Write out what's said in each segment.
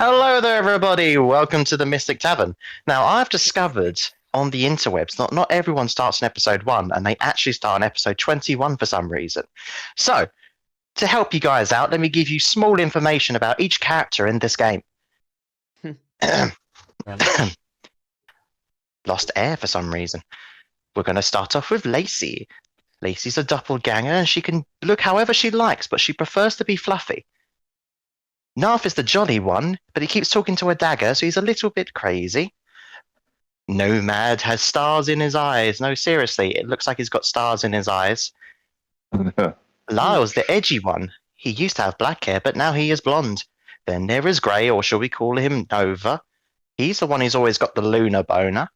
Hello there, everybody. Welcome to the Mystic Tavern. Now, I've discovered on the interwebs not everyone starts in episode 1, and they actually start on episode 21 for some reason. So, to help you guys out, let me give you small information about each character in this game. Lost air for some reason. We're going to start off with Lacey. Lacey's a doppelganger, and she can look however she likes, but she prefers to be fluffy. Narf is the jolly one, but he keeps talking to a dagger, so he's a little bit crazy. Nomad has stars in his eyes. No, seriously, it looks like he's got stars in his eyes. Lyle's the edgy one. He used to have black hair, but now he is blonde. Then there is Grey, or shall we call him Nova? He's the one who's always got the lunar boner.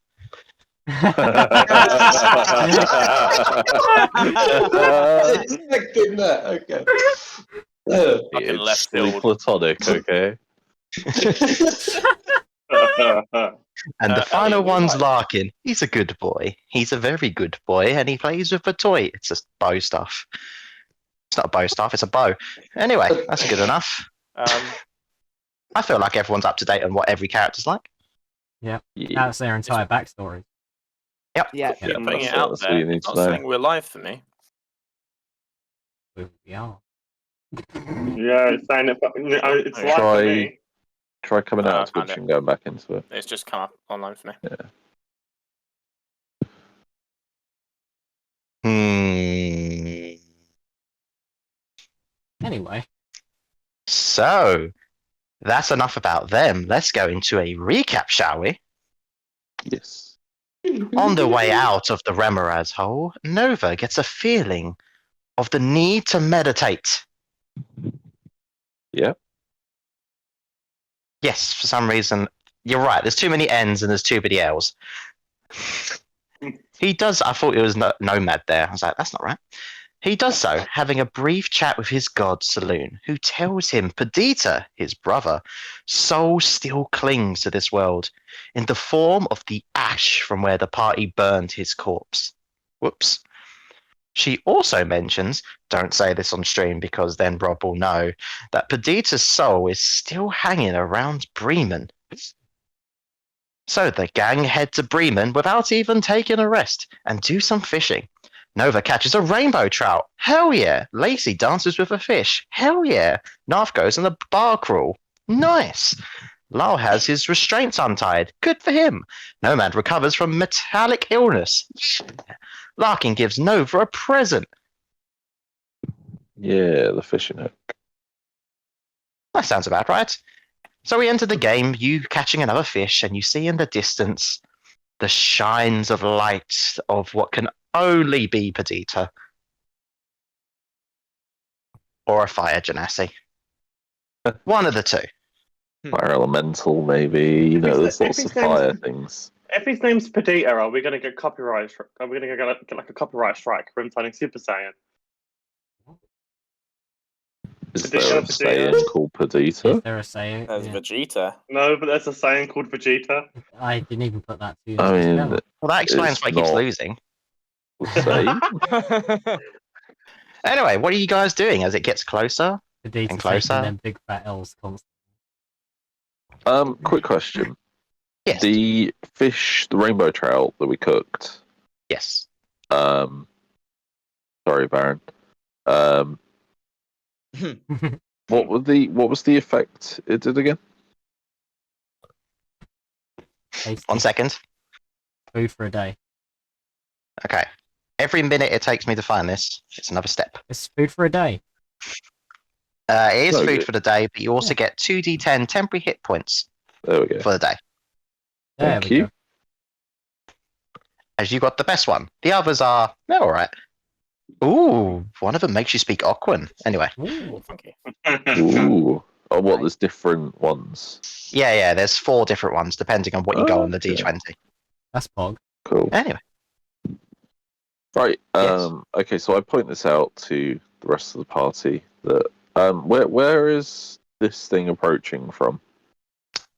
Expecting that, okay. Fucking left It's field. platonic, okay? And the final Elliot, one's right. Larkin. He's a good boy. He's a very good boy, and he plays with a toy. It's just bow stuff. It's not a bow stuff, it's a bow. Anyway, that's good enough. I feel like everyone's up to date on what every character's like. Yeah. That's their entire backstory. Yep. Yeah. You're putting it that's out what there. you need It's to not know. saying we're live for me. Who we are. Yeah, it's saying it, it's Okay. like for Try- me. Try coming out of found Twitch it. and going back into it. It's just come up online for me. Anyway, So, that's enough about them. Let's go into a recap, shall we? Yes. On the way out of the Remoraz hole, Nova gets a feeling of the need to meditate. Yeah. Yes, for some reason, you're right. There's too many N's and there's too many L's. He does. I thought it was Nomad there. I was like, that's not right. He does so, having a brief chat with his god, Saloon, who tells him Perdita, his brother, soul still clings to this world in the form of the ash from where the party burned his corpse. Whoops. She also mentions, don't say this on stream because then Rob will know, that Perdita's soul is still hanging around Bremen. So the gang head to Bremen without even taking a rest and do some fishing. Nova catches a rainbow trout. Hell yeah. Lacey dances with a fish. Hell yeah. Narf goes on a bar crawl. Nice. Lyle has his restraints untied. Good for him. Nomad recovers from metallic illness. Larkin gives Nova a present. Yeah, the fishing hook. That sounds about right. So we enter the game, you catching another fish, and you see in the distance the shines of light of what can only be Perdita. Or a fire genasi. One of the two. Fire elemental, maybe. You know, If there's lots his of fire name's- things. If his name's Perdita, are we going to get copyright? Are we going to get like a copyright strike for him turning Super Saiyan? Is Perdita, there a Perdita. saying called is Perdita? there a saying? There's Yeah. Vegeta. No, but there's a saying called Vegeta. I didn't even put that to I mean, together. Well, that explains It's why he keeps not- losing. say. Anyway, what are you guys doing as it gets closer? Perdita and taking closer. them big fat L's constantly. Quick question. Yes. The fish, the rainbow trout that we cooked. Yes. Sorry, Baron. What was the effect it did again? 1 second. Food for a day. Okay. Every minute it takes me to find this, it's another step. It's food for a day. It is No, food you- for the day, but you also get 2d10 temporary hit points There we go. for the day. There Thank we you. go. As you got the best one. The others are, they're alright. Ooh, one of them makes you speak Aquan. Anyway. Ooh, Funky. Ooh. Oh, what? There's different ones. Yeah, there's 4 different ones depending on what you go on the Okay. d20. that's Pog. Cool. Anyway. Right. Yes. Okay. So I point this out to the rest of the party that where is this thing approaching from?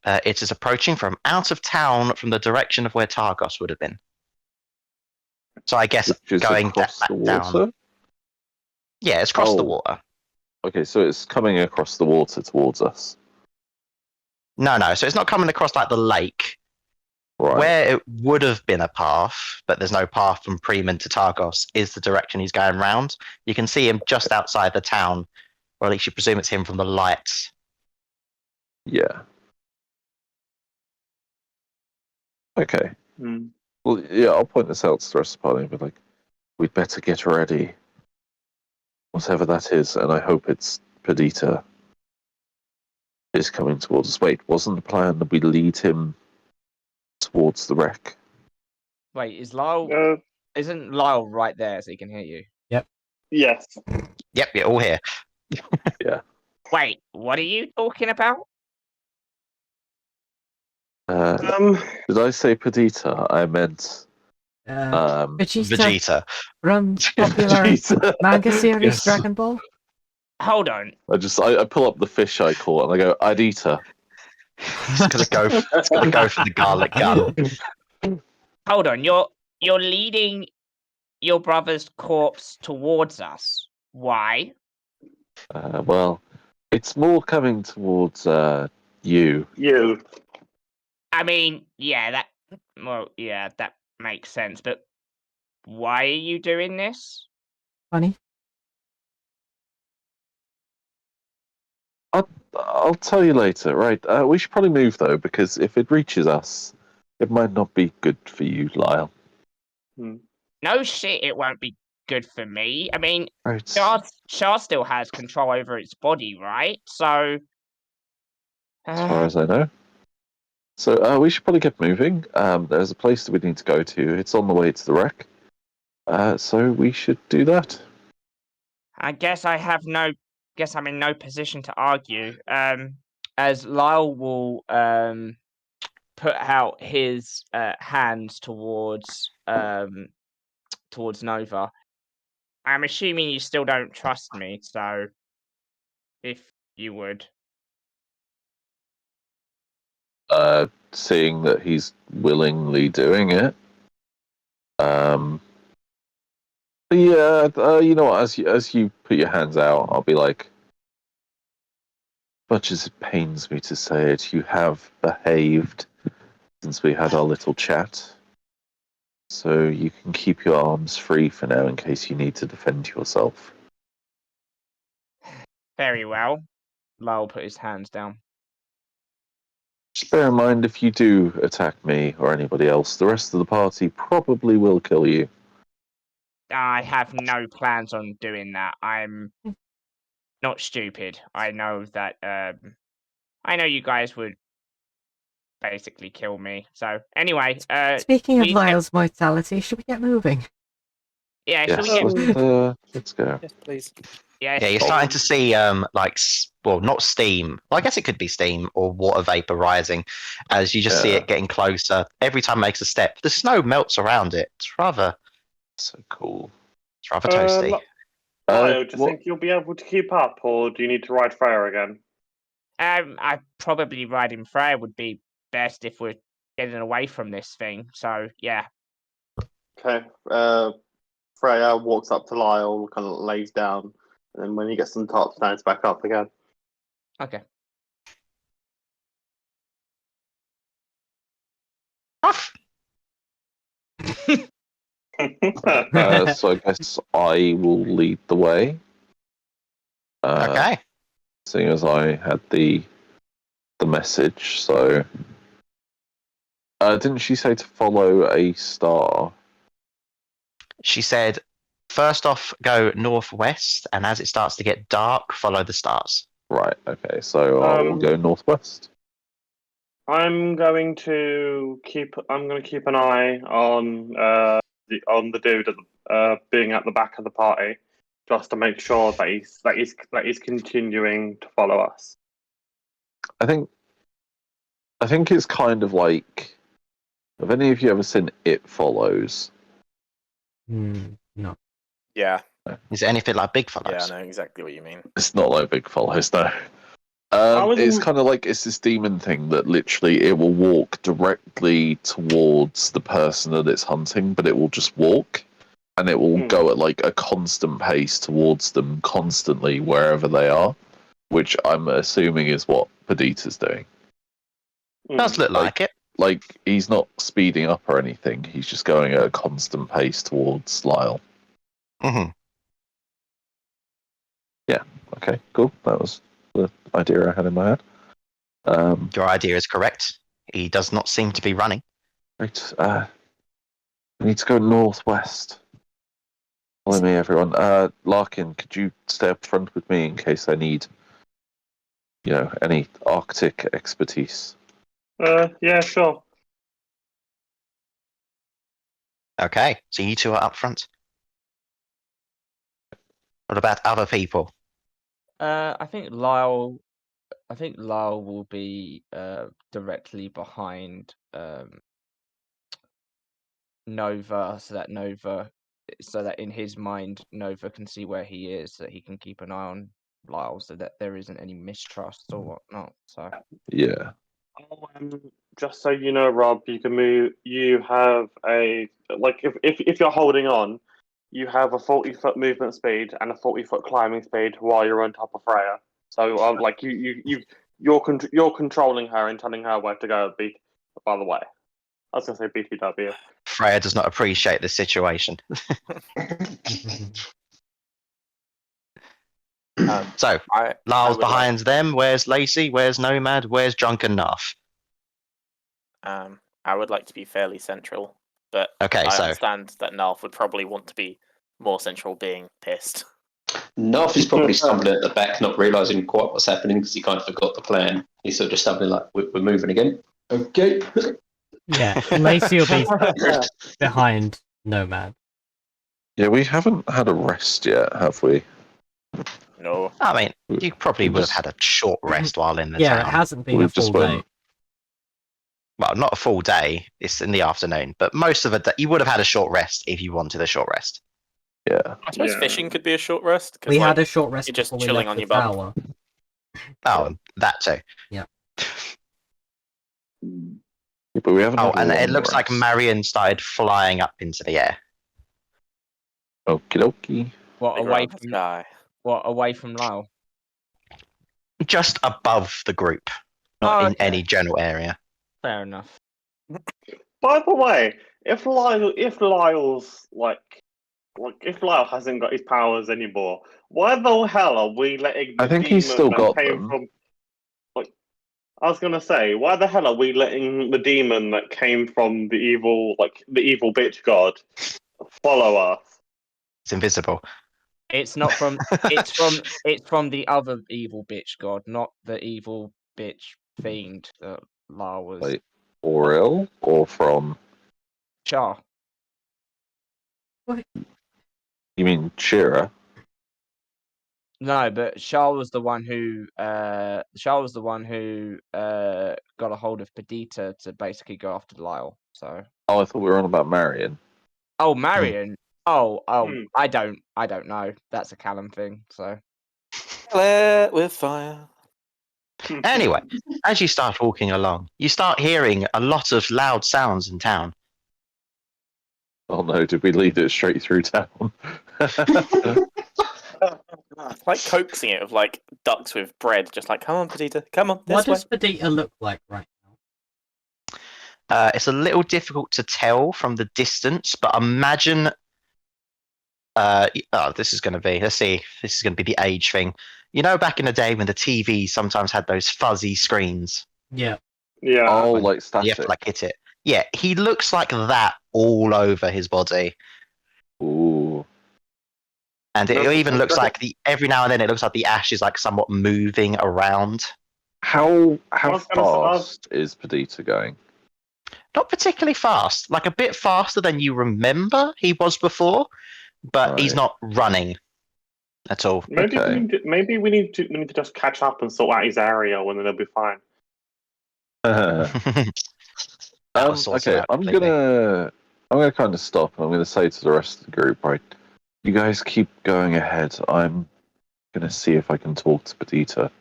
It is approaching from out of town from the direction of where Targos would have been. So I guess Which is going across back the down. water. Yeah, it's across the Oh. water. Okay, so it's coming across the water towards us. No. So it's not coming across like the lake. Right. Where it would have been a path, but there's no path from Preman to Targos, is the direction he's going round. You can see him just outside the town, or at least you presume it's him from the lights. Yeah. Okay. Hmm. Well, yeah, I'll point this out to the rest of the party and be like, we'd better get ready. Whatever that is, and I hope it's Perdita is coming towards us. Wait, wasn't the plan that we lead him towards the wreck? Wait, is Lyle? Uh, Isn't Lyle right there so he can hear you? yes. Yep, you're all here. Wait, what are you talking about? Did I say Perdita? I meant Vegeta Vegeta. from popular Vegeta. manga series Yes. Dragon Ball. Hold on. I pull up the fish I caught and I go, I'd eat her. It's gonna go for the garlic gun. Hold on. You're leading your brother's corpse towards us. Why? Well, it's more coming towards you. You. I mean, yeah, that makes sense. But why are you doing this? Funny. I'll tell you later, right? We should probably move though, because if it reaches us, it might not be good for you, Lyle. No shit, it won't be good for me. I mean, Right. Char still has control over its body, right? So, As far as I know. So we should probably get moving. There's a place that we need to go to. It's on the way to the wreck. So we should do that. I guess I'm in no position to argue. As Lyle will put out his hands towards Nova. I'm assuming you still don't trust me, so if you would. Seeing that he's willingly doing it. Yeah, you know what? As you put your hands out, I'll be like, much as it pains me to say it, you have behaved since we had our little chat. So you can keep your arms free for now in case you need to defend yourself. Very well. Lyle put his hands down. Just bear in mind, if you do attack me or anybody else, the rest of the party probably will kill you. I have no plans on doing that. I'm not stupid. I know that I know you guys would basically kill me. So anyway, Speaking of we- Lyle's mortality, should we get moving? yeah, Yes, shall we get let's go. Yes, please. yeah, Yeah, you're starting to see well, not steam. Well, I guess it could be steam or water vapor rising as you just see Yeah. it getting closer. Every time it makes a step, the snow melts around it. It's rather So cool. toasty. Lyle, do you what- think you'll be able to keep up, or do you need to ride Freya again? I probably riding Freya would be best if we're getting away from this thing. So yeah. Okay. Freya walks up to Lyle, kind of lays down, and then when he gets on top, stands back up again. Okay. Off. So I guess I will lead the way. Okay. Seeing as I had the message, so didn't she say to follow a star? She said, first off, go northwest, and as it starts to get dark, follow the stars. Right. Okay. So I'll go northwest. I'm going to keep an eye on the dude being at the back of the party, just to make sure that he's continuing to follow us. I think it's kind of like. Have any of you ever seen It Follows? No. Yeah, Is it anything like Big yeah, Fellows? I know exactly what you mean. It's not like Big Follows, no. was It's in- kind of like it's this demon thing that literally it will walk directly towards the person that it's hunting, but it will just walk, and it will go at like a constant pace towards them constantly wherever they are, which I'm assuming is what Perdita's doing. Does look like it. Like, he's not speeding up or anything. He's just going at a constant pace towards Lyle. Hmm. Okay, cool. That was the idea I had in my head. Your idea is correct. He does not seem to be running. Right. We need to go northwest. Follow me, everyone. Larkin, could you stay up front with me in case I need, any Arctic expertise? Yeah, sure. Okay, so you two are up front. What about other people? I think Lyle will be directly behind Nova, so that in his mind Nova can see where he is, so that he can keep an eye on Lyle, so that there isn't any mistrust or whatnot. So Yeah. Oh, just so you know, Rob, you can move. You have if you're holding on, you have a 40-foot movement speed and a 40-foot climbing speed while you're on top of Freya. So you're controlling her and telling her where to go. By the way, I was gonna say BTW. Freya does not appreciate the situation. So, Lyle's would like- behind them. Where's Lacey? Where's Nomad? Where's Drunken Nuff? I would like to be fairly central, but Okay, I so understand that Nalf would probably want to be more central, being pissed. Narf is probably stumbling at the back, not realising quite what's happening because he kind of forgot the plan. He's sort of just stumbling like, we're moving again. Okay. Yeah, Lacey will be behind Nomad. Yeah, we haven't had a rest yet, have we? No. I mean, you probably We would have just- had a short rest while in the Yeah, town. it hasn't been a We've just full day. went- Well, not a full day. It's in the afternoon, but most of the day you would have had a short rest if you wanted a short rest. Yeah. I suppose Yeah. fishing could be a short rest. 'Cause, We like, had a short rest you're just before we chilling left on the your bum. tower. Oh, that too. Yeah, but we haven't Oh, had a and it long looks like rest. Marion started flying up into the air. Okie dokie. what figure away out the from sky. away from Lyle? Just above the group, not Oh, in okay. any general area. Fair enough. By the way, if Lyle's if Lyle hasn't got his powers anymore, why the hell are we letting the I think demon he's still that got came them. from? I was gonna say, why the hell are we letting the demon that came from the evil bitch god follow us? It's invisible. It's not from. it's from the other evil bitch god, not the evil bitch fiend that Lyle was. Wait, Auril or from? Char. You mean Shira? No, but Char was the one who got a hold of Perdita to basically go after Lyle. So Oh, I thought we were on about Marion. oh, Marion. Oh, Hmm. I don't know. That's a Callum thing. So Flare with fire. Anyway, as you start walking along, you start hearing a lot of loud sounds in town. Oh no, did we lead it straight through town? It's like coaxing it with like ducks with bread, just like, come on, Perdita, come on, What this way. does Perdita look like right now? It's a little difficult to tell from the distance, but imagine. This is going to be. Let's see. This is going to be the age thing. You know, back in the day when the TV sometimes had those fuzzy screens, Yeah. Yeah. Oh, When like you static. have to like hit it. Yeah, he looks like that all over his body, Ooh. and it That's- even looks that's- like every now and then it looks like the ash is like somewhat moving around. How was gonna say- fast is Perdita going? Not particularly fast, like a bit faster than you remember he was before, but he's Right. not running at all. Maybe Okay. we need to just catch up and sort out his area, and then it'll be fine. That was sorted Okay, out I'm completely. gonna kind of stop and I'm gonna say to the rest of the group, right, you guys keep going ahead. I'm gonna see if I can talk to Perdita.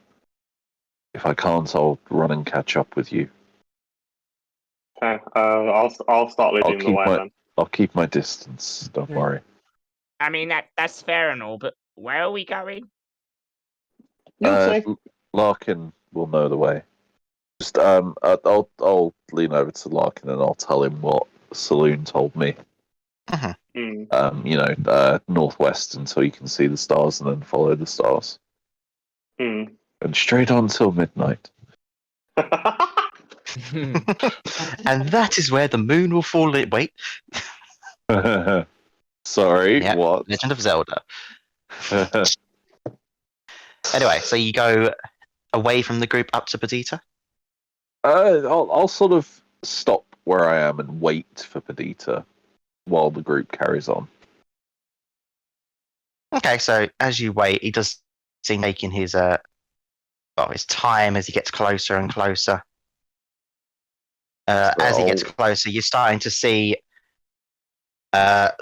If I can't, I'll run and catch up with you. Okay. I'll start leading the keep way my- then. I'll keep my distance, don't Yeah. worry. I mean that's fair and all, but where are we going? You'll see. Larkin will know the way. Just I'll lean over to Larkin and I'll tell him what Saloon told me. Northwest until you can see the stars, and then follow the stars, and straight on till midnight. And that is where the moon will fall. Wait, Sorry, yeah, what? Legend of Zelda. Anyway, so you go away from the group up to Perdita. I'll sort of stop where I am and wait for Perdita while the group carries on. Okay, so as you wait, he does seem making his his time as he gets closer and closer. As he gets closer, you're starting to see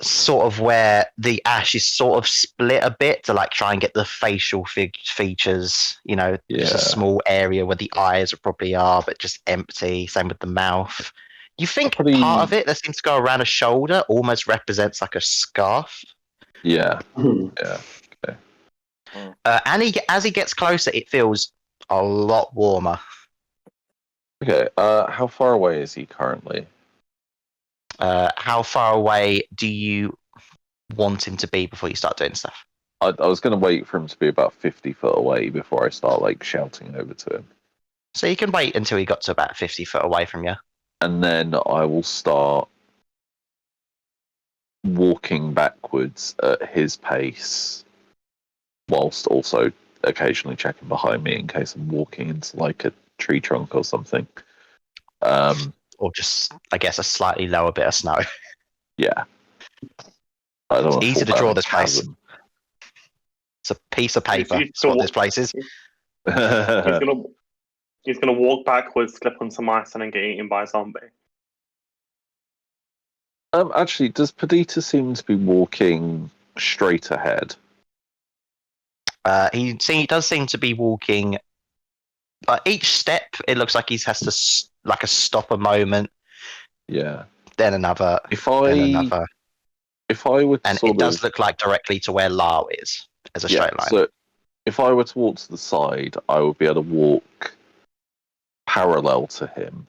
sort of where the ash is sort of split a bit to like try and get the facial features, just a small area where the eyes probably are, but just empty. Same with the mouth. You think part of it that seems to go around a shoulder almost represents like a scarf. Yeah. Hmm. Yeah. Okay. And as he gets closer, it feels a lot warmer. Okay. How far away is he currently? How far away do you want him to be before you start doing stuff? I was going to wait for him to be about 50 foot away before I start like shouting over to him, So you can wait until he got to about 50 foot away from you. and then I will start walking backwards at his pace, whilst also occasionally checking behind me in case I'm walking into like a tree trunk or something. Or just, I guess, a slightly lower bit of snow. Yeah. I don't It's want easy to fall draw down a this place. chasm. It's a piece of paper. He's That's what this place is. He's gonna walk backwards, slip on some ice, and then get eaten by a zombie. Actually, does Perdita seem to be walking straight ahead? He does seem to be walking. Each step, it looks like he has to stop a moment, Yeah. then another, If then another, I were to and sort it does of, look like directly to where Lyle is as a straight line. So if I were to walk to the side, I would be able to walk parallel to him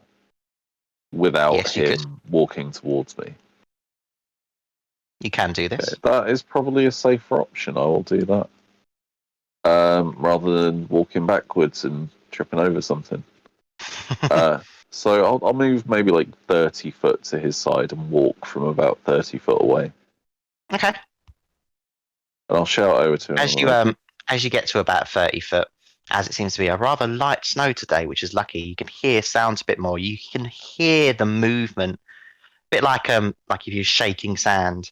without Yes, you could. him walking towards me. You can do this. Okay, that is probably a safer option. I will do that. Rather than walking backwards and tripping over something. So I'll move maybe like 30 foot to his side and walk from about 30 foot away. Okay. And I'll shout over to him. As you get to about 30 foot, as it seems to be a rather light snow today, which is lucky, you can hear sounds a bit more. You can hear the movement, a bit like if you're shaking sand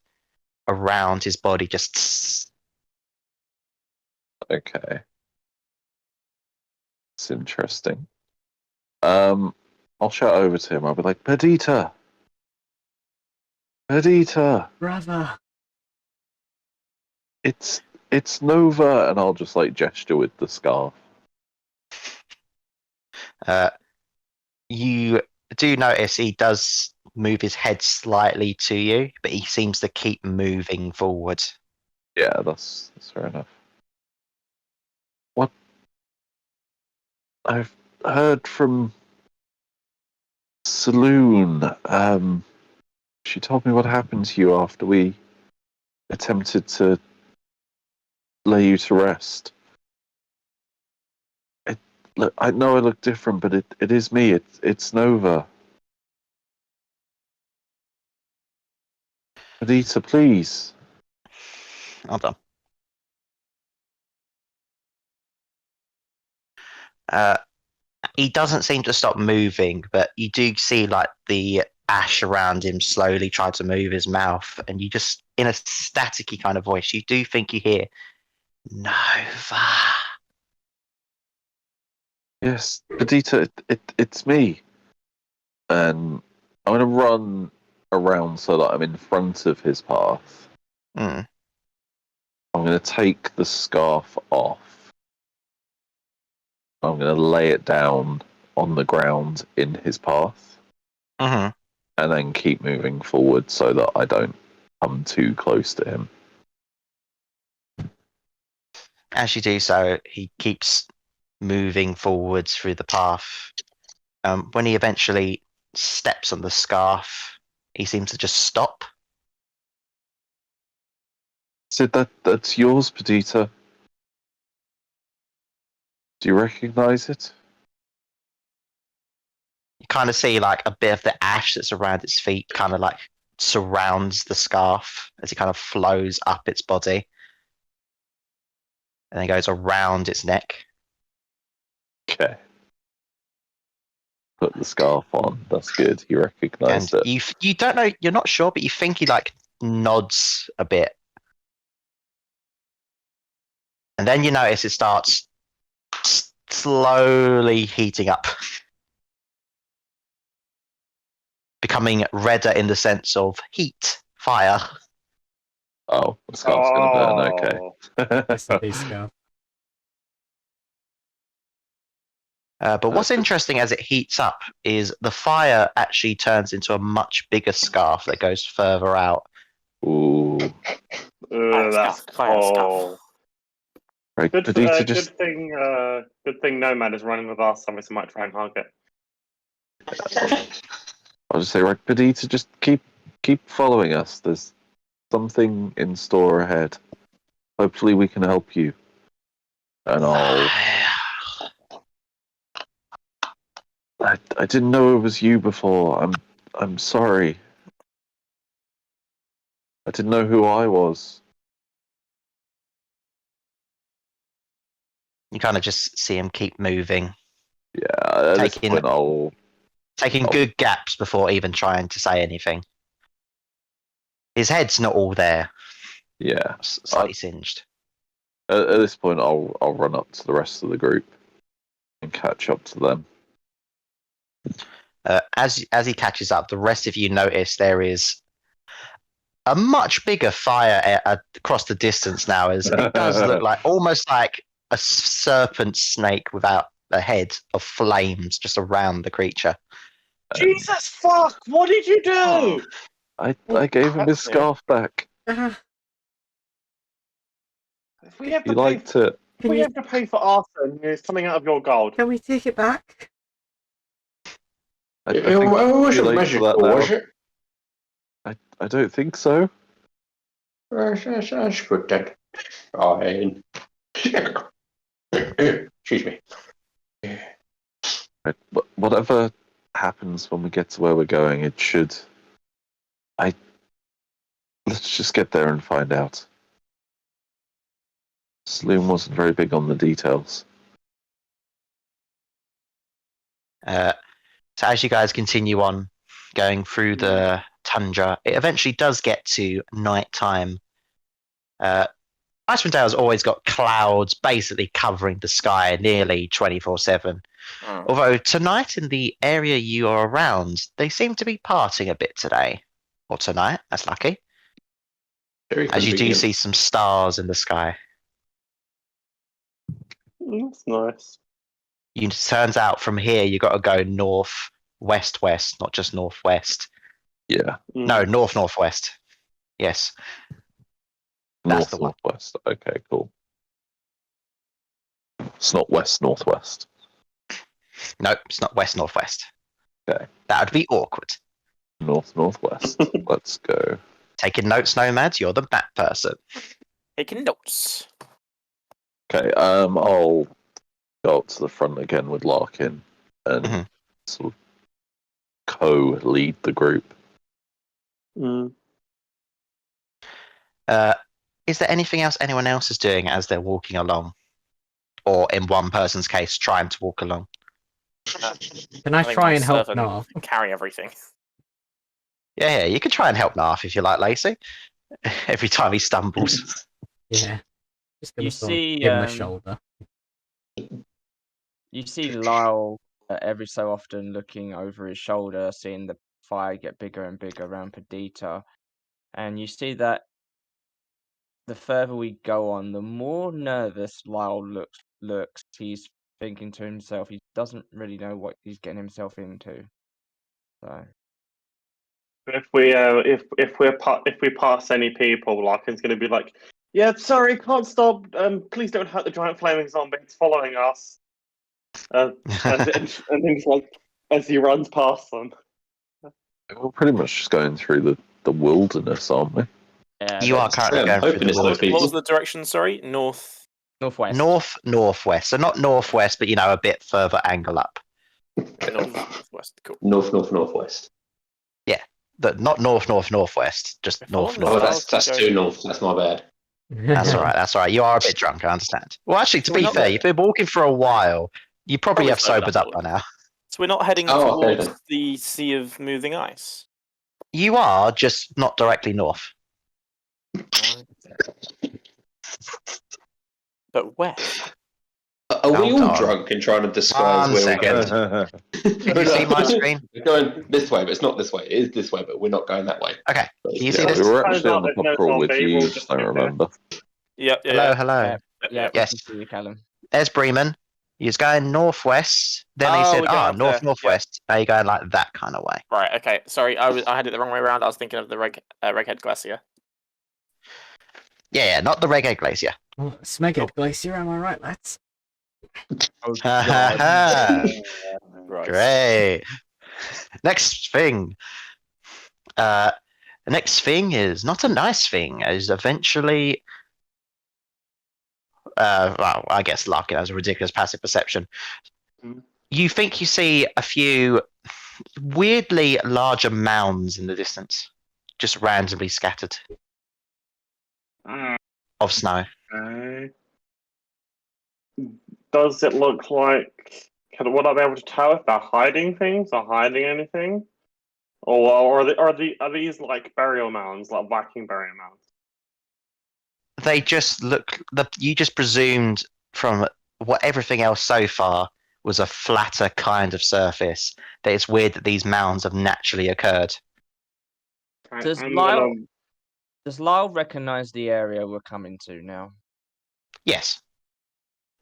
around his body, just. Okay. It's interesting. I'll shout over to him. I'll be like, Perdita! Perdita! Brother. It's Nova! And I'll just like gesture with the scarf. You do notice he does move his head slightly to you, but he seems to keep moving forward. Yeah, that's fair enough. What? I've heard from Saloon. She told me what happened to you after we attempted to lay you to rest. Look, I know I look different, but it is me. It's Nova. Adita, please. Hold on. He doesn't seem to stop moving, but you do see like the ash around him slowly try to move his mouth, and you just, in a staticky kind of voice, you do think you hear Nova. Yes, Adita, it's me. And I'm gonna run around so that I'm in front of his path. Mm. I'm gonna take the scarf off. I'm gonna lay it down on the ground in his path. Mm-hmm. And then keep moving forward so that I don't come too close to him. As you do so, he keeps moving forwards through the path. When he eventually steps on the scarf, he seems to just stop. So that's yours, Perdita. Do you recognize it? You kind of see like a bit of the ash that's around its feet kind of like surrounds the scarf as it kind of flows up its body and then goes around its neck. Okay. Put the scarf on. That's good. He And recognized it. you don't know, you're not sure, but you think he like nods a bit. And then you notice it starts slowly heating up. Becoming redder in the sense of heat, fire. Oh, the scarf's gonna burn. Okay. This will be scarf. But what's interesting as it heats up is the fire actually turns into a much bigger scarf that goes further out. Ooh. That's Fire stuff. cool. Right, Good, Perdita, just good thing Nomad is running with us, so we might try and hug it. I'll just say, right, Perdita, just keep following us. There's something in store ahead. Hopefully, we can help you. And I didn't know it was you before. I'm sorry. I didn't know who I was. You kind of just see him keep moving, Yeah, at this Taking- point, taking Oh. good gaps before even trying to say anything. His head's not all there, yeah. slightly singed. At this point, I'll run up to the rest of the group and catch up to them. As he catches up, the rest of you notice there is a much bigger fire across the distance now. As it does look like almost like a serpent snake without a head of flames just around the creature. Jesus fuck! What did you do? I gave him his Crap, yeah. scarf back. If we have He to pay, liked it. if we have to pay for arson, it's coming out of your gold. Can we take it back? I It think wasn't too late for that magical, now. was it? I don't think so. That's good then. Fine. Excuse me. Right, but whatever happens when we get to where we're going, it should. Let's just get there and find out. Saloon wasn't very big on the details. So as you guys continue on going through the tundra, it eventually does get to night time. Icewind Dale's always got clouds basically covering the sky nearly 24/7. Oh. Although tonight in the area you are around, they seem to be parting a bit today. Or tonight, that's lucky. Very As you do convenient. see some stars in the sky. That's nice. It turns out from here you got to go north, west, west, not just northwest. Yeah, No, north, northwest. Yes. That's north the one. northwest. Okay, cool. It's not west northwest. Nope, it's not west, northwest. Okay. That would be awkward. North northwest. Let's go. Taking notes, Nomads, you're the map person. Taking notes. Okay. I'll go up to the front again with Larkin and Mhm. sort of co-lead the group. Is there anything else anyone else is doing as they're walking along? Or in one person's case, trying to walk along? Can I think try my and help servant Nar? Carry everything. Yeah, you could try and help Narf if you like, Lacey. Every time he stumbles. Yeah. Just gonna You sort of see, give him a shoulder. You see Lyle every so often looking over his shoulder, seeing the fire get bigger and bigger around Perdita, and you see that the further we go on, the more nervous Lyle looks. He's thinking to himself, he doesn't really know what he's getting himself into. So If we pass any people, Larkin's going to be like, "Yeah, sorry, can't stop. Please don't hurt the giant flaming zombie. It's following us." And then he's like, as he runs past them. We're pretty much just going through the wilderness, aren't we? Yeah, You are that's currently I'm going through hoping the it's those wilderness. people. What was the direction? Sorry, north. northwest. Northwest. So not northwest, but a bit further angle up. Northwest. Cool. Northwest. Not northwest, just Before north north. Oh, northwest. that's Go- too north. That's my bad. That's all right. That's all right. You are a bit drunk. I understand. Well, actually, to So we're be not fair, there. you've been walking for a while. You probably have sobered up by already. now. So we're not heading Oh, okay towards then. the sea of moving ice. You are just not directly north. But west. Are we Hold all on. drunk and trying to disguise One where second. we're Can you see my screen? We're going this way, but it's not this way. It is this way, but we're not going that way. Okay. Can you see Yeah, this? we were Turns actually out on the there's no pub crawl with zombie, you, we'll just just don't sit there. remember. Yep. Hello, hello. Yeah, Yes. we can see you, Callum. There's Bremen. He's going northwest. Then he Oh, said, we're going up there. northwest. Now you're going like that kind of way. Right. Okay. Sorry, I had it the wrong way around. I was thinking of the Reghead Glacier. Yeah, not the Reggae Glacier. Oh, Smeghead Glacier, am I right, lads? Oh, Ha ha ha. Right. Great. Next thing. The next thing is not a nice thing. Is eventually, well, I guess luck. It has a ridiculous passive perception. You think you see a few weirdly larger mounds in the distance, just randomly scattered of snow. Okay. Does it look like? Would I be able to tell if they're hiding things or hiding anything, or are these like burial mounds, like Viking burial mounds? They just look. You just presumed from what everything else so far was a flatter kind of surface that it's weird that these mounds have naturally occurred. Okay, Does I'm Lyle- gonna- Does Lyle recognize the area we're coming to now? Yes,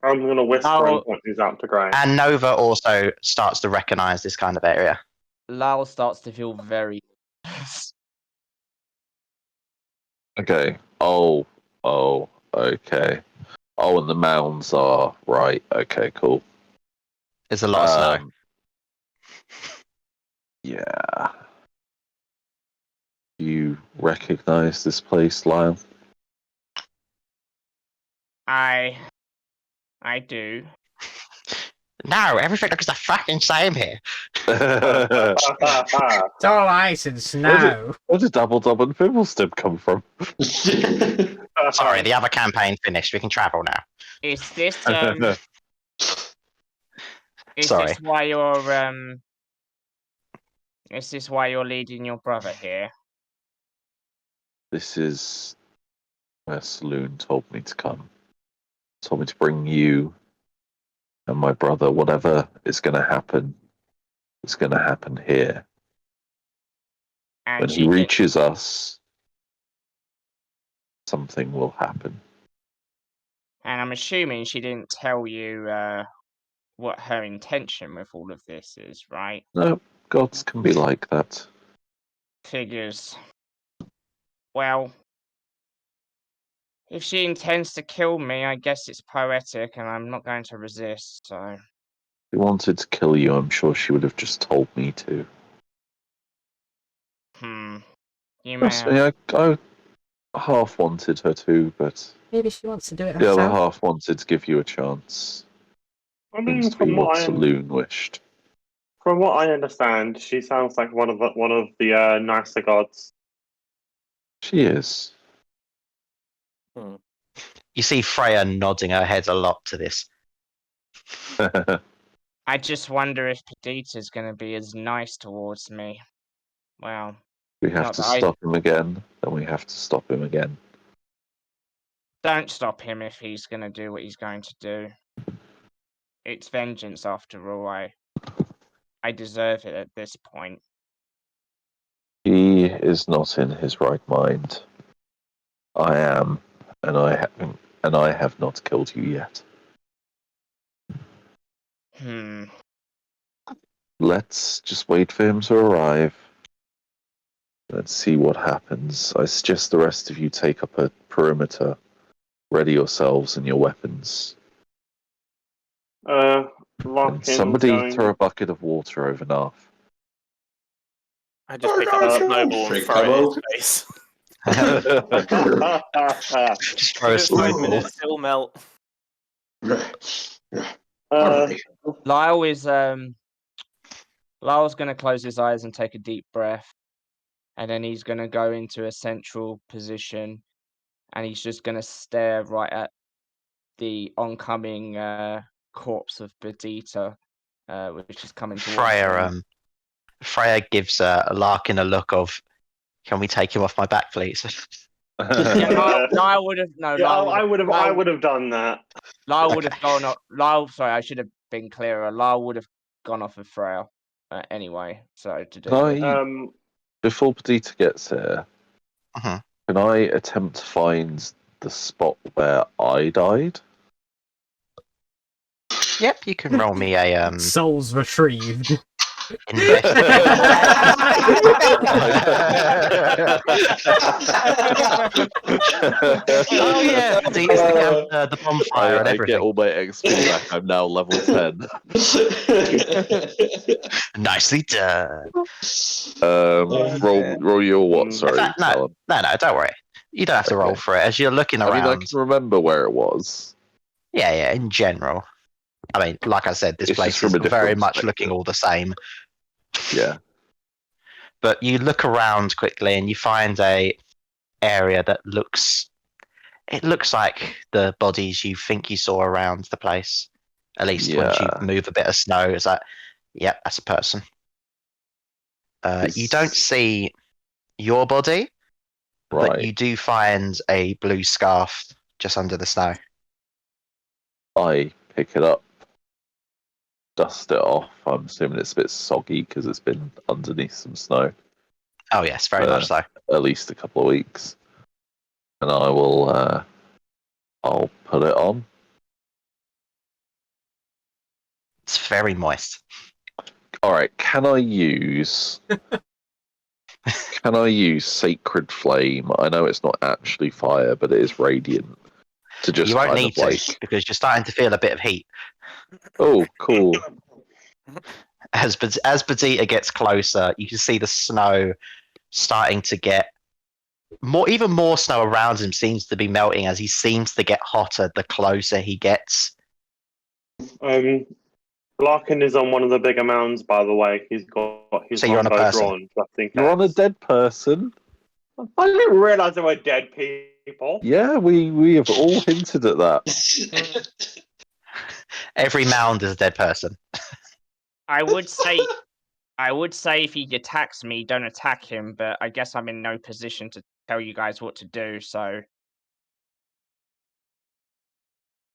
I'm gonna whisper Oh. and point these out to Gray. and Nova also starts to recognize this kind of area. Lyle starts to feel very. Okay. Okay. Oh, and the mounds are right. Okay, cool. There's a lot of snow. Yeah. You recognize this place, Lyle? I do. No, everything looks the fucking same here. Where It's all ice and snow. did Double Dub and Fibblestib come from? Sorry, the other campaign finished. We can travel now. Is this Is Sorry. this why you're Is this why you're leading your brother here? This is where Saloon told me to come. Told me to bring you and my brother. Whatever is going to happen is going to happen here. And When he reaches us, something will happen. And I'm assuming she didn't tell you what her intention with all of this is, right? No, gods can be like that. Figures. Well, if she intends to kill me, I guess it's poetic, and I'm not going to resist. So, If she wanted to kill you, I'm sure she would have just told me to. you may Trust have. me, I half wanted her to, but Maybe she wants to do it the other herself. half wanted to give you a chance. I mean, Seems to be what Saloon wished. from what I understand, she sounds like one of the nicer gods. She is. You see Freya nodding her head a lot to this. I just wonder if Perdita's going to be as nice towards me. Well, We have Not to that I- stop him again, then we have to stop him again. don't stop him if he's going to do what he's going to do. It's vengeance, after all. I deserve it at this point. He is not in his right mind. I am, and I have not killed you yet. Let's just wait for him to arrive. Let's see what happens. I suggest the rest of you take up a perimeter. Ready yourselves and your weapons. Can Larkin's somebody going... throw a bucket of water over Narf? I just pick up a snowball and Freak throw it in hobo. his face. Just throw a Give it 5 snowball. minutes, it'll melt. Lyle is Lyle's gonna close his eyes and take a deep breath, and then he's gonna go into a central position, and he's just gonna stare right at the oncoming corpse of Perdita, which is coming towards him. Freya gives Larkin a look of, "Can we take him off my back, please?" Yeah, Lyle would have I would have done that. Lyle would have gone up. Lyle, sorry, I should have been clearer. Lyle would have gone off of Freya anyway. So to do Can I, this. before Perdita gets here, Mhm. can I attempt to find the spot where I died? Yep, you can roll me a Souls retrieved. Oh yeah, the bonfire and I everything. get all my XP back. I'm now level 10. Nicely done. Roll your what? In Sorry, fact, no, don't worry. You don't have to roll Okay. for it. As you're looking I mean, I around, can remember where it was. yeah, in general. I mean, like I said, this It's place just from is a different very much perspective. looking all the same. Yeah. But you look around quickly and you find a area that looks like the bodies you think you saw around the place. At least once you move a bit of snow, it's like, yep, that's a person. You don't see your body, but you do find a blue scarf just under the snow. I pick it up, dust it off. I'm assuming it's a bit soggy because it's been underneath some snow. Oh yes, very much so. At least a couple of weeks. And I will I'll put it on. It's very moist. Alright, can I use Sacred Flame? I know it's not actually fire, but it is radiant. To just You won't kind need of like to because you're starting to feel a bit of heat. Oh, cool. As Perdita gets closer, you can see the snow starting to get even more snow around him seems to be melting as he seems to get hotter the closer he gets. Larkin is on one of the bigger mounds, by the way. He's got his So you're on a longbow person. drawn. Just in You're on a case. dead person? I didn't realise there were dead people. Yeah, we have all hinted at that. Every mound is a dead person. I would say if he attacks me, don't attack him, but I guess I'm in no position to tell you guys what to do, so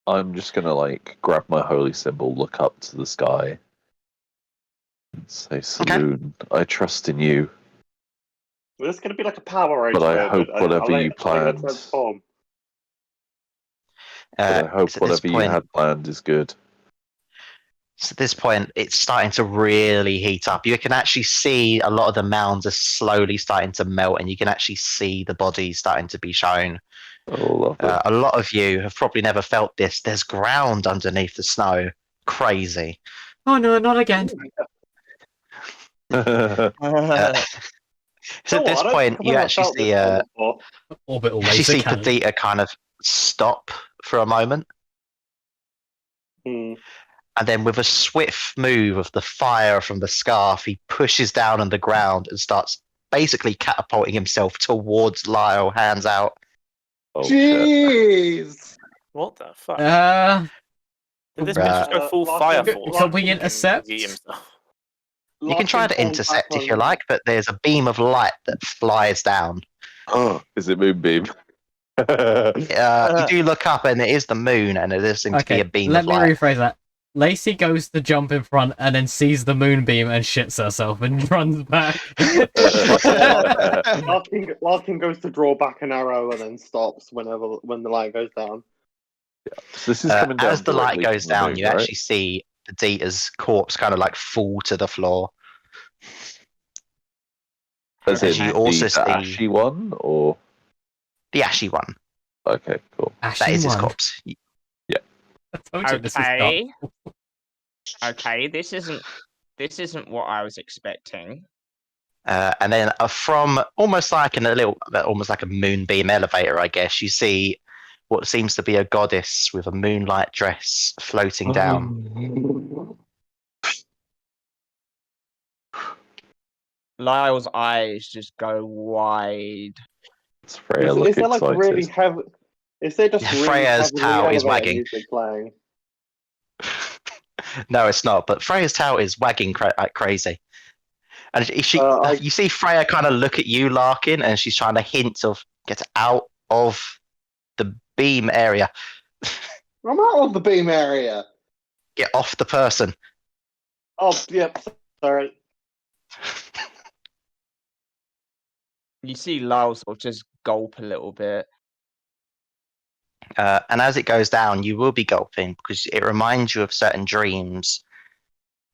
I'm just gonna like grab my holy symbol, look up to the sky, and say, Saloon, I trust in you. Well, this is going to be like a Power Ranger. But I hope whatever you planned. But I hope whatever you had planned is good. So at this point, it's starting to really heat up. You can actually see a lot of the mounds are slowly starting to melt, and you can actually see the bodies starting to be shown. Oh, lovely. A lot of you have probably never felt this. There's ground underneath the snow. Crazy. Oh no, not again. So at this point, you actually see Orbital you laser see cannon. Perdita kind of stop for a moment. Mm. And then with a swift move of the fire from the scarf, he pushes down on the ground and starts basically catapulting himself towards Lyle, hands out. Oh, Jeez! What the fuck? Did this bitch just go full fire force? Can we intercept? You can try to intercept if you like, but there's a beam of light that flies down. Oh, is it Moonbeam? You do look up and it is the moon, and it does seem to be a beam let of me light. rephrase that. Lacey goes to jump in front and then sees the moonbeam and shits herself and runs back. Larkin goes to draw back an arrow and then stops when the light goes down. Yeah. So this is coming down as the light directly goes from the down, moon, you right? actually see Perdita's corpse kind of like fall to the floor. As in you also the see ashy one, or the ashy one. Okay, cool. Ashy That is his one. corpse. Yeah. I told you this is Okay. Okay, this isn't what I was expecting. And then from almost like almost like a moonbeam elevator, I guess, you see what seems to be a goddess with a moonlight dress floating down. Lyle's eyes just go wide. It's Freya Is look there like excited. really heavy? Is there just really Freya's heavily towel is elevator wagging. music playing? No, it's not. But Freya's tail is wagging like crazy, and you see Freya kind of look at you, Larkin, and she's trying to hint of get out of the beam area, I'm out of the beam area. get off the person. Oh, yep. Sorry. You see Lyle sort of just gulp a little bit. And as it goes down, you will be gulping because it reminds you of certain dreams.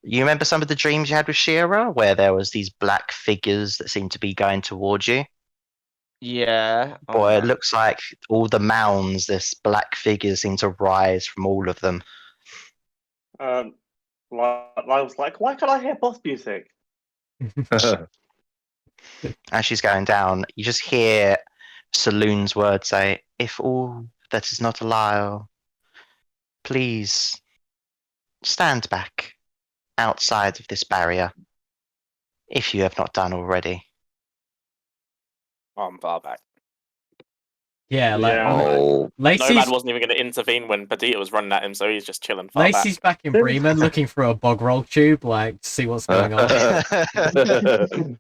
You remember some of the dreams you had with Shira, where there was these black figures that seemed to be going towards you? Yeah. Boy, no. it looks like all the mounds, this black figures seem to rise from all of them. I was like, why can't I hear boss music? As she's going down, you just hear Saloon's words say, "If all that is not a Lyle, please stand back outside of this barrier, if you have not done already." I'm far back. Yeah, like Yeah. Oh, Lacey's Nomad wasn't even going to intervene when Perdita was running at him, so he's just chilling far Lacey's back in Bremen looking for a bog roll tube, like to see what's going on.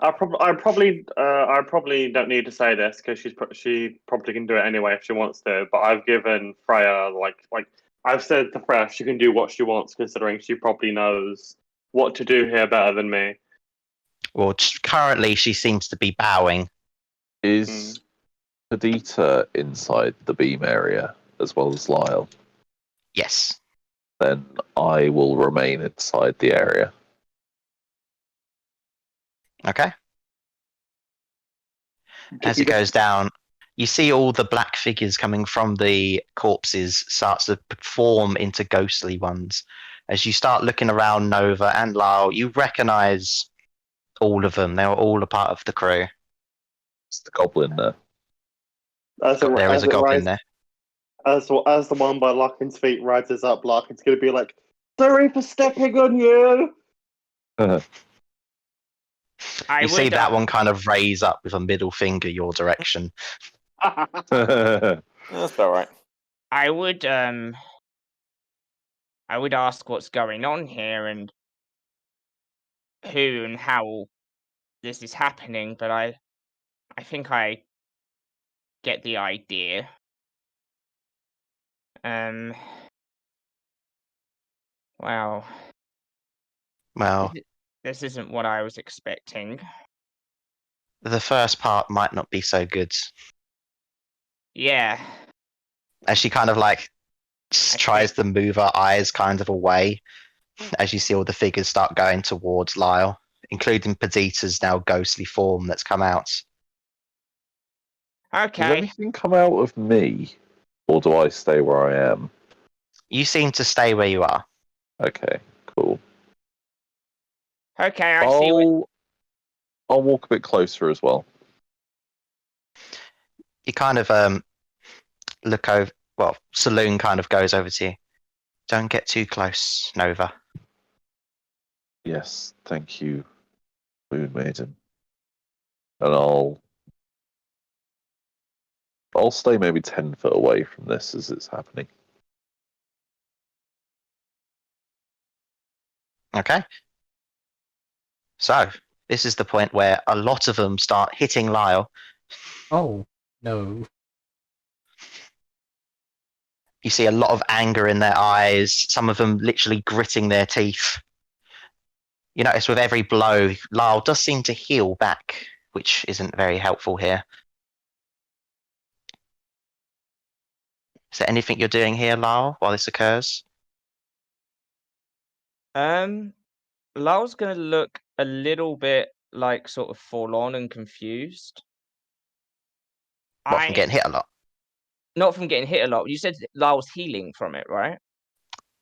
I probably don't need to say this because she probably can do it anyway if she wants to. But I've given Freya like I've said to Freya she can do what she wants, considering she probably knows what to do here better than me. Well, currently she seems to be bowing. Is Perdita inside the beam area as well as Lyle? Yes. Then I will remain inside the area. Okay. As it goes down, you see all the black figures coming from the corpses starts to form into ghostly ones. As you start looking around Nova and Lyle, you recognize all of them. They were all a part of the crew. It's the goblin there. There is a goblin there. As the one by Larkin's feet rises up, Larkin's going to be like, "Sorry for stepping on you." You see that one kind of raise up with a middle finger your direction. That's all right. I would ask what's going on here and who and how this is happening, but I think I get the idea. Well, this isn't what I was expecting. The first part might not be so good. Yeah. As she kind of like tries to move her eyes kind of away as you see all the figures start going towards Lyle, including Perdita's now ghostly form that's come out. Okay. Does anything come out of me, or do I stay where I am? You seem to stay where you are. Okay, cool. Okay, I see what... I'll walk a bit closer as well. You kind of look over. Well, Saloon kind of goes over to you. Don't get too close, Nova. Yes, thank you, Moon Maiden. And I'll stay maybe 10 foot away from this as it's happening. Okay. So, this is the point where a lot of them start hitting Lyle. Oh, no. You see a lot of anger in their eyes, some of them literally gritting their teeth. You notice with every blow, Lyle does seem to heal back, which isn't very helpful here. Is there anything you're doing here, Lyle, while this occurs? Lyle's gonna look a little bit like sort of forlorn and confused. What, from getting hit a lot? Not from getting hit a lot. You said Lyle's healing from it, right?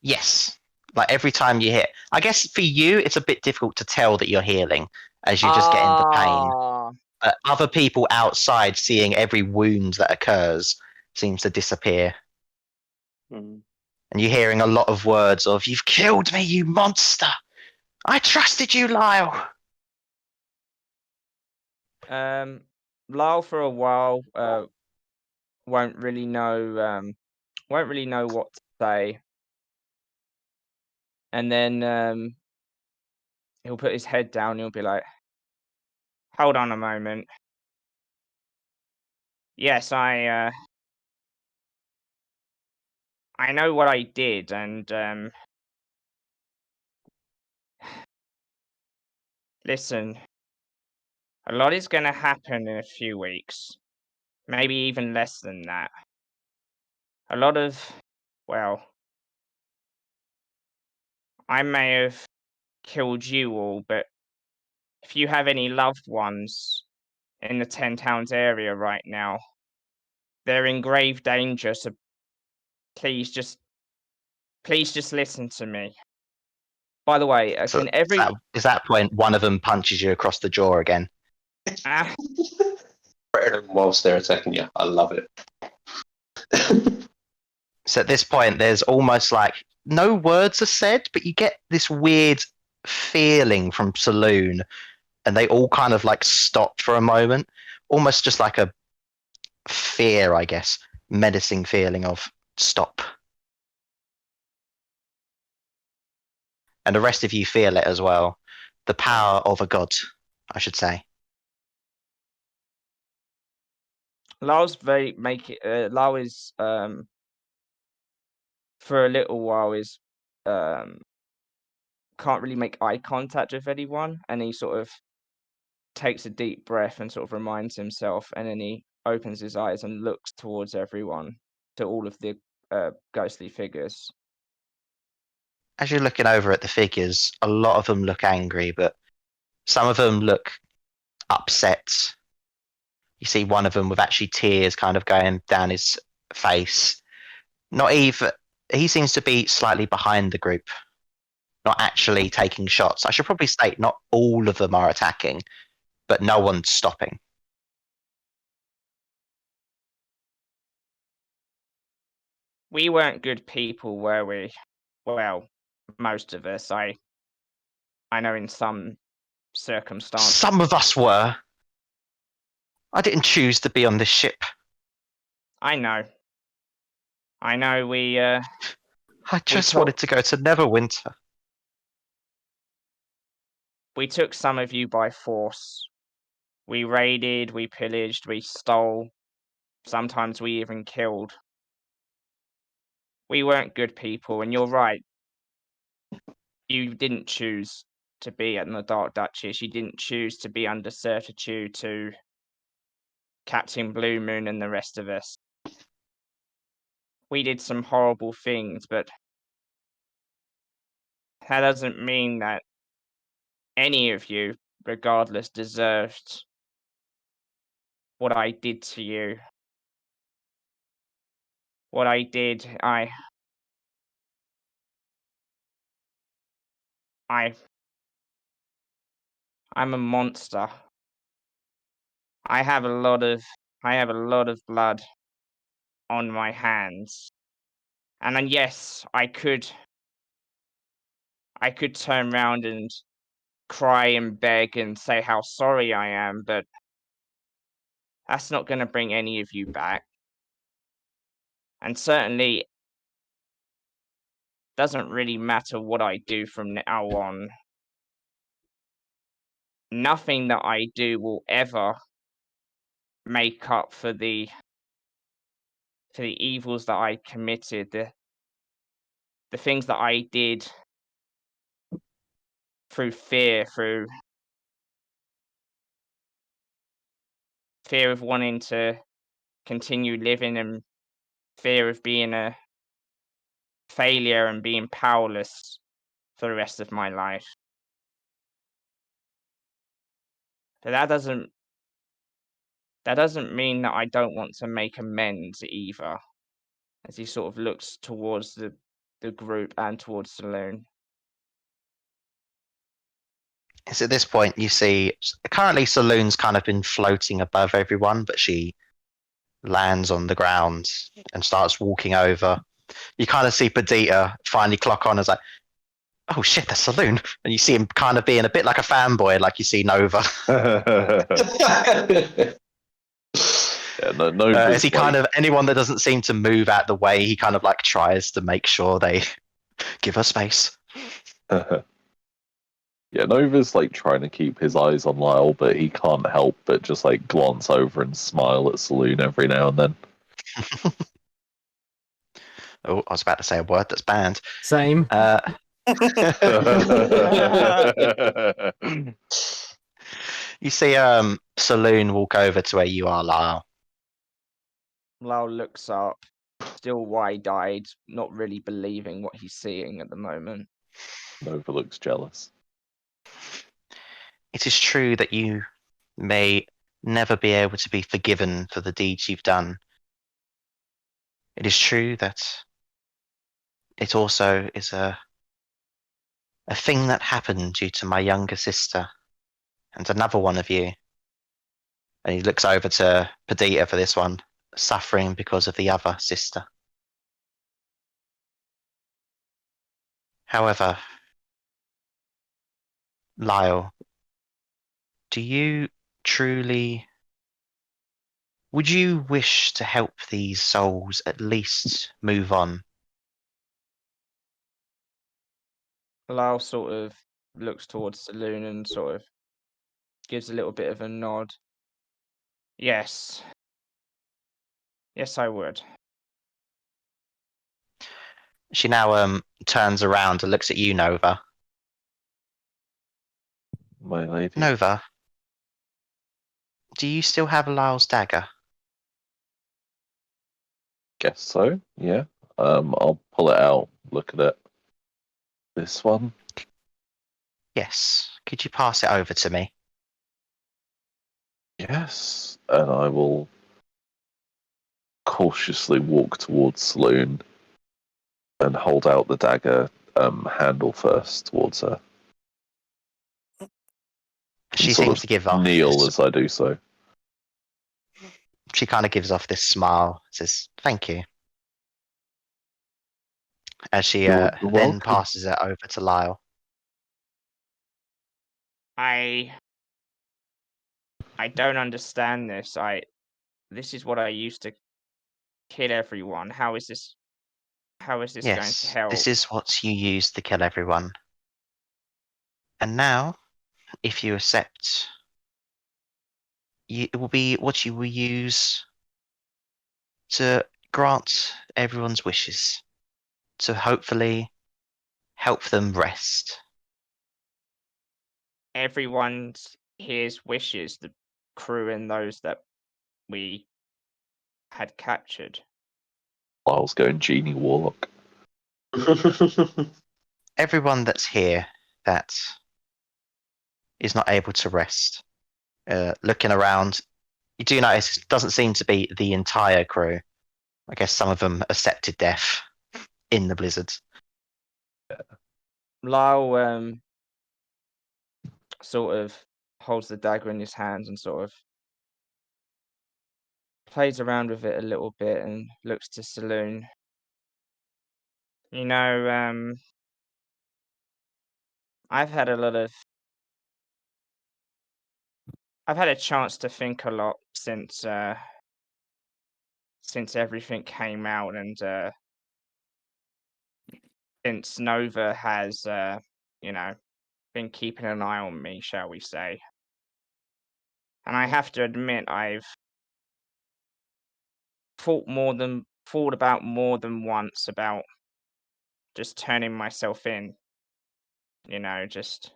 Yes. Like every time you hit, I guess for you it's a bit difficult to tell that you're healing as you just get into pain. But other people outside seeing every wound that occurs seems to disappear. Mm. And you're hearing a lot of words of, "You've killed me, you monster! I trusted you, Lyle!" Lyle for a while won't really know what to say. And then he'll put his head down, he'll be like, "Hold on a moment. Yes, I know what I did, and listen, a lot is gonna happen in a few weeks. Maybe even less than that. A lot of, well, I may have killed you all, but if you have any loved ones in the 10 Towns area right now, they're in grave danger, so please just listen to me. By the way, So can every is that point one of them punches you across the jaw again? ah, Whilst they're attacking you, I love it. So at this point, there's almost like no words are said, but you get this weird feeling from Saloon, and they all kind of like stop for a moment, almost just like a fear, I guess, menacing feeling of stop. And the rest of you feel it as well. The power of a god, I should say. Lyle's very make it. Lyle is for a little while is can't really make eye contact with anyone, and he sort of takes a deep breath and sort of reminds himself, and then he opens his eyes and looks towards everyone, to all of the ghostly figures. As you're looking over at the figures, a lot of them look angry, but some of them look upset. You see one of them with actually tears kind of going down his face. Not even, he seems to be slightly behind the group, not actually taking shots. I should probably state not all of them are attacking, but no one's stopping. We weren't good people, were we? Well, most of us. I know in some circumstances. Some of us were. I didn't choose to be on this ship. I know. We I just told- wanted to go to Neverwinter. we took some of you by force. We raided, we pillaged, we stole. Sometimes we even killed. We weren't good people, and you're right. You didn't choose to be in the Dark Duchess. You didn't choose to be under certitude to Captain Blue Moon and the rest of us. We did some horrible things, but that doesn't mean that any of you, regardless, deserved what I did to you. What I did, I'm a monster. I have a lot of blood on my hands. And then yes, I could turn around and cry and beg and say how sorry I am, but that's not going to bring any of you back. And certainly doesn't really matter what I do from now on. Nothing that I do will ever make up for the evils that I committed, the things that I did through fear, through fear of wanting to continue living, and fear of being a failure and being powerless for the rest of my life. But that doesn't mean that I don't want to make amends either. As he sort of looks towards the the group and towards Saloon. It's at this point you see currently Saloon's kind of been floating above everyone, but she lands on the ground and starts walking over. You kind of see Perdita finally clock on as like, oh shit, the Saloon. And you see him kind of being a bit like a fanboy, like you see Nova. Yeah, Nova's as he kind of, anyone that doesn't seem to move out the way, he kind of like tries to make sure they give her space. Yeah, Nova's like trying to keep his eyes on Lyle, but he can't help but just like glance over and smile at Saloon every now and then. Oh, I was about to say a word that's banned. Same. You see Saloon walk over to where you are, Lyle. Lyle looks up, still wide-eyed, not really believing what he's seeing at the moment. Nova looks jealous. It is true that you may never be able to be forgiven for the deeds you've done. It is true that it also is a thing that happened due to my younger sister and another one of you. And he looks over to Perdita for this one, suffering because of the other sister. However, Lyle, do you truly... Would you wish to help these souls at least move on? Lyle sort of looks towards Saloon and sort of gives a little bit of a nod. Yes. Yes, I would. She now turns around and looks at you, Nova. My lady. Nova, do you still have Lyle's dagger? Guess so, yeah. I'll pull it out, look at it. This one? Yes. Could you pass it over to me? Yes. And I will cautiously walk towards Saloon and hold out the dagger handle first towards her. She Sort seems of to give off kneel this, as I do so. she kind of gives off this smile, says, thank you. As she You're then welcome. passes it over to Lyle. I don't understand this. This is what I used to kill everyone. How is this going to Yes, help? this is what you use to kill everyone. And now, if you accept, it will be what you will use to grant everyone's wishes, to hopefully help them rest. Everyone's here's wishes, the crew and those that we had captured. Lyle's going Genie Warlock. Everyone that's here that is not able to rest. Looking around, you do notice it doesn't seem to be the entire crew. I guess some of them accepted death in the blizzard. Lyle sort of holds the dagger in his hands and sort of plays around with it a little bit and looks to Saloon. You know, I've had a chance to think a lot since everything came out and since Nova has been keeping an eye on me, shall we say. And I have to admit I've thought about more than once about just turning myself in. Just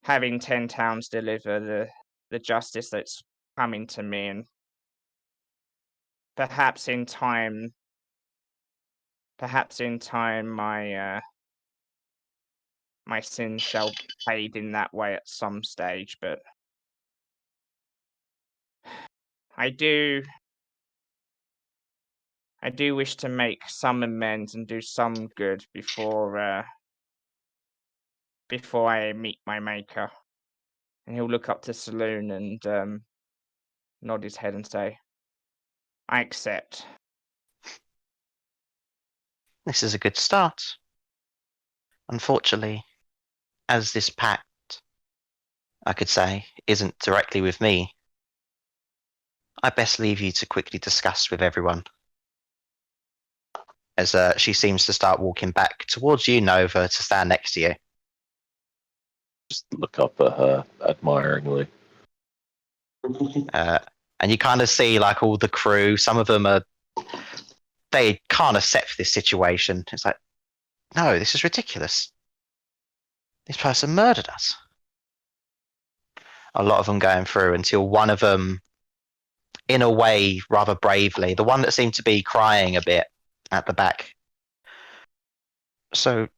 having 10 towns deliver the justice that's coming to me, and perhaps in time my sins shall be paid in that way at some stage, but I do I do wish to make some amends and do some good before I meet my maker. And he'll look up to Saloon and nod his head and say, I accept. This is a good start. Unfortunately, as this pact, I could say, isn't directly with me, I best leave you to quickly discuss with everyone. As she seems to start walking back towards you, Nova, to stand next to you. Just look up at her admiringly. And you kind of see like all the crew, some of them they can't accept this situation. It's like, no, this is ridiculous. This person murdered us. A lot of them going through until one of them, in a way, rather bravely, the one that seemed to be crying a bit at the back. So,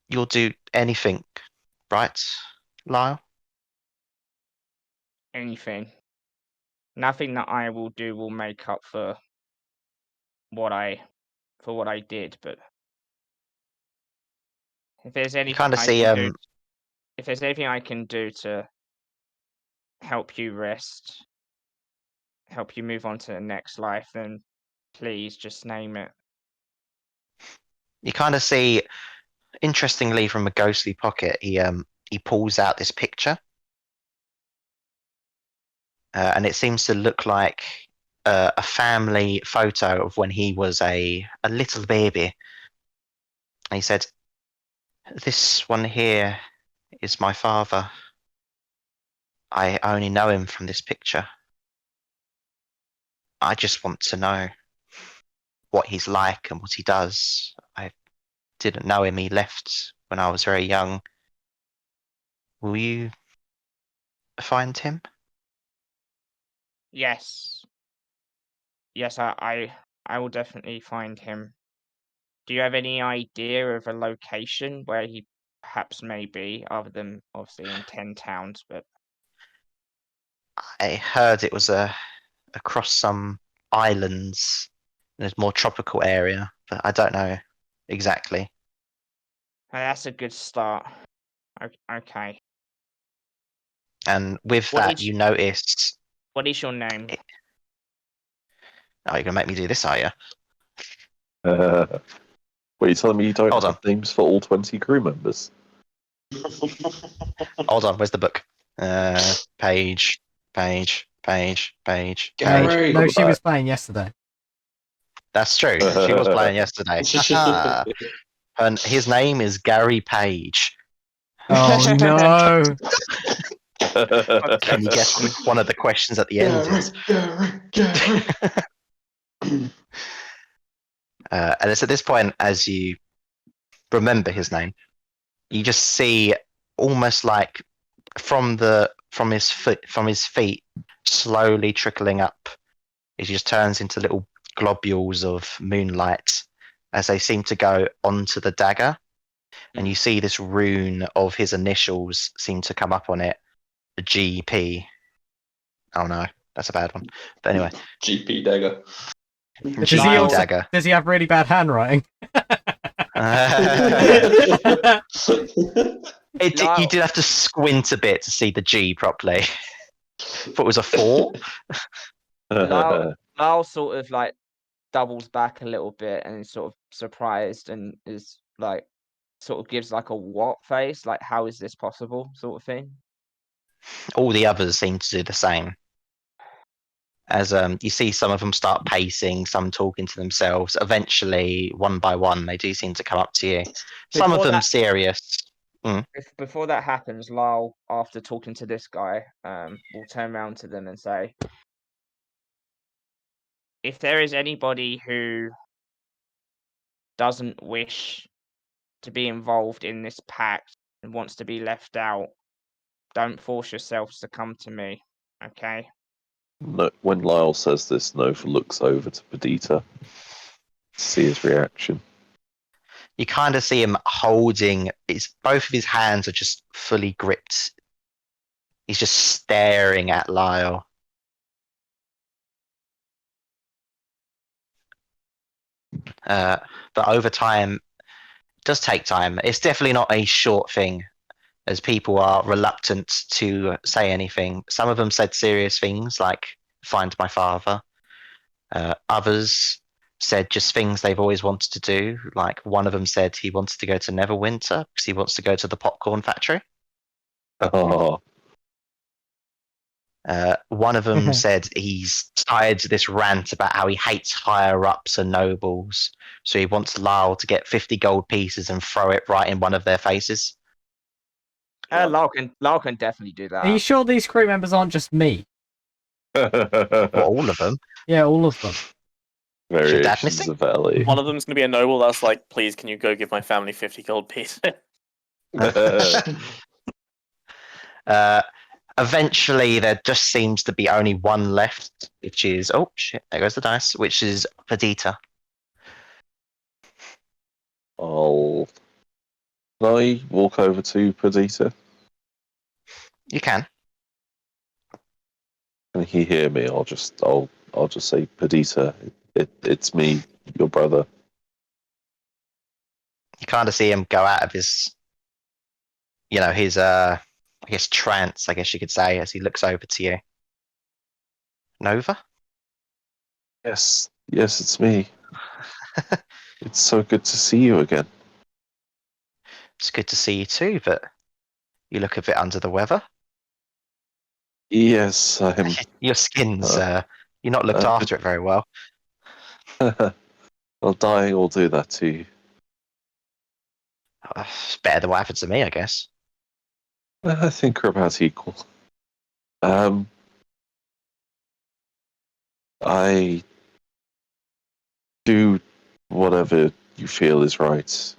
you'll do anything, right, Lyle? Anything. Nothing that I will do will make up for what I did, but if there's You anything kind of I see, can do, if there's anything I can do to help you rest, help you move on to the next life, then please just name it. you kind of see, interestingly, from a ghostly pocket, he pulls out this picture. And it seems to look like a family photo of when he was a little baby. And he said, "This one here is my father. I only know him from this picture. I just want to know what he's like and what he does. I didn't know him. He left when I was very young. Will you find him?" Yes. Yes, I will definitely find him. Do you have any idea of a location where he perhaps may be, other than obviously in 10 towns, but I heard it was across some islands in a more tropical area, but I don't know exactly. that's a good start. Okay. And with What that, is you notice. what is your name? Oh, you're gonna make me do this, are you? Wait, you telling me you don't Hold have names for all 20 crew members? Hold on, where's the book? Page. Gary. No, she was playing yesterday. That's true. She was playing yesterday. And his name is Gary Page. Oh no! Can you guess what one of the questions at the end is? And it's at this point, as you remember his name, you just see almost like from his feet slowly trickling up. It just turns into little globules of moonlight as they seem to go onto the dagger, and you see this rune of his initials seem to come up on it. GP. Oh no, that's a bad one. But anyway, GP dagger. Does he GP also dagger. does he have really bad handwriting? You did have to squint a bit to see the G properly. If it was a 4. Lyle sort of like doubles back a little bit and is sort of surprised and is like sort of gives like a what face, like how is this possible sort of thing. All the others seem to do the same. As you see some of them start pacing, some talking to themselves. Eventually, one by one, they do seem to come up to you. Some of them serious. Before that happens, Lyle, after talking to this guy, will turn around to them and say, if there is anybody who doesn't wish to be involved in this pact and wants to be left out, don't force yourselves to come to me, okay? No, when Lyle says this, Nova looks over to Perdita to see his reaction. You kind of see him holding both of his hands are just fully gripped. He's just staring at Lyle. But over time, it does take time. It's definitely not a short thing, as people are reluctant to say anything. Some of them said serious things like "find my father." Others said just things they've always wanted to do. Like one of them said he wanted to go to Neverwinter because he wants to go to the popcorn factory. Oh, One of them said he's tired of this rant about how he hates higher ups and nobles, so he wants Lyle to get 50 gold pieces and throw it right in one of their faces. Lyle can definitely do Are you that. sure these crew members aren't just me? Well, all of them. Yeah, all of them. variations missing? of Ellie. One of them's going to be a noble that's like, please, can you go give my family 50 gold pieces? Eventually, there just seems to be only one left, which is oh shit, there goes the dice, which is Perdita. Can I walk over to Perdita? You can. Can he hear me? I'll just say, Perdita, it's me, your brother. You kind of see him go out of his, his I guess trance, I guess you could say, as he looks over to you. Nova? Yes, it's me. It's so good to see you again. It's good to see you too, but you look a bit under the weather. Yes, I'm. Your skin's you're not looked after it very well. Well, dying will do that to you. It's better than what happened to me, I guess. I think we're about equal. I do whatever you feel is right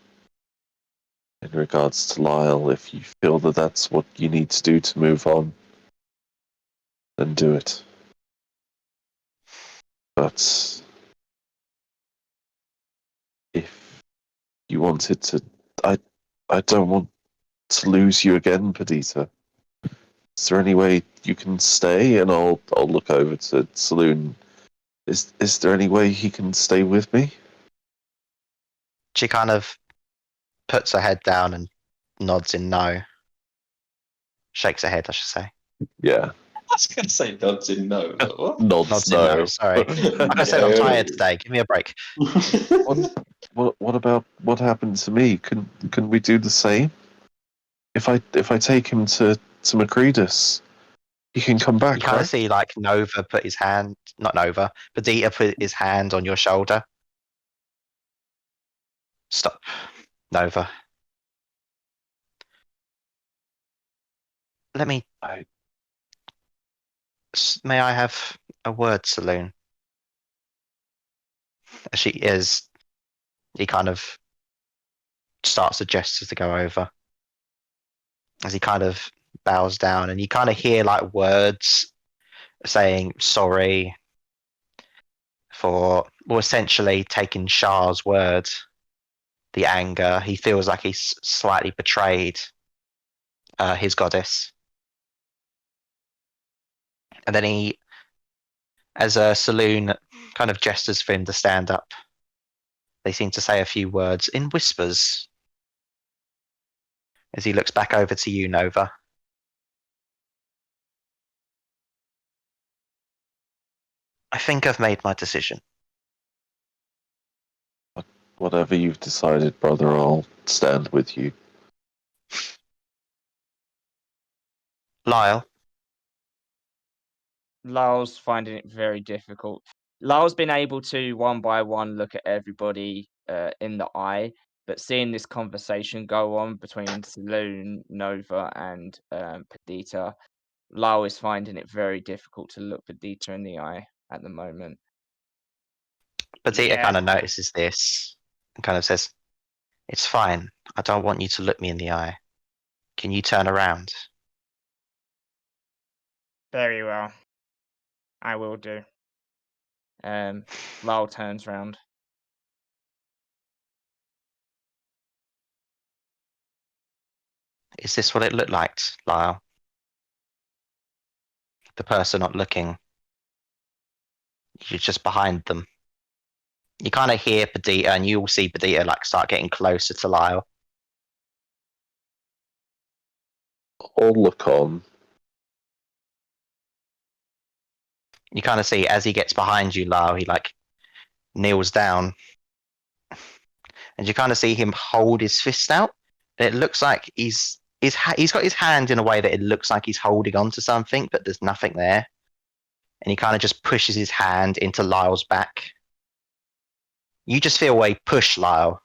in regards to Lyle. If you feel that that's what you need to do to move on, then do it. But if you wanted to, I don't want to lose you again, Perdita. Is there any way you can stay? And I'll look over to Saloon. Is there any way he can stay with me? She kind of puts her head down and nods in no. Shakes her head, I should say. Yeah. I was going to say nods in no. But what? Nods In no, sorry. Like I said, I'm tired today. Give me a break. What about what happened to me? Can we do the same? If I take him to Macredus, he can come back, You kind right? of see like Nova put his hand, not Nova, Perdita put his hand on your shoulder. Stop, Nova. Let me. May I have a word, Saloon? She is. He kind of starts to gesture to go over. As he kind of bows down, and you kind of hear like words saying sorry for, well, essentially taking Shah's word, the anger. He feels like he's slightly betrayed his goddess. And then he, as a Saloon kind of gestures for him to stand up, they seem to say a few words in whispers as he looks back over to you, Nova. I think I've made my decision. Whatever you've decided, brother, I'll stand with you. Lyle, Lyle's finding it very difficult. Lyle's been able to one by one look at everybody in the eye, but seeing this conversation go on between Saloon, Nova, and Perdita, Lyle is finding it very difficult to look Perdita in the eye at the moment. Perdita Yeah. kind of notices this and kind of says, "It's fine. I don't want you to look me in the eye. Can you turn around?" Very well. I will do. Lyle turns round. Is this what it looked like, Lyle? The person not looking. You're just behind them. You kind of hear Perdita, and you all see Perdita like start getting closer to Lyle. I'll look on. You kind of see as he gets behind you, Lyle, he like kneels down, and you kind of see him hold his fist out. And it looks like he's got his hand in a way that it looks like he's holding on to something, but there's nothing there. And he kind of just pushes his hand into Lyle's back. You just feel a push, Lyle.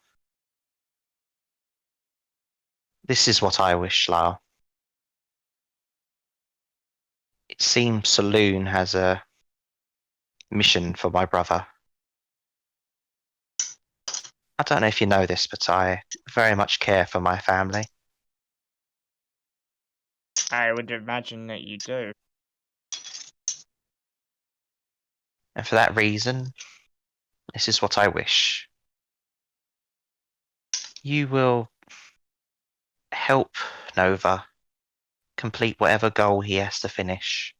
This is what I wish, Lyle. It seems Saloon has a mission for my brother. I don't know if you know this, but I very much care for my family. I would imagine that you do. And for that reason, this is what I wish. You will help Nova complete whatever goal he has to finish.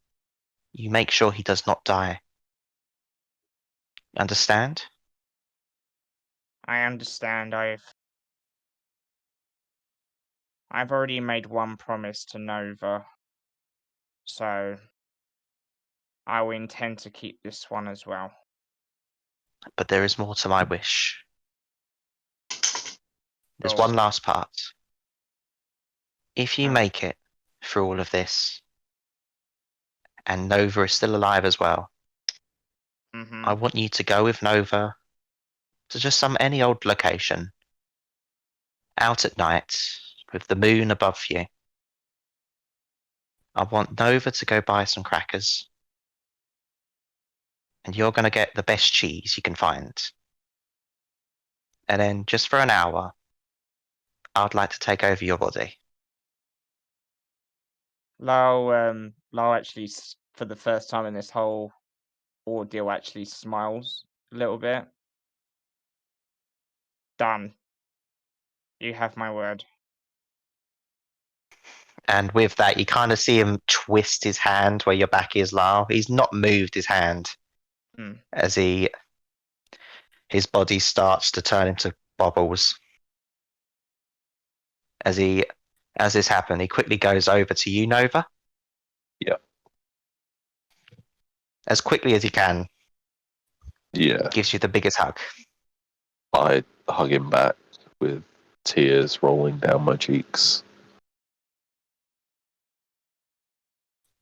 You make sure he does not die. Understand? I understand. I've already made one promise to Nova, so I will intend to keep this one as well. But there is more to my wish. There's Go one on. last part. If you make it through all of this, and Nova is still alive as well, Mm-hmm. I want you to go with Nova to just any old location, out at night, with the moon above you. I want Nova to go buy some crackers, and you're going to get the best cheese you can find. And then, just for an hour, I'd like to take over your body. Lyle actually, for the first time in this whole ordeal, actually smiles a little bit. Done. You have my word. And with that, you kind of see him twist his hand where your back is, Lyle. He's not moved his hand as his body starts to turn into bubbles. As this happened, he quickly goes over to you, Nova. Yeah. As quickly as he can. Yeah. Gives you the biggest hug. I hug him back with tears rolling down my cheeks.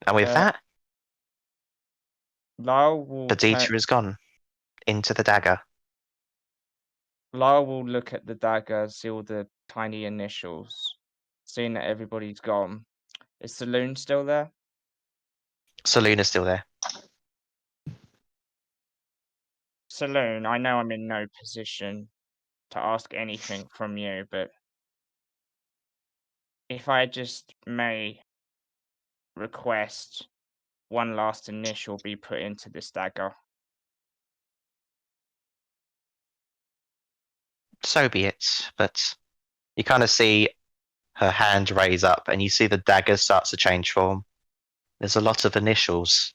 And with that, Lyle will Perdita is gone into the dagger. Lyle will look at the dagger, see all the tiny initials, seeing that everybody's gone. Is Saloon still there? Saloon is still there. Saloon, I know I'm in no position to ask anything from you, but if I just may request one last initial be put into this dagger. So be it. But you kind of see her hand raise up, and you see the dagger starts to change form. There's a lot of initials.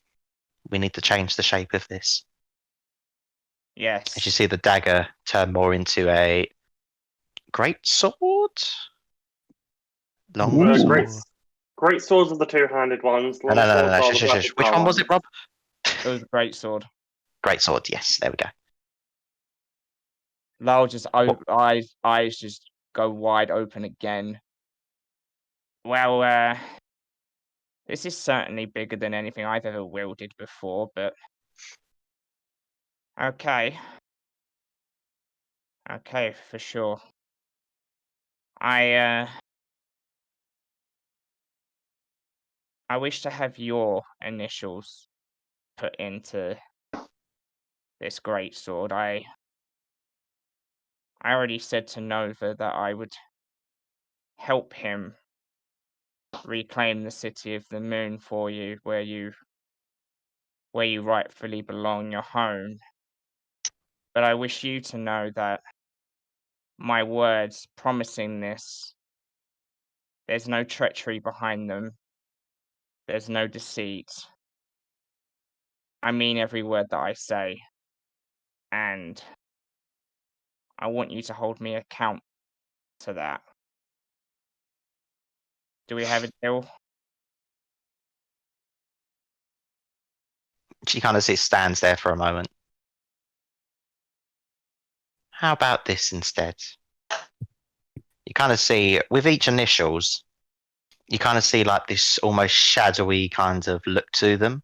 We need to change the shape of this. Yes. As you see the dagger turn more into a great sword? Long Ooh. sword. Great swords are the two-handed ones. No. Long swords are the Shush. Which vertical one was it, Rob? It was a great sword. Great sword, yes. There we go. Lyle just eyes just go wide open again. Well, this is certainly bigger than anything I've ever wielded before, but okay. Okay, for sure. I wish to have your initials put into this great sword. I already said to Nova that I would help him reclaim the city of the moon for you, where you rightfully belong, your home. But I wish you to know that my words promising this, there's no treachery behind them. There's no deceit. I mean every word that I say. And I want you to hold me account to that. Do we have a deal? She kind of stands there for a moment. How about this instead? You kind of see, with each initials, you kind of see like this almost shadowy kind of look to them.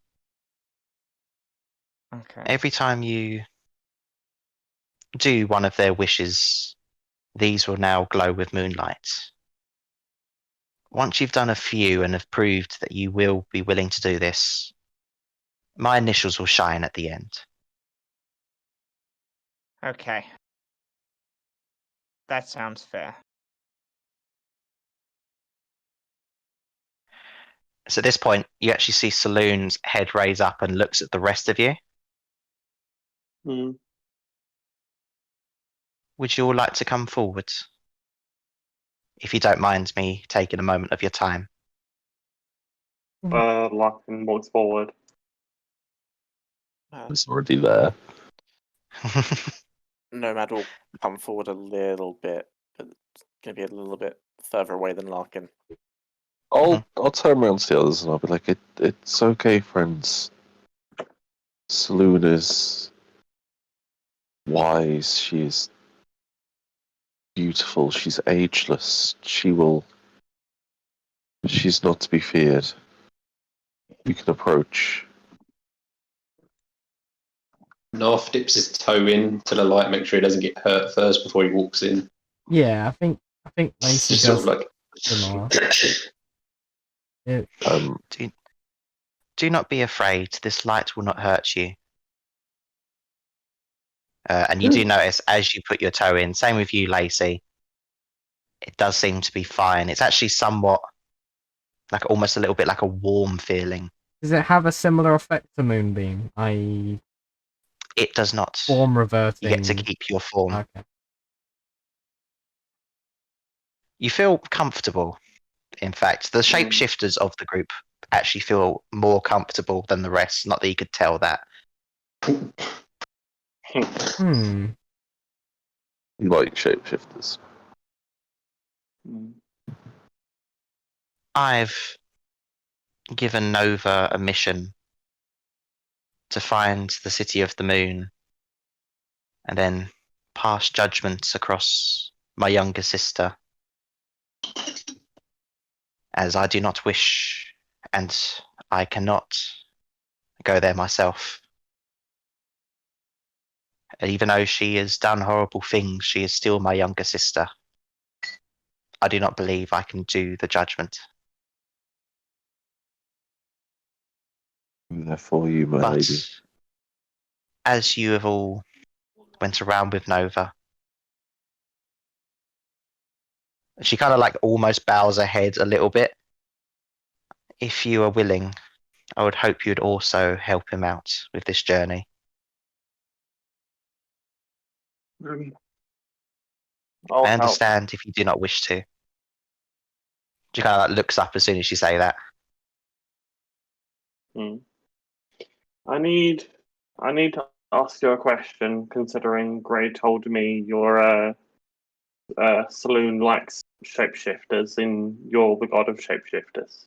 Okay. Every time you do one of their wishes, these will now glow with moonlight. Once you've done a few and have proved that you will be willing to do this, my initials will shine at the end. Okay. That sounds fair. So at this point, you actually see Saloon's head raise up and looks at the rest of you. Mm. Would you all like to come forward? If you don't mind me taking a moment of your time. Larkin walks forward. It's already there. Nomad will come forward a little bit, but it's going to be a little bit further away than Larkin. I'll turn around to the others and I'll be like, it's okay, friends. Saloon is wise. She's beautiful. She's ageless. She's not to be feared. You can approach. Narf dips his toe in to the light, make sure he doesn't get hurt first before he walks in. Yeah, I think Lacey Just does sort of like. the last. Do not be afraid. This light will not hurt you. And you do notice as you put your toe in, same with you, Lacey, it does seem to be fine. It's actually somewhat like almost a little bit like a warm feeling. Does it have a similar effect to Moonbeam? It does not. Form reverting. You get to keep your form. Okay. You feel comfortable. In fact, the shapeshifters of the group actually feel more comfortable than the rest. Not that you could tell that. Hmm. You like shapeshifters. I've given Nova a mission to find the City of the Moon and then pass judgment across my younger sister, as I do not wish and I cannot go there myself. Even though she has done horrible things, she is still my younger sister. I do not believe I can do the judgment. I'm there for you, my But lady. as you have all went around with Nova, she kind of like almost bows her head a little bit. If you are willing, I would hope you'd also help him out with this journey. I'll I help. understand if you do not wish to. She kind of like looks up as soon as you say that. I need to ask you a question, considering Gray told me your saloon likes shapeshifters and you're the god of shapeshifters.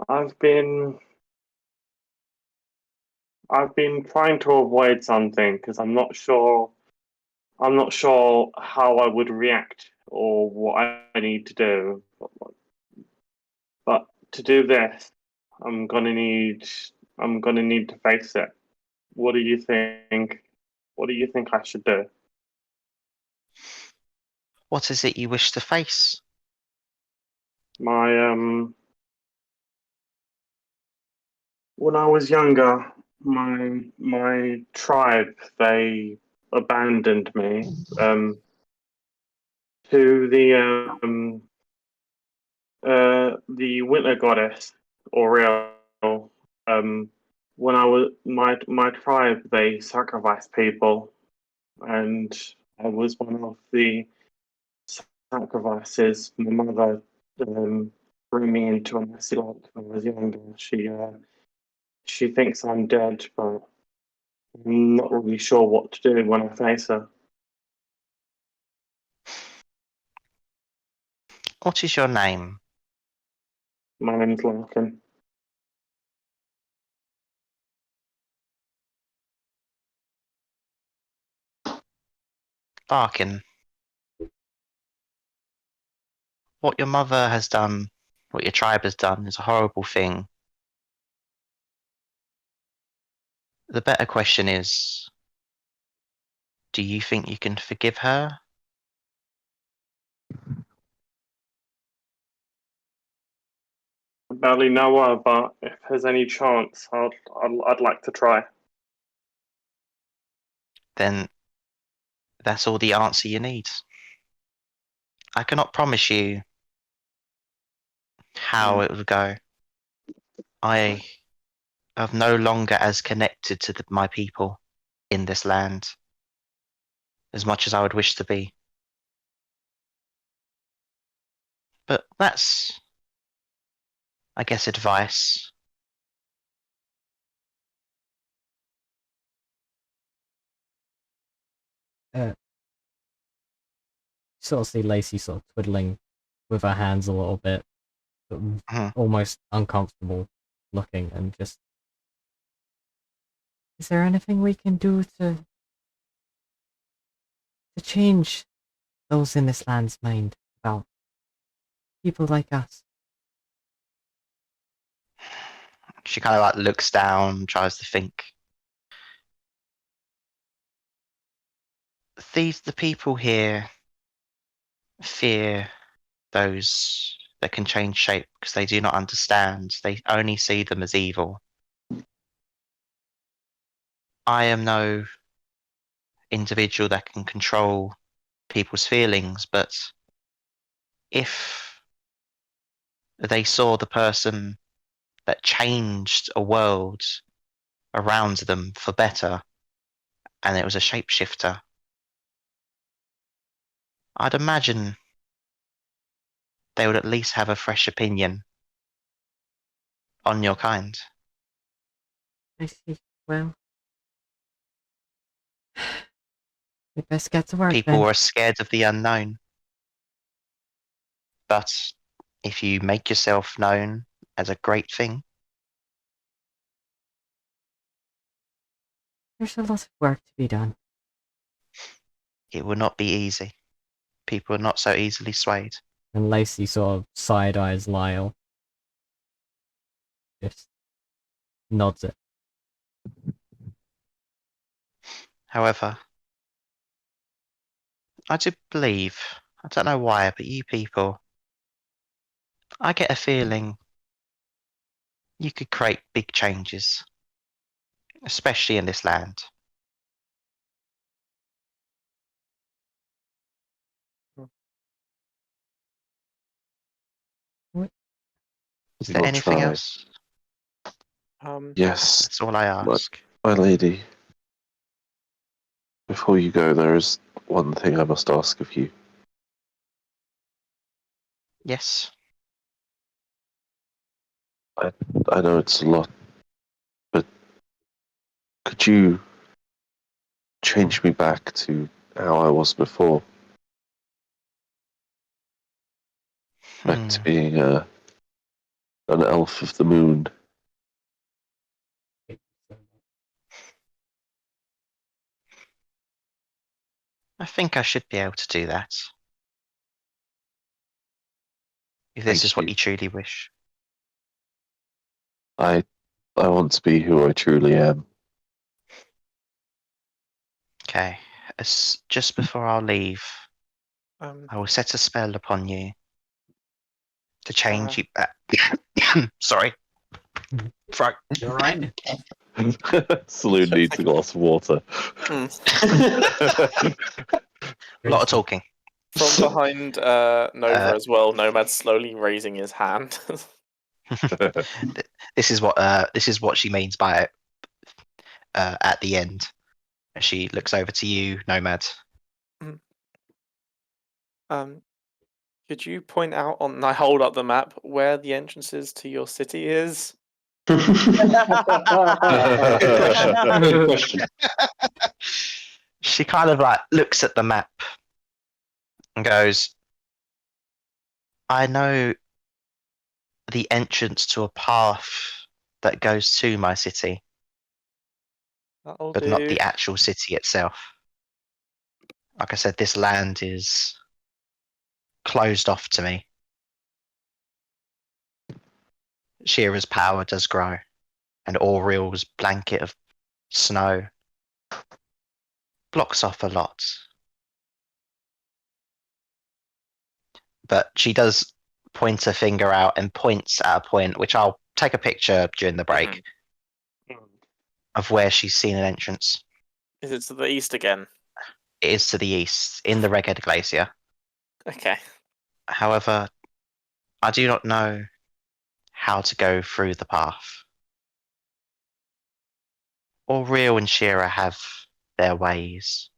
I've been trying to avoid something because I'm not sure how I would react or what I need to do. But to do this, I'm gonna need to face it. What do you think? What do you think I should do? What is it you wish to face? My when I was younger, my tribe, they abandoned me to the winter goddess Oriel. When I was my tribe, they sacrificed people, and I was one of the sacrifices. My mother threw me into a messy lake when I was younger. She thinks I'm dead, but I'm not really sure what to do when I face her. What is your name? My name's Larkin. Larkin. What your mother has done, what your tribe has done, is a horrible thing. The better question is, do you think you can forgive her? I barely know her, but if there's any chance, I'd like to try. Then that's all the answer you need. I cannot promise you how it will go. I am no longer as connected to my people in this land as much as I would wish to be. But that's, I guess, advice. Sort of see Lacey sort of twiddling with her hands a little bit, sort of almost uncomfortable looking, and just, is there anything we can do to change those in this land's mind about people like us? She kind of like looks down, tries to think. The people here fear those that can change shape because they do not understand. They only see them as evil. I am no individual that can control people's feelings, but if they saw the person that changed a world around them for better and it was a shapeshifter, I'd imagine they would at least have a fresh opinion on your kind. I see. Well, we best get to work People then. are scared of the unknown. But if you make yourself known as a great thing, There's a lot of work to be done. it will not be easy. People are not so easily swayed. And Lacey sort of side-eyes Lyle. Just nods it. However, I do believe, I don't know why, but you people, I get a feeling you could create big changes, especially in this land. Is there We'll anything try. else? Yes, That's all I ask. my lady. Before you go, there is one thing I must ask of you. Yes. I know it's a lot, but could you change me back to how I was before? Back to being an elf of the moon. I think I should be able to do that. If this is what you truly wish. I want to be who I truly am. Okay. Just before I'll leave, I will set a spell upon you to change you back. Sorry. Fuck. You're right. Saloon needs a glass of water. Hmm. A lot of talking. From behind Nova as well, Nomad's slowly raising his hand. This is what she means by it. At the end, she looks over to you, Nomad. Could you point out and I hold up the map where the entrances to your city is? Good question. She kind of like looks at the map and goes, I know the entrance to a path that goes to my city, That'll but not do. the actual city itself. Like I said, this land is closed off to me. Shira's power does grow, and Auriel's blanket of snow blocks off a lot. But she does point a finger out and points at a point, which I'll take a picture during the break of where she's seen an entrance. Is it to the east again? It is to the east, in the Reged Glacier. Okay. However, I do not know how to go through the path. Auriel and Shira have their ways.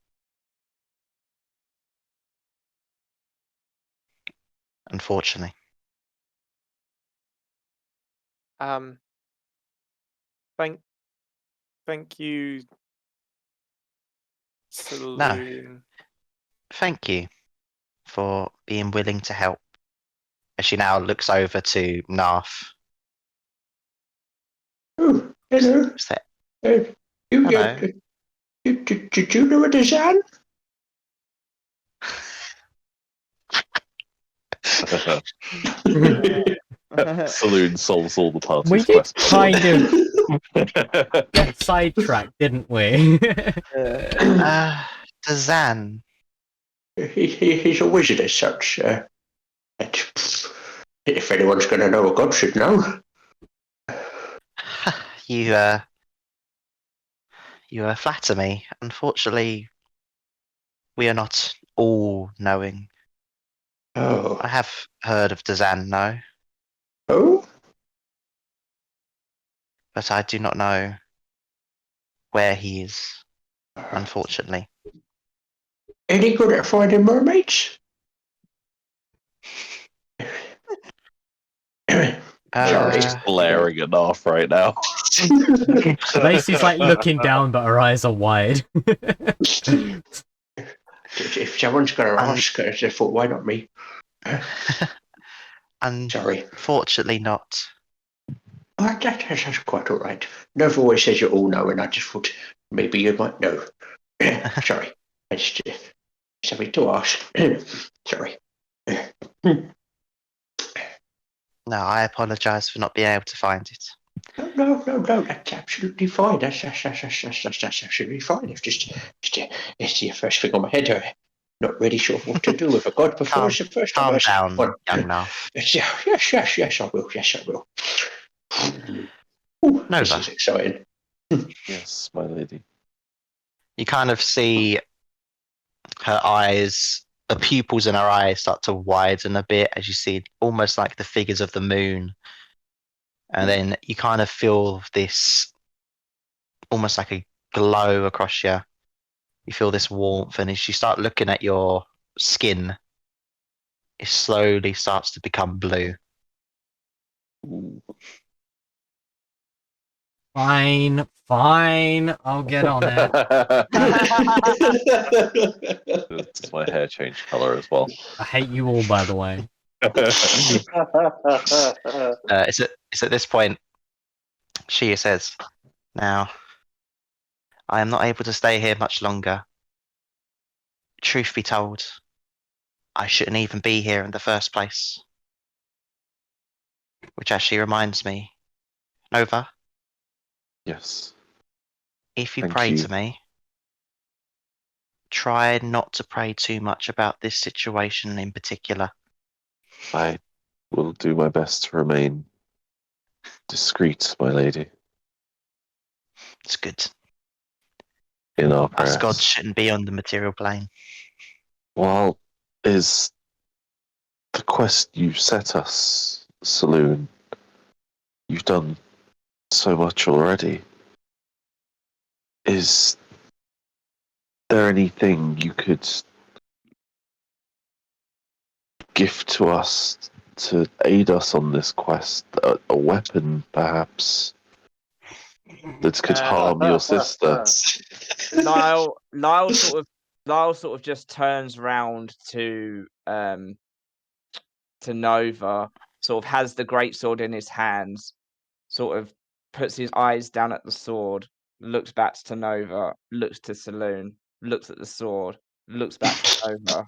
Unfortunately. Thank you, Saloon. Thank you for being willing to help. As she now looks over to Narf. Oh, hello. Is that Hello. Did you know a design? Saloon solves all the party's We did quests. kind of get sidetracked, didn't we? Dazan. He's a wizard as such. If anyone's going to know, a god should know. You flatter me. Unfortunately, we are not all knowing. Oh. I have heard of Dazan, no, Oh? but I do not know where he is, unfortunately. Any good at finding mermaids? Just glaring at Narf right now. Lacey's like looking down, but her eyes are wide. If someone's going to ask, I thought, why not me? Sorry. Unfortunately not. Oh, that's quite all right. Nova always says you're all knowing. I just thought maybe you might know. Sorry. I just something to ask. Sorry. No, I apologise for not being able to find it. No, that's absolutely fine. That's absolutely fine. It's the first thing on my head. I'm not really sure what to do with a god before it's the first Calm of us. down, Well, young Narf. Yes, I will. Yes, I will. Ooh, this Nova. is exciting. Yes, my lady. You kind of see her eyes, the pupils in her eyes start to widen a bit as you see almost like the figures of the moon. And then you kind of feel this almost like a glow across you. You feel this warmth, and as you start looking at your skin, it slowly starts to become blue. Fine, I'll get on it. Does my hair change colour as well? I hate you all, by the way. It's at this point she says, "Now, I am not able to stay here much longer. Truth be told, I shouldn't even be here in the first place." Which actually reminds me, Nova, Yes. if you Thank pray you. to me, try not to pray too much about this situation in particular. I will do my best to remain discreet, my lady, It's good. in our Us prayers. gods shouldn't be on the material plane. Well, is the quest you've set us, Saloon? You've done so much already. Is there anything you could gift to us to aid us on this quest? A weapon, perhaps, that could harm your sister? Lyle sort of just turns round to to Nova, sort of has the greatsword in his hands, sort of puts his eyes down at the sword, looks back to Nova, looks to Saloon, looks at the sword, looks back to Nova.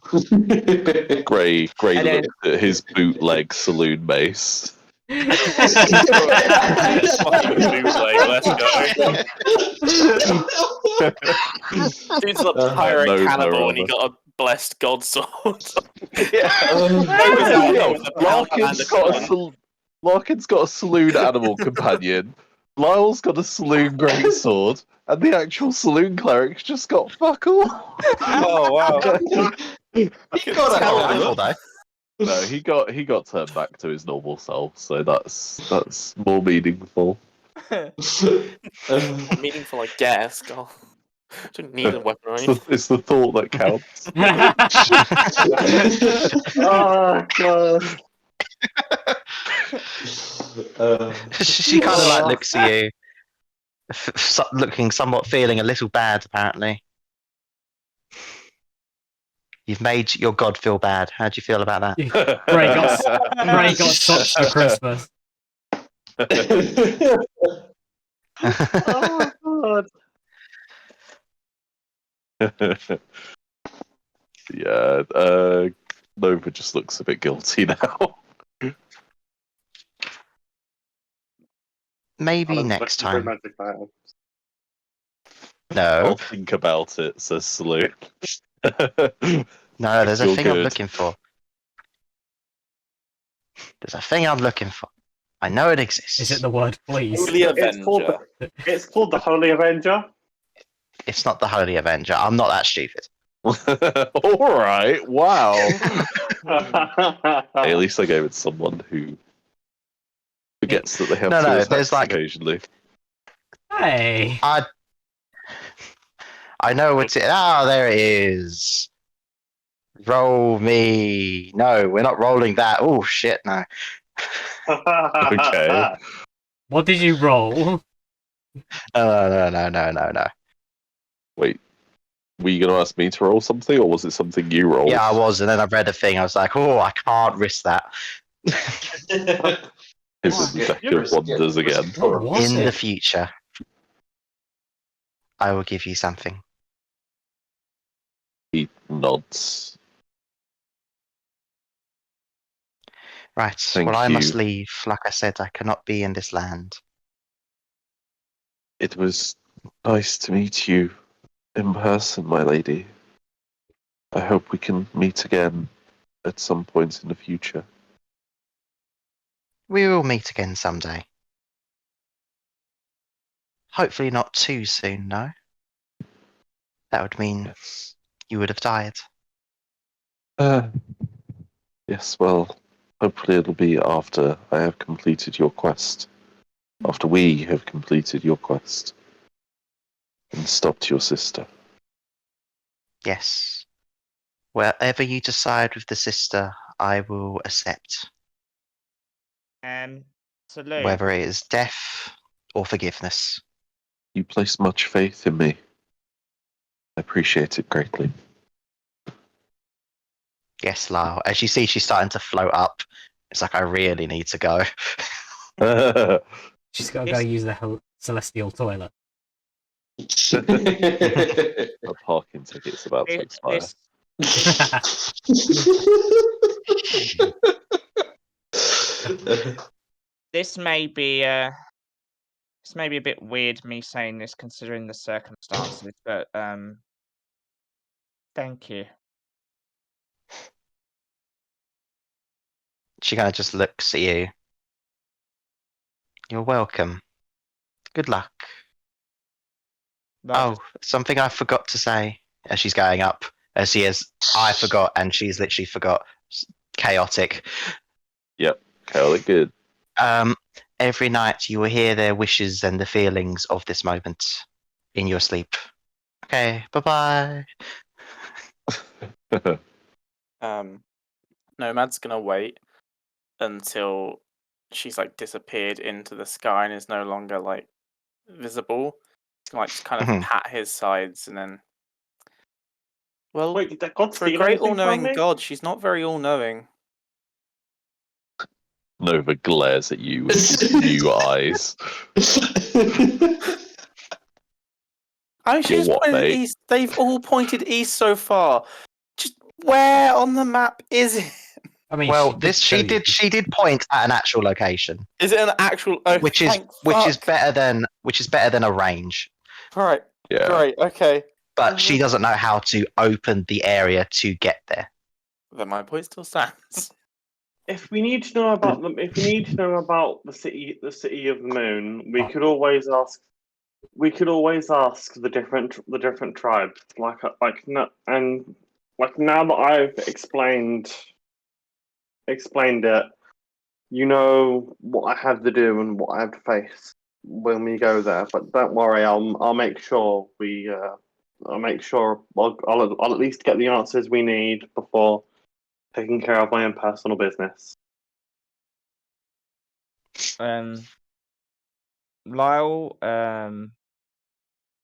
Gray And then- looked at his bootleg saloon mace. Fucking bootleg, let's go. Dude's a pirate Nova, cannibal and he rather. got a blessed god sword. Larkin's got a saloon animal companion. Lyle's got a saloon greatsword, and the actual saloon cleric's just got fuck all. Oh wow! He got a tell hell Rifle of though. No, he got turned back to his normal self, so that's more meaningful. Meaningful, I guess. God, don't need a weapon or anything. It's the thought that counts. Oh god. She kind of like looks at you, looking somewhat feeling a little bad. Apparently, you've made your god feel bad. How do you feel about that? Gray got socks for Christmas. Oh god. Yeah, Nova just looks a bit guilty now. Maybe next time. Magic item. No, I'll think about it, says Saloon. no. There's a You're thing I'm good. looking for. There's a thing I'm looking for. I know it exists. Is it the word please? Holy Avenger. It's called the Holy Avenger. It's not the Holy Avenger. I'm not that stupid. All right, wow. Hey, at least I gave it to someone who forgets that they have No, to no, attack there's like- occasionally. Hey. I know what's it. Ah, there it is. Roll me. No, we're not rolling that. Oh shit, no. Okay. What did you roll? No. Wait, were you going to ask me to roll something, or was it something you rolled? Yeah, I was, and then I read a thing. I was like, oh, I can't risk that. Is it the Deck of Wonders again? What was In it? the future, I will give you something. He nods. Right. Thank well, I must you. leave. Like I said, I cannot be in this land. It was nice to meet you in person, my lady. I hope we can meet again at some point in the future. We will meet again someday. Hopefully not too soon, no. That would mean Yes. you would have died. Yes, well, hopefully it'll be after I have completed your quest. After we have completed your quest. And stopped your sister. Yes. Wherever you decide with the sister, I will accept. Saloon. Whether it is death or forgiveness. You place much faith in me. I appreciate it greatly. Yes, Lyle. As you see, she's starting to float up. It's like, I really need to go. She's got to go use the celestial toilet. A parking ticket's about to expire. This may be a bit weird me saying this considering the circumstances, but thank you. She kind of just looks at you. You're welcome. Good luck. Love Oh, something I forgot to say as she's going up. As she is, I forgot, and she's literally forgot. Chaotic. Chaotic good. Every night you will hear their wishes and the feelings of this moment in your sleep. Okay, bye-bye. Nomad's gonna wait until she's like disappeared into the sky and is no longer like visible. She's gonna like just kind of Mhm. pat his sides and then. Well, Wait, did that god for a steal great anything from all-knowing me? god, she's not very all-knowing. Nova glares at you with new eyes. I mean, she You're just what, pointed mate? east. They've all pointed east so far. Just where on the map is it? I mean, Well, show you. she did point at an actual location, Is it an actual? Oh, which is thank fuck. better than a range. Right. Yeah. Great. Okay. But she doesn't know how to open the area to get there. Then my point still stands. If we need to know about them, if we need to know about the city of the moon, we could always ask. We could always ask the different tribes. Now that I've explained it, you know what I have to do and what I have to face when we go there. But don't worry, I'll make sure I'll at least get the answers we need before taking care of my own personal business. Lyle,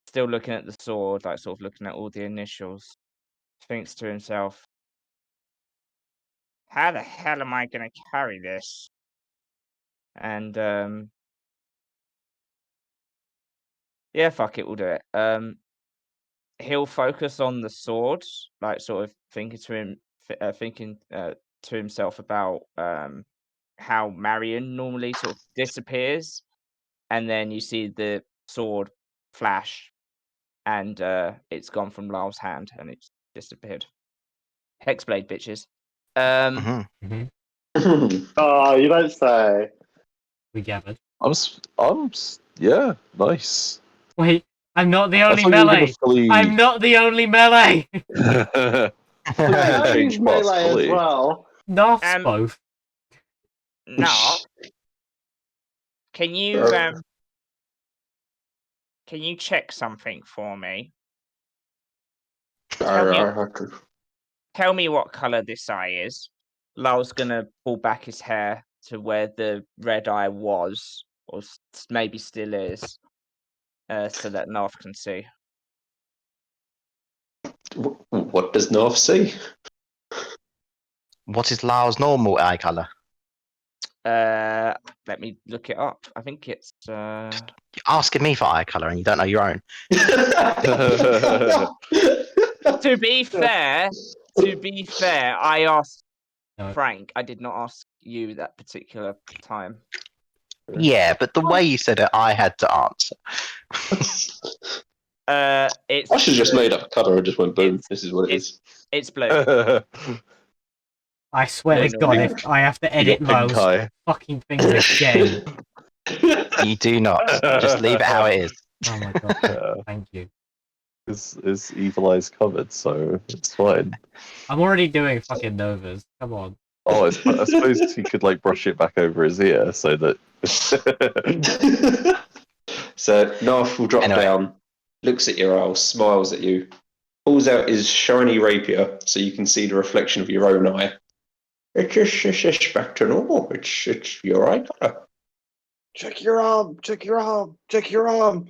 still looking at the sword, like sort of looking at all the initials, thinks to himself, how the hell am I going to carry this? And yeah, fuck it, we'll do it. He'll focus on the sword, like sort of thinking to himself about how Marion normally sort of disappears, and then you see the sword flash, and it's gone from Lyle's hand, and it's disappeared. Hexblade, bitches. Mhm. Oh, you don't say. We gathered. Yeah, nice. Wait, I'm not the I only thought you were gonna melee. flee. I'm not the only melee. I Change use melee as possibly. well. Nerf's both. No. Can you check something for me? Tell me what color this eye is. Lyle's gonna pull back his hair to where the red eye was, or maybe still is, so that Narf can see. What does North see? What is Lyle's normal eye color? Let me look it up. I think it's You're asking me for eye color, and you don't know your own. To be fair, I asked No. Frank. I did not ask you that particular time. Yeah, but the way you said it, I had to answer. It's. I should have just made up a colour and just went boom. It's- This is what it is. It's blue. I swear to No, God, no. if I have to You edit got pink Lyle's eye. fucking things again. You do not. Just leave it how it is. Oh my God, thank you. His evil eye's covered, so it's fine. I'm already doing fucking Novas. Come on. Oh, I suppose he could like brush it back over his ear so that. So Narf will drop Anyway. down, looks at your owl, smiles at you, pulls out his shiny rapier so you can see the reflection of your own eye. It's back to normal. It's your eye colour. Check your arm. Check your arm. Check your arm.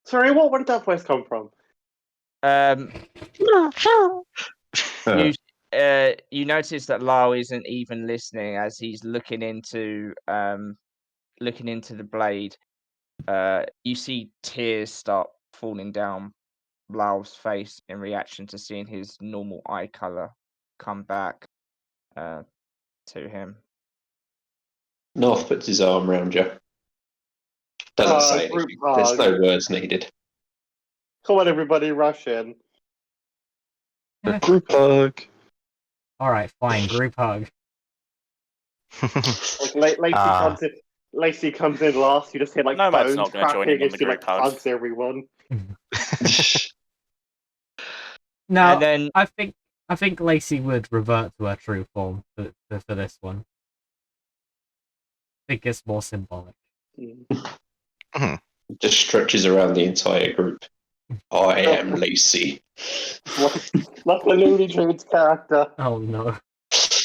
Sorry, where did that voice come from? You notice that Lyle isn't even listening as he's looking into the blade. You see tears start falling down Lyle's face in reaction to seeing his normal eye color come back to him. Narf puts his arm round you. Doesn't say Group anything. hug. There's no words needed. Come on, everybody, rush in. Group hug. All right, fine. Group hug. Like Lacey comes in last. You just hear like Nomad's bones not gonna join cracking in on as the she group like hug. hugs everyone. No, And then I think Lacey would revert to her true form for this one. I think it's more symbolic. Just stretches around the entire group. I am Lacey. Like the Looney Tunes character. Oh no.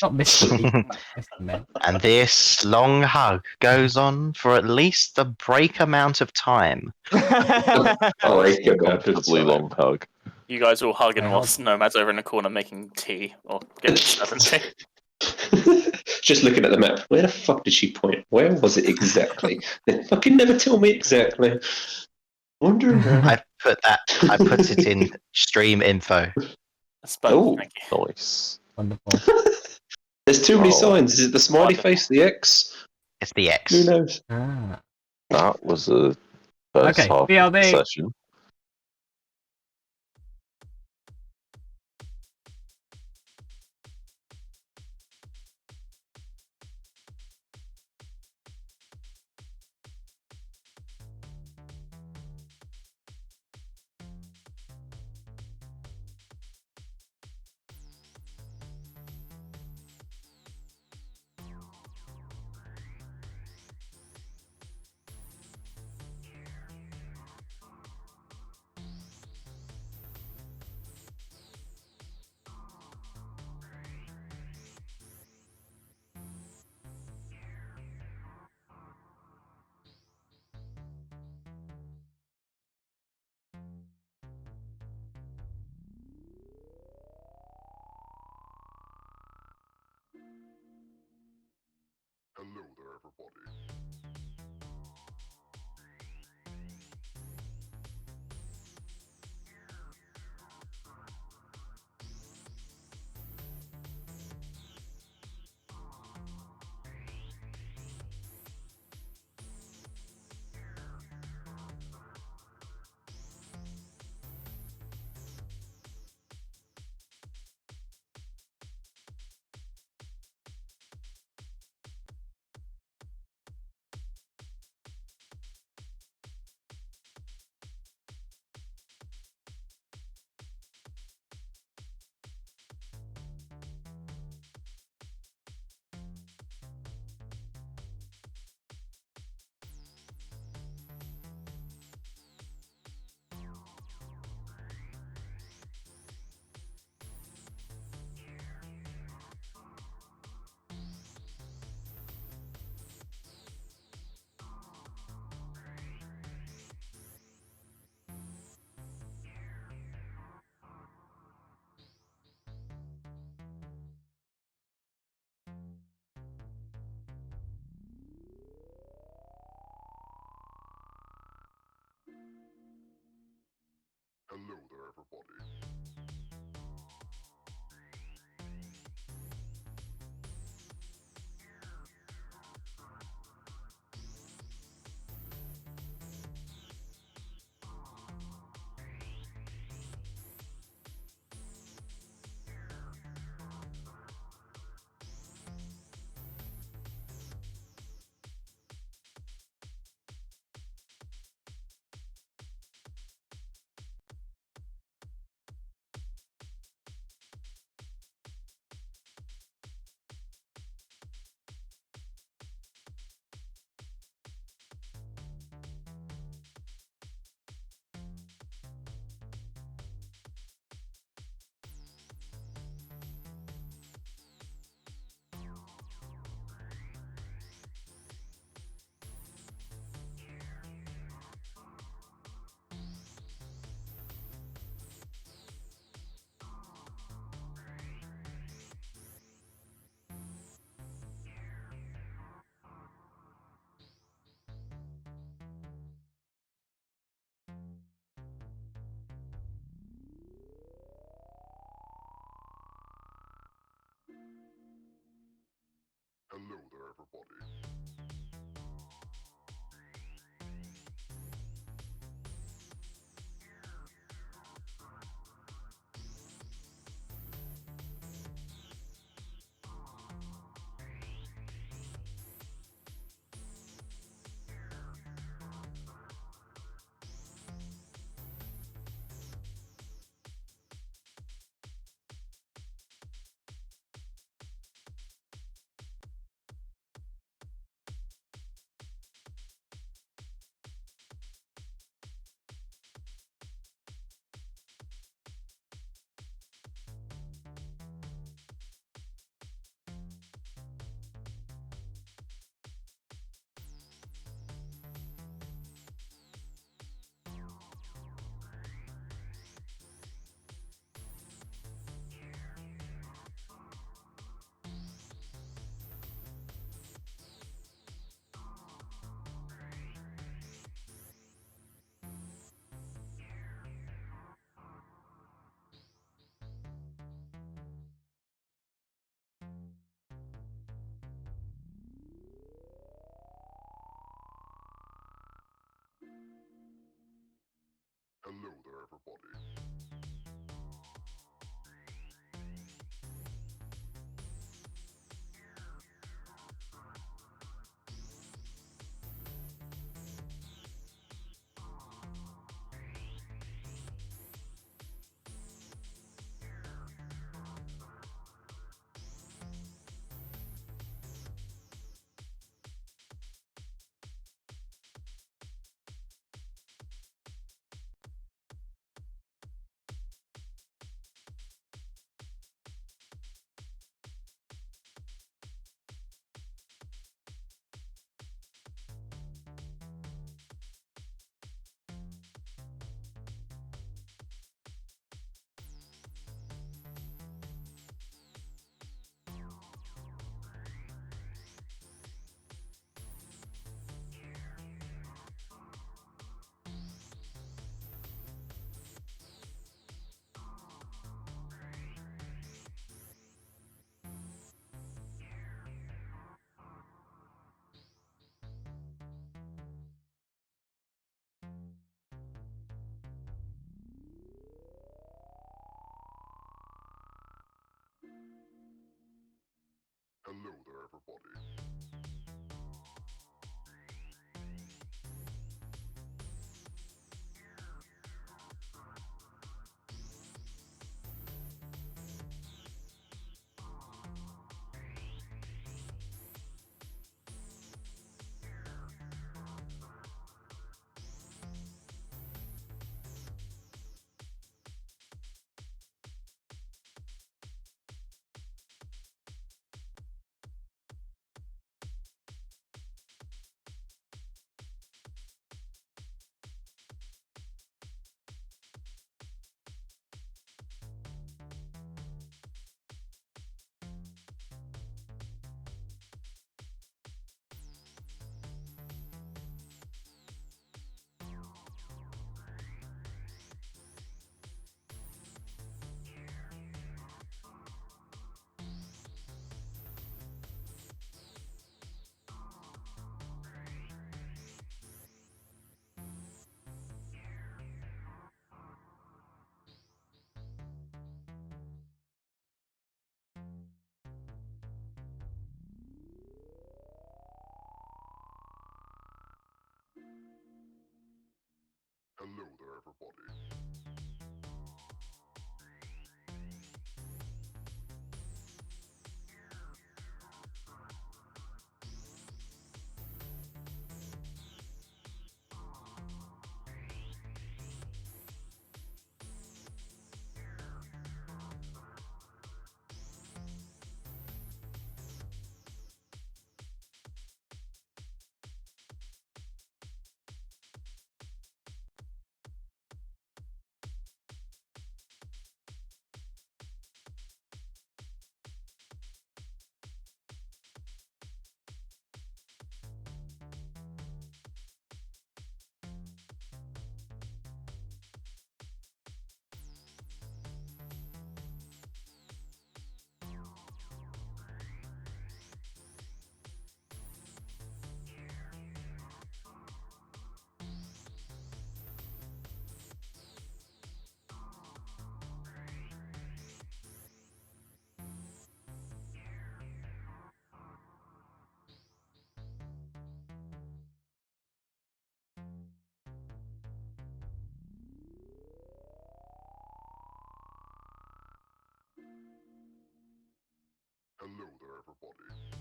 Not Mr. P. Mr. Med. And this long hug goes on for at least a break amount of time. Uncomfortably long hug. You guys all hugging Wait, whilst Nomad's over in the corner making tea or getting 70. just looking at the map. Where the fuck did she point? Where was it exactly? They fucking never tell me exactly. Wondering now. I put it in stream info. Spoke, thank you. Nice. Wonderful. There's too many Oh. signs. Is it the smiley Wonderful. face, the X? It's the X. Who knows? Ah. That was a first Okay, half of the BRB. session. Hello there, everybody. Hello there, everybody. Hello there, everybody. everybody. Hello there, everybody. Hello there, everybody. Hello there, everybody.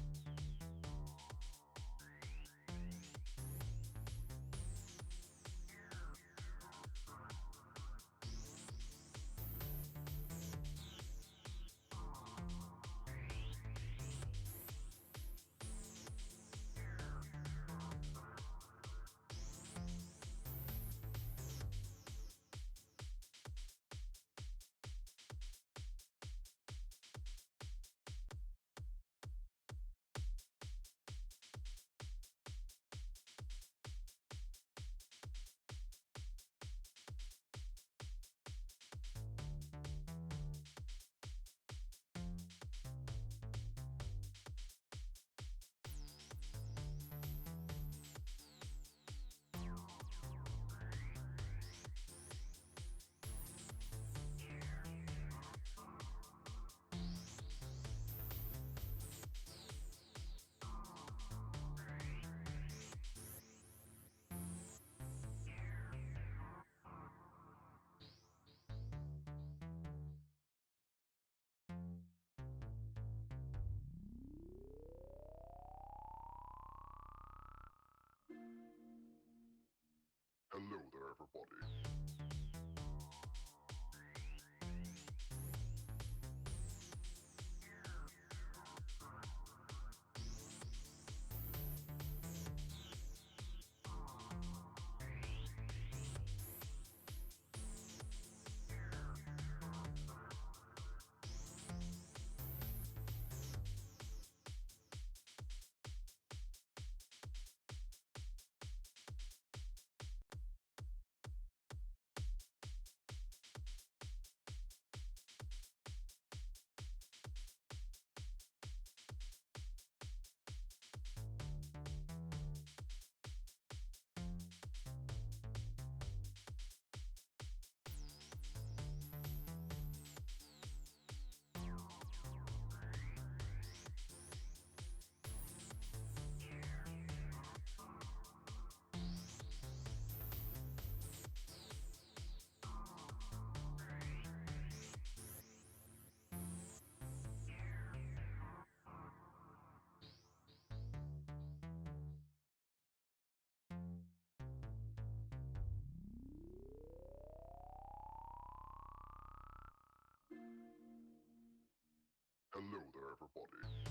everybody.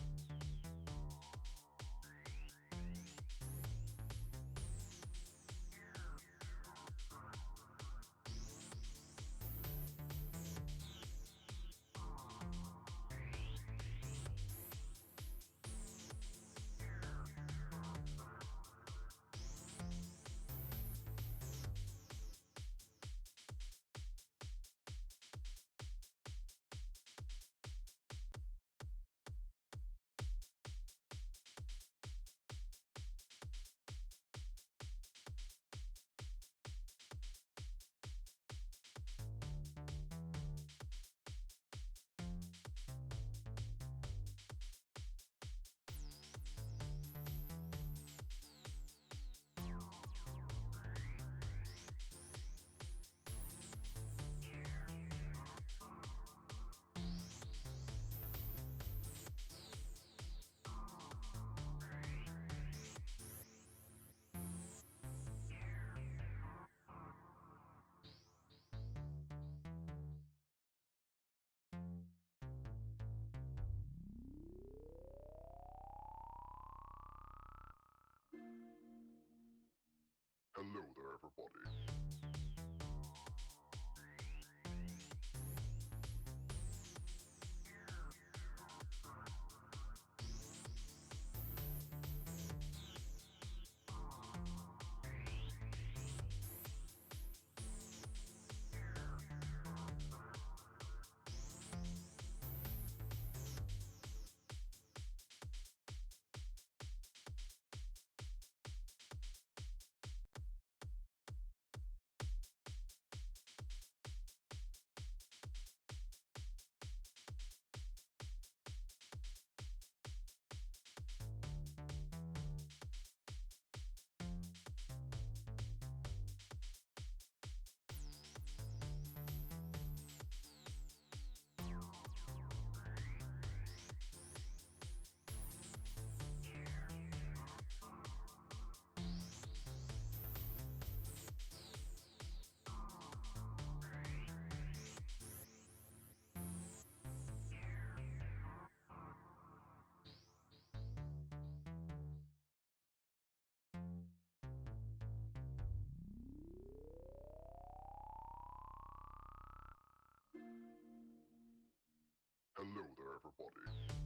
Hello there, everybody. Hello there, everybody.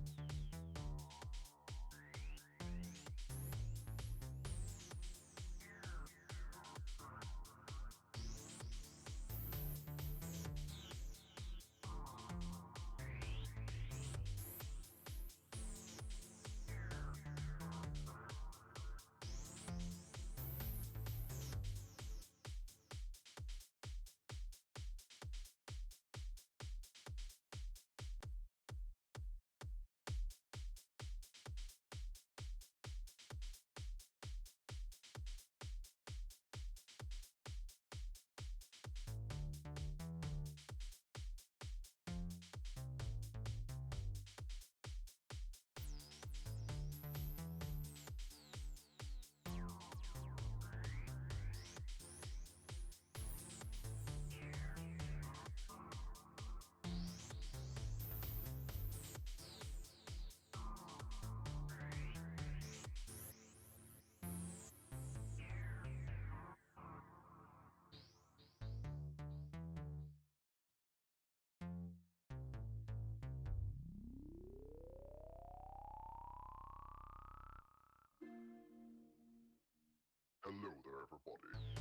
Hello there, everybody.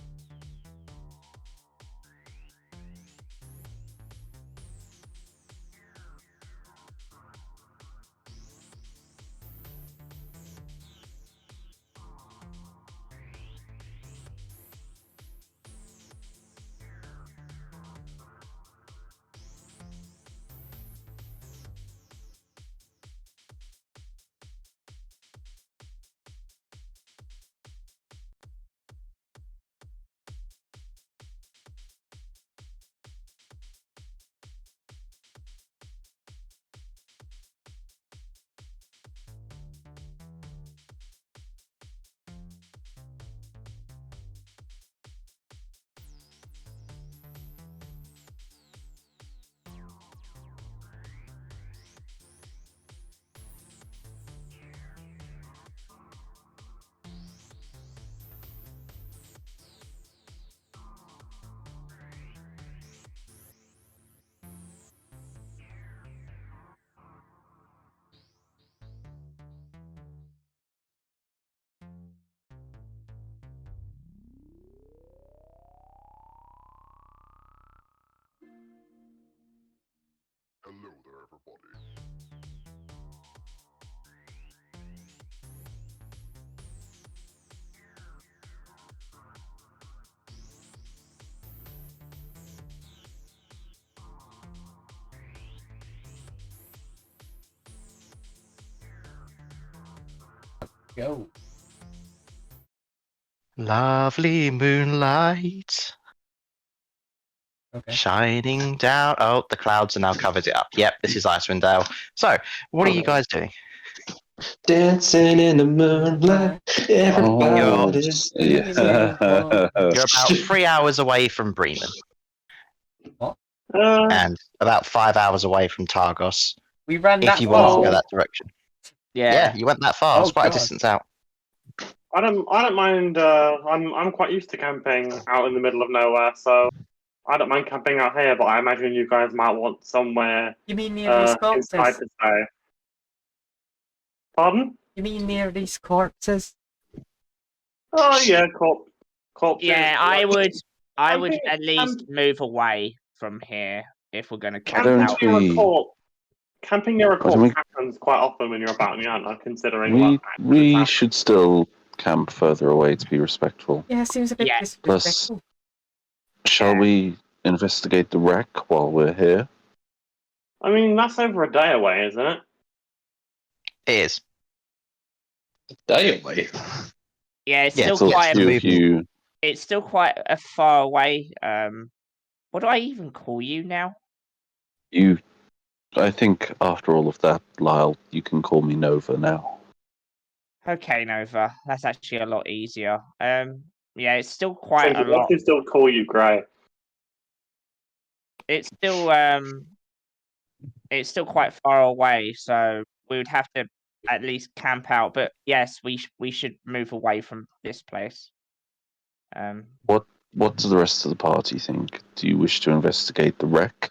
everybody. Go. Lovely moonlight Okay. shining down. Oh, the clouds are now covered it up. Yep, this is Icewind Dale. So, what are you guys doing? Dancing in the moonlight, everybody's yeah. You're about 3 hours away from Bremen Uh, and about 5 hours away from Targos. We ran If that you wanted to go far. that direction. Yeah. Yeah, you went that far. It's Oh, quite a God. distance out. I don't mind. I'm quite used to camping out in the middle of nowhere, so I don't mind camping out here. But I imagine you guys might want somewhere You mean near these inside corpses? to stay. Pardon? You mean near these corpses? Oh yeah, corpses. Yeah, I would Camping- at least move away from here if we're gonna Why camp don't out. we- Camping near a Why don't corpse we- happens quite often when you're about Nyana, considering we what should still camp further away to be respectful. Yeah, seems a bit Yeah. disrespectful. Shall Yeah. we investigate the wreck while we're here? I mean, that's over a day away, isn't it? It is. day away. Yeah, it's Yeah, still it's all- quite yeah, a, move- it's still quite a far away. What do I even call you now? I think after all of that, Lyle, you can call me Nova now. Okay, Nova. That's actually a lot easier. Yeah, it's still quite a I lot. should still call you Grey. It's still quite far away, so we would have to at least camp out. But yes, we should move away from this place. What do the rest of the party think? Do you wish to investigate the wreck?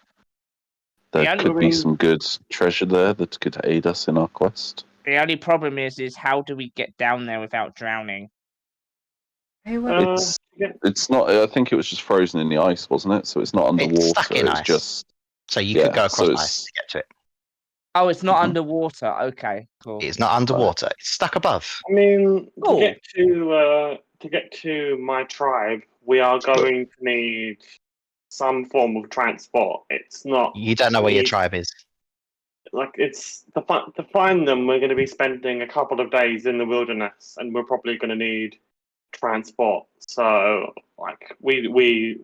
The There only- could be some good treasure there that could aid us in our quest. The only problem is how do we get down there without drowning? Hey, what? It's It's not. I think it was just frozen in the ice, wasn't it? So it's not underwater. It's stuck in it's ice. just. So you Yeah, could go so across it's- ice to get to it. Oh, it's not Mhm. underwater. Okay, cool. It's not underwater. It's stuck above. I mean, Cool. to get to my tribe, we are going to need some form of transport. It's not You don't know where your it- tribe is. like it's to find them. We're going to be spending a couple of days in the wilderness, and we're probably going to need transport. So, like we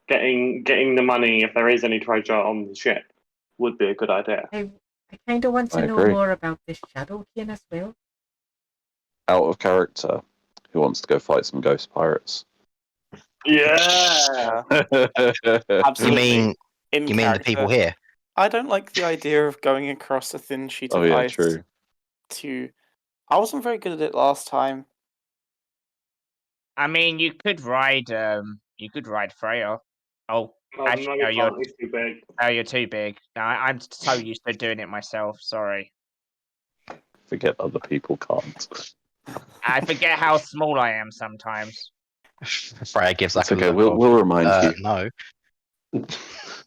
getting the money if there is any treasure on the ship would be a good idea. Hey, I kind of want to I know agree. more about this Shadowkin as well. Out of character. Who wants to go fight some ghost pirates? Yeah. You Absolutely. mean In you mean the people character. here? I don't like the idea of going across a thin sheet Oh of yeah, ice true. to. I wasn't very good at it last time. I mean, you could ride Freya. Oh, actually, no, you're It's too big. you're too big. No, I'm so used to doing it myself. Sorry, Forget other people can't. I forget how small I am sometimes. Freya gives like That's okay. a look We'll of, remind you. no.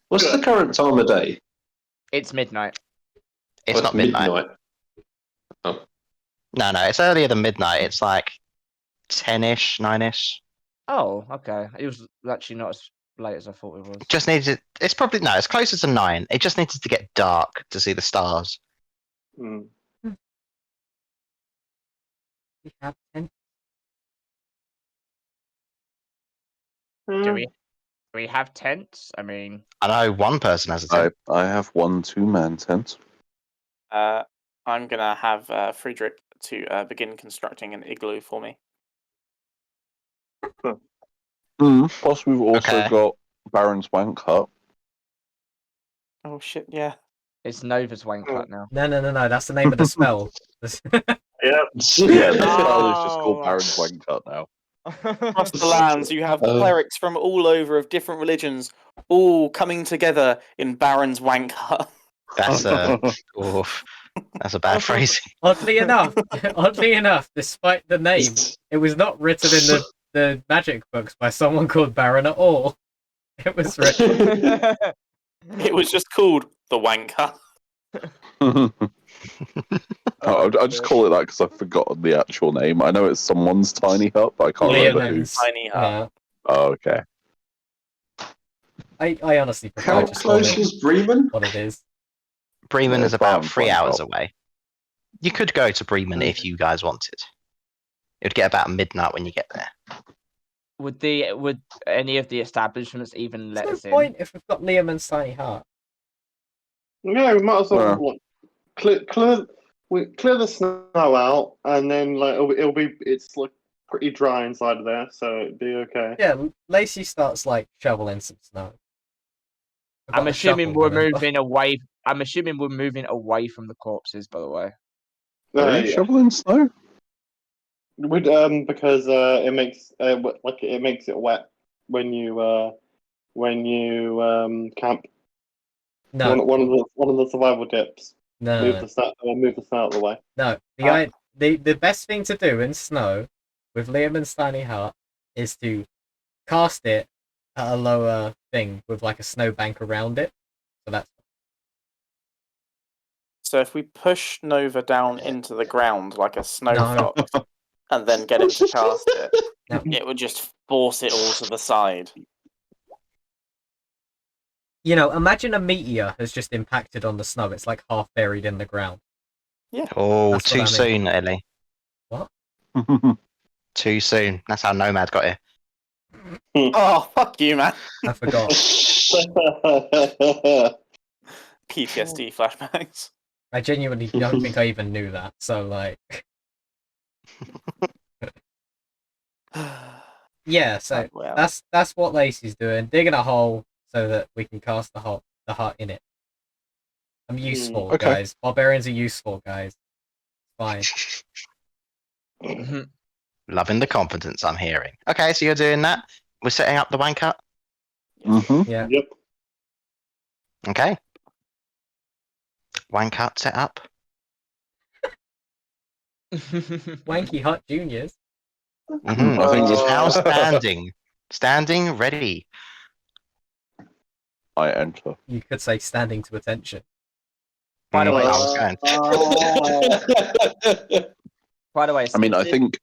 What's the current time of day? It's midnight. It's not midnight. Oh, No, it's earlier than midnight. It's like 10ish, 9ish. Oh, okay. It was actually not as late as I thought it was. Just needed. It's probably no. It's closer to 9. It just needed to get dark to see the stars. Hmm. We have tents. Do we have tents? I mean, I know one person has a tent. I have 1 2-man tent. I'm gonna have Friedrich to begin constructing an igloo for me. Plus, we've also Okay. got Baron's Wank Hut. Oh shit! Yeah. it's Nova's wank hut now. No, that's the name of the spell. Yeah. Yeah, the spell is just Oh. called Baron's Wank Hut now. Across the lands, you have Oh. clerics from all over of different religions, all coming together in Baron's Wank Hut. That's oof. That's a bad phrase. Oddly enough, despite the name, it was not written in the magic books by someone called Baron at all. It was written. It was just called the Wank Hut. I just call it that because I've forgotten the actual name. I know it's someone's tiny hut, but I can't remember who. Leon's Tiny hut. yeah. Oh, okay. I honestly prefer How just calling close it is Bremen? what it is. Bremen No, is about fine, 3 fine, hours fine. away. You could go to Bremen if you guys wanted. It would get about midnight when you get there. Would any of the establishments even let There's us no in? point if we've got Leon's tiny heart. Yeah, we might as well Well. clear the snow out, and then like it's like pretty dry inside of there, so it'd be okay. Yeah, Lacey starts like shoveling some snow. I've I'm got a assuming shovel, we're remember? moving away. I'm assuming we're moving away from the corpses. By the way, Are you Yeah. shoveling snow? Would because it makes it makes it wet when you camp. No, One of the survival tips. no, Move no, the snow out of the way. no. The best thing to do in snow with Leon's tiny heart is to cast it at a lower thing with like a snowbank around it. So that's So if we push Nova down into the ground like a snow No. fox and then get him to cast it, No. it would just force it all to the side. You know, imagine a meteor has just impacted on the snow. It's like half buried in the ground. Oh, That's what I too mean. soon, Ellie. What? Too soon. That's how Nomad got here. Oh, fuck you, man. I forgot. PTSD flashbacks. I genuinely don't think I even knew that. So like, yeah. So Well, that's what Lacey's doing, digging a hole so that we can cast the hut in it. I'm useful, Okay. guys. Barbarians are useful, guys. Fine. Loving the confidence I'm hearing. Okay, so you're doing that. We're setting up the wank hut. Mm-hmm. Yeah. Yep. Okay. Wank hut set up. Wanky Hut Juniors. Mm-hmm. I think It's now this- standing, ready. I enter. You could say standing to attention. By the way, I was going. by the way, I mean, I think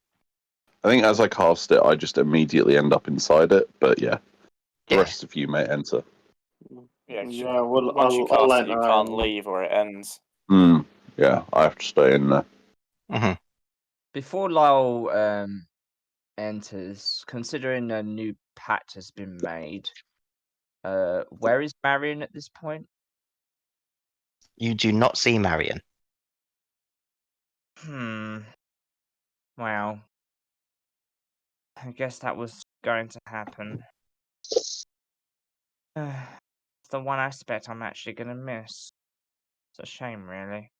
as I cast it, I just immediately end up inside it. But yeah, the Yeah. rest of you may enter. yeah, 'cause Yeah, well, once you I'll cast it, let, you can't leave or it ends. Yeah, I have to stay in there. Mm-hmm. before Lyle enters, considering a new pact has been made, where is Marion at this point? You do not see Marion. Well, I guess that was going to happen. It's the one aspect I'm actually gonna miss. It's a shame, really.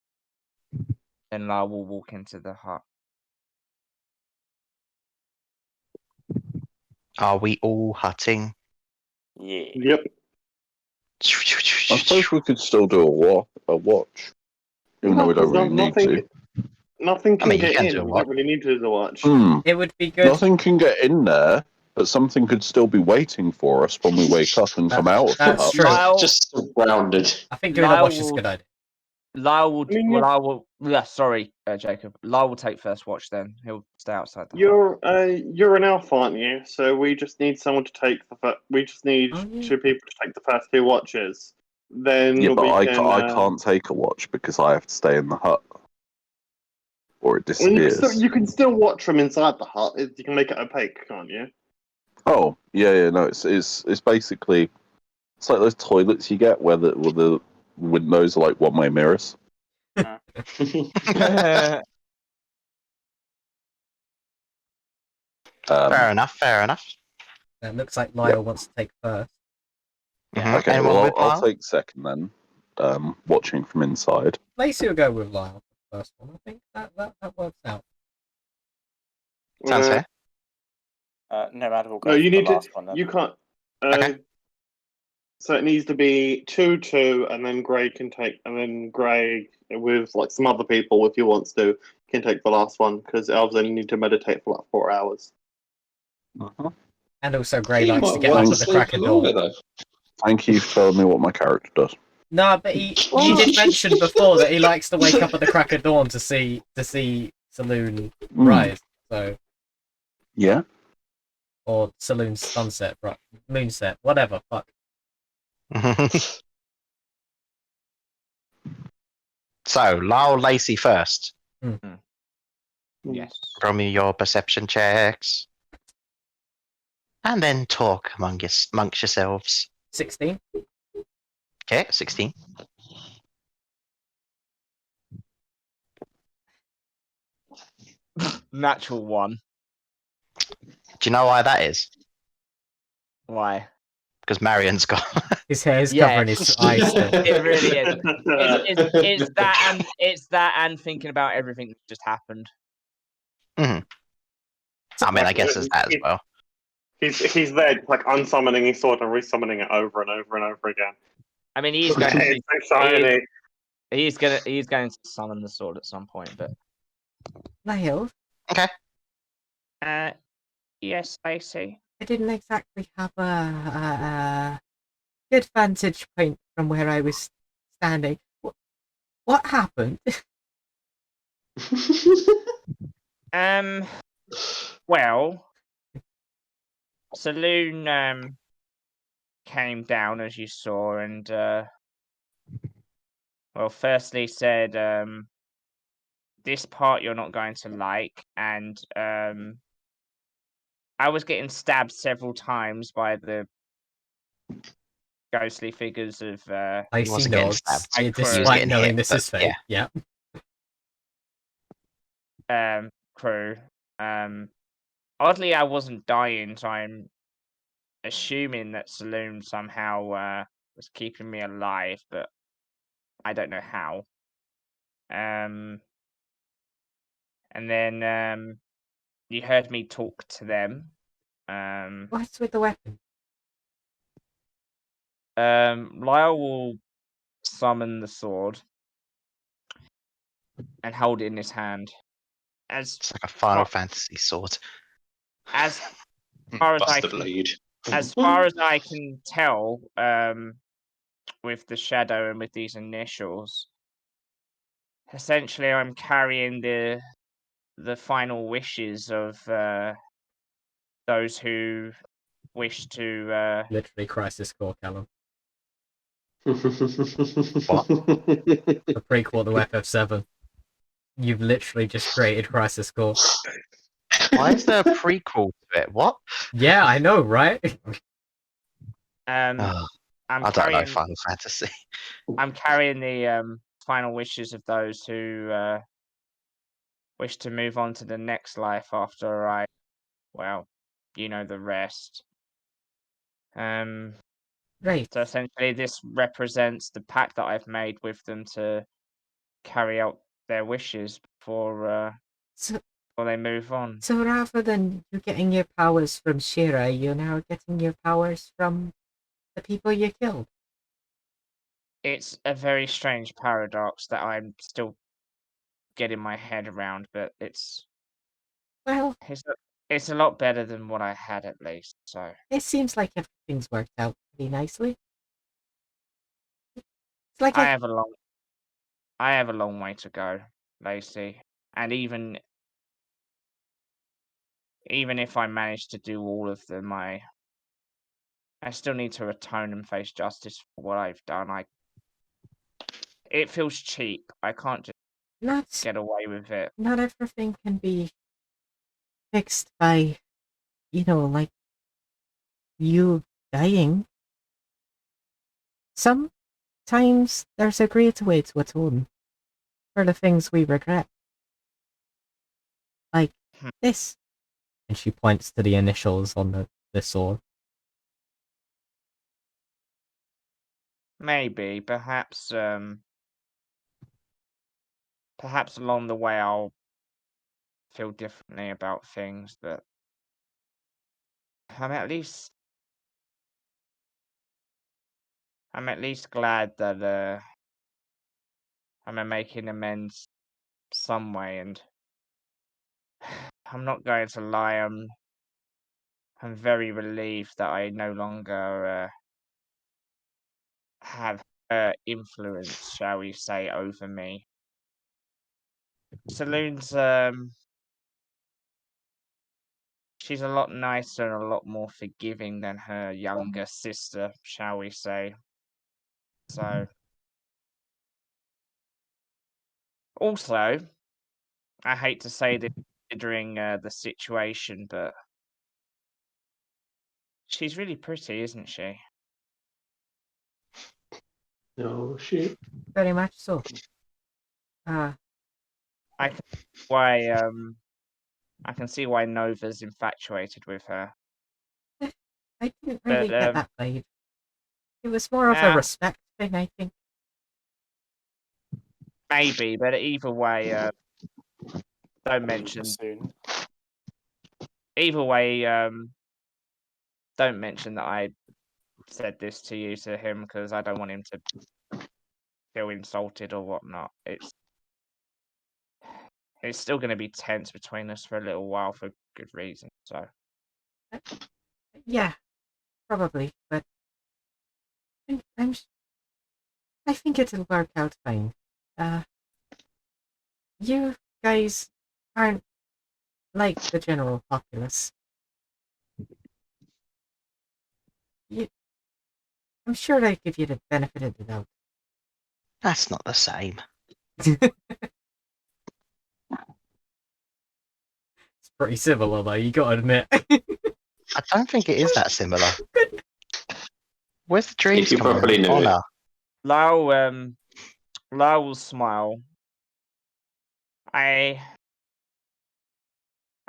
Then Lyle will walk into the hut. Are we all hutting? Yeah. Yep. I suppose we could still do a watch, even though we don't really need to. Nothing can I mean, you get can in. do a We watch. don't really need to do the watch. It would be good. Nothing can get in there, but something could still be waiting for us when we wake up and come out of the That's hut. true. Lyle, Just surrounded. I think doing a Lyle watch is a will- good idea. Lyle will. I mean, Well, Lyle will. Yeah, sorry, Jacob. Lyle will take first watch. Then he'll stay outside the hut. You're an elf, aren't you? So we just need someone to take we just need Oh, yeah. 2 people to take the first 2 watches. Then Yeah, but we I can. can't take a watch because I have to stay in the hut, or it Well, disappears. you can still watch from inside the hut. You can make it opaque, can't you? Oh, yeah, no, it's basically it's like those toilets you get where the windows are like one-way mirrors. Fair enough. It looks like Lyle wants to take first. Mhm. Okay, Anyone well, with I'll Lyle? take second then. Watching from inside. Lacey will go with Lyle for the first one. I think that works out. Sounds fair. Nomad will go No, for you the need to. last one then. You can't. Okay. So it needs to be 2-2, and then Gray can take, and then Gray with like some other people, if he wants to, can take the last one because elves only need to meditate for like 4 hours. And also, Gray He likes to might get want up to at the sleep crack of longer, dawn. though. Thank you for telling me what my character does. No, but he did mention before that he likes to wake up at the crack of dawn to see Saloon rise. So Yeah. or Saloon sunset, right? Moonset, whatever. Fuck. So, Lyle Lacey first. Yes. Roll me your perception checks. And then talk amongst yourselves. 16. Okay, 16. Natural one. Do you know why that is? Why? Because Marion's gone. His hair is Yeah. covering his eyes still. It really is. It's that and thinking about everything that just happened. I mean, I guess there's that as well. He's there, like unsummoning his sword and resummoning it over and over and over again. I mean, he's going to It's so shiny. he's going to summon the sword at some point, but Lyle, yes, I see. I didn't exactly have a good vantage point from where I was standing. What happened? Well, Saloon came down as you saw, and well, firstly said this part you're not going to like, and I was getting stabbed several times by the ghostly figures of I see wasn't getting nods. stabbed. He was Despite getting knowing hit, this but is fake. Yeah. crew. Oddly, I wasn't dying, so I'm assuming that Saloon somehow was keeping me alive, but I don't know how. And then you heard me talk to them. What's with the weapon? Lyle will summon the sword and hold it in his hand. It's like a Final Fantasy sword. As far as Buster Blade. as far as I can tell, with the shadow and with these initials, essentially I'm carrying the final wishes of those who wish to Literally Crisis Core, Callum. What? The prequel to FF7. You've literally just created Crisis Core. Why is there a prequel to it? What? Yeah, I know, right? I'm I don't know carrying Final Fantasy. I'm carrying the final wishes of those who wish to move on to the next life after I, well, you know the rest. Right. So essentially, this represents the pact that I've made with them to carry out their wishes before they move on. So rather than you getting your powers from Shira, you're now getting your powers from the people you killed. It's a very strange paradox that I'm still getting my head around, but it's Well, it's a lot better than what I had at least. So it seems like everything's worked out pretty nicely. It's like I have a long way to go, Lacey, and even if I manage to do all of them, I still need to atone and face justice for what I've done. It feels cheap. I can't just not get away with it. not everything can be fixed by, like you dying. Sometimes there's a greater way to atone for the things we regret. Like this. And she points to the initials on the sword. Maybe, perhaps along the way I'll feel differently about things, but I'm at least glad that I'm making amends some way, and I'm not going to lie, I'm very relieved that I no longer have influence, shall we say, over me. Saloon's she's a lot nicer and a lot more forgiving than her younger sister, shall we say. So also, I hate to say this considering the situation, but she's really pretty, isn't she? No shit. Very much so. I can why I can see why Nova's infatuated with her. I didn't really But get that vibe. It was more of a yeah, respect thing, I think. maybe, but either way, don't mention. Soon. Either way, don't mention that I said this to him because I don't want him to feel insulted or whatnot. It's still going to be tense between us for a little while for good reason. So Yeah, probably, but I think it'll work out fine. You guys aren't like the general populace. I'm sure they give you the benefit of the doubt. That's not the same. It's pretty similar, though, you gotta admit. I don't think it is that similar. Where's the dreams If you coming properly in? knew Oh it. no. Lyle will smile. I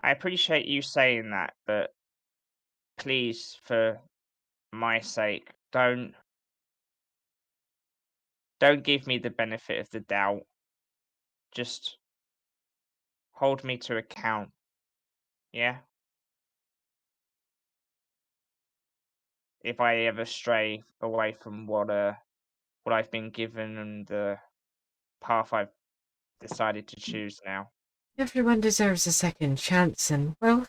appreciate you saying that, but please, for my sake, don't give me the benefit of the doubt. Just hold me to account. Yeah? If I ever stray away from what I've been given and the path I've decided to choose now. Everyone deserves a second chance, and, well,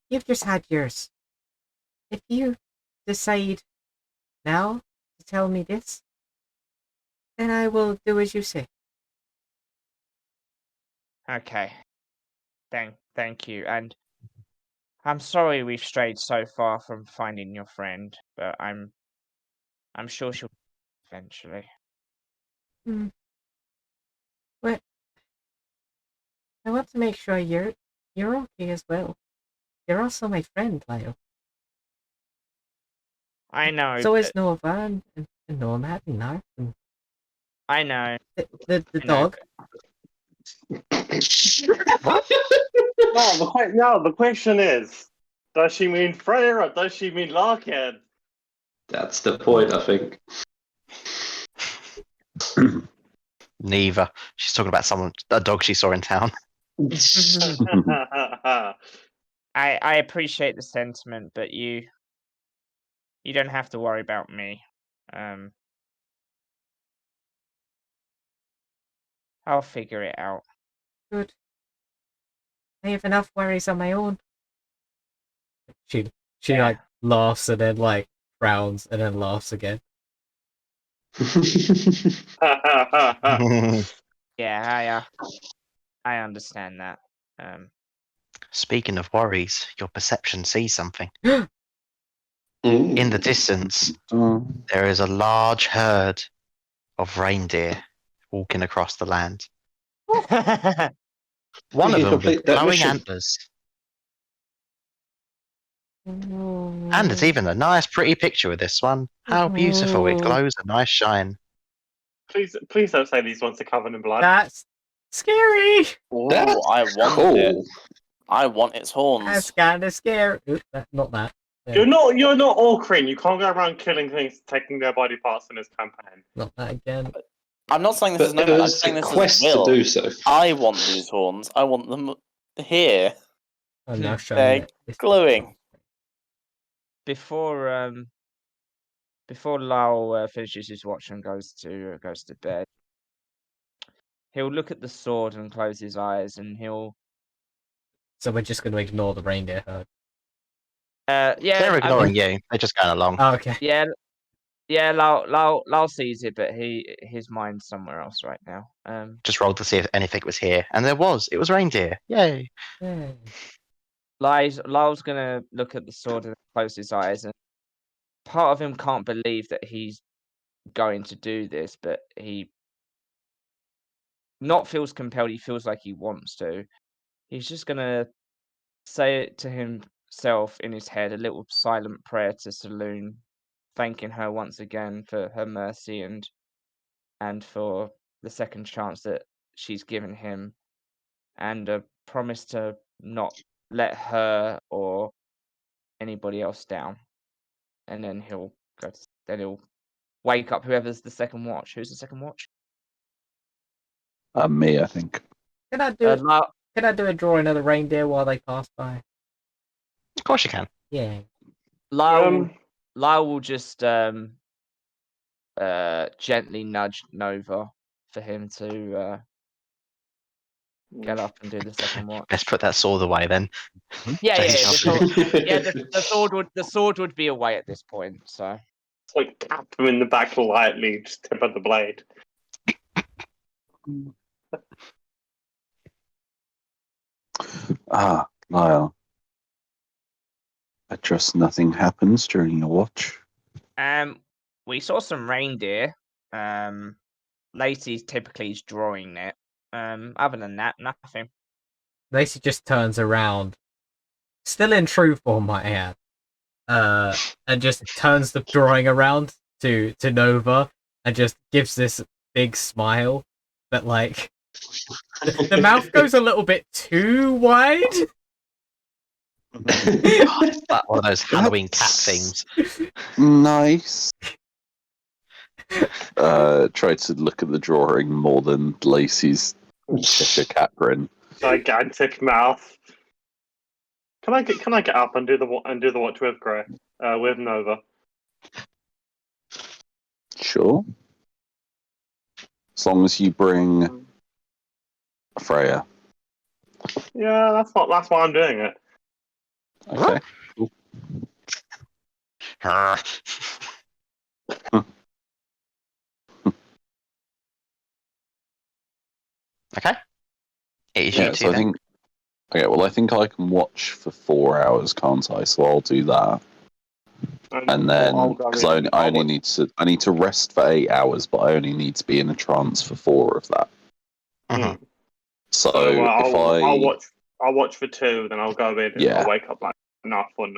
you've just had yours. If you decide now to tell me this, then I will do as you say. Okay. Thank you. And I'm sorry we've strayed so far from finding your friend, but I'm sure she'll eventually. But I want to make sure you're okay as well. You're also my friend, Lyle. I know. So is but- Nova and Nomad and Narf and I know. the I know, dog. No, the question is, does she mean Freya or does she mean Larkin? That's the point, I think. Neither. She's talking about a dog she saw in town. I appreciate the sentiment, but you don't have to worry about me. I'll figure it out. Good. I have enough worries on my own. She Yeah. like laughs and then like frowns and then laughs again. Yeah, I understand that. Speaking of worries, your perception sees something. Ooh. In the distance, there is a large herd of reindeer walking across the land. One We of can them with complete that glowing mission. antlers. And it's even a nice, pretty picture of this one. How beautiful. It glows a nice shine. Please don't say these ones are covered in blood. That's scary. Ooh, That's I want cool. it. I want its That's horns. kind of scary. Oop, not that. You're not Orcrin. You can't go around killing things, taking their body parts in this campaign. Not that again. I'm not saying this is But no. it I'm was saying a this quest is to Will. do so. I want these horns. I want them here. I'm now They're showing it. glowing. Before Lyle finishes his watch and goes to bed, he'll look at the sword and close his eyes, and he'll. So we're just going to ignore the reindeer herd. Yeah, They're I ignoring mean, you. They're just going along. Oh, okay. yeah. Yeah, Lyle sees it, but his mind's somewhere else right now. Just rolled to see if anything was here, and there was. It was reindeer. Yay! Yeah. Lyle's gonna look at the sword and close his eyes, and part of him can't believe that he's going to do this, but he not feels compelled. He feels like he wants to. He's just gonna say it to himself in his head, a little silent prayer to Saloon, thanking her once again for her mercy and for the second chance that she's given him, and a promise to not let her or anybody else down. And then he'll wake up whoever's the second watch. Who's the second watch? Me, I think. Can I do Lyle, Can I do a drawing of the reindeer while they pass by? Of course you can. Yeah. Lyle will just gently nudge Nova for him to get up and do the second watch. Let's put that sword away then. Yeah, Jason yeah. Johnson. The sword would be away at this point. So Like tap him in the back lightly, just tip of the blade. Lyle. I trust nothing happens during your watch. we saw some reindeer. Lacey's typically is drawing it. Other than that, nothing. Lacey just turns around, still in true form, might I add, and just turns the drawing around to Nova and just gives this big smile, but like the mouth goes a little bit too wide. Like one of those Halloween cat things. Nice. Try to look at the drawing more than Lacey's Cheshire cat grin. Gigantic mouth. Can I get up and do the watch with with Nova? Sure. As long as you bring Freya. Yeah, that's why I'm doing it. Okay. Okay. It is Yeah, you two so I then. think. Okay, well, I think I can watch for 4 hours, can't I? So I'll do that, and then I'll go because in. I I'll only watch- need to rest for 8 hours, but I only need to be in a trance for 4 of that. Mhm. So I'll watch for 2, then I'll go in and Yeah. I'll wake up like enough on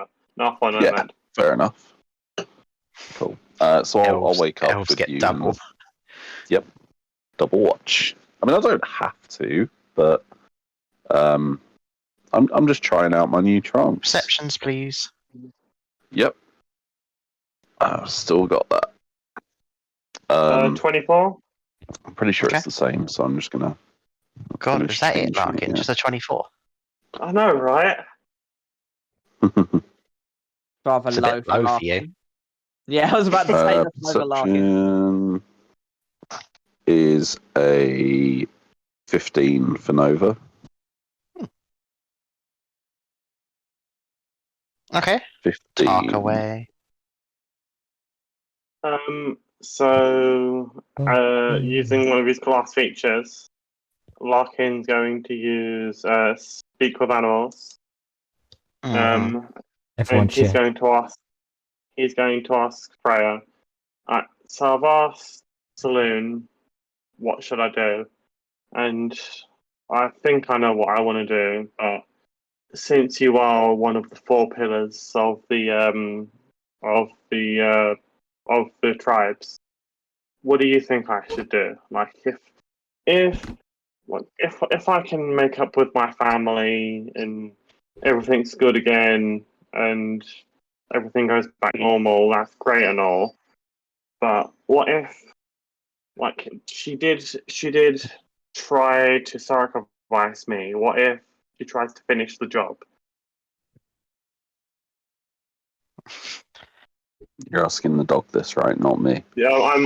Yeah. that. Fair enough. Cool. So I'll wake up elves with get you. double. Yep. Double watch. I mean, I don't have to, but I'm just trying out my new trance. Perceptions, please. Yep. I've still got that. 24. I'm pretty sure Okay. it's the same, so I'm just gonna. God, finish is that it, changing Larkin? yeah. Just a 24. I know, right? Rather It's a low bit for low for Larkin. you. Yeah, I was about to say that's low for Larkin. Perception is a 15 for Nova. Okay. 15. Talk away. So using one of his class features, Larkin's going to use speak with animals. Mhm. Everyone And he's cheer. going to ask Freya. So I've asked Saloon, what should I do? And I think I know what I want to do, but since you are one of the 4 pillars of the tribes, what do you think I should do? Like if I can make up with my family and everything's good again and everything goes back normal, that's great and all. But what if, like, she did try to sacrifice me? What if she tries to finish the job? You're asking the dog this, right? Not me. Yeah, I'm.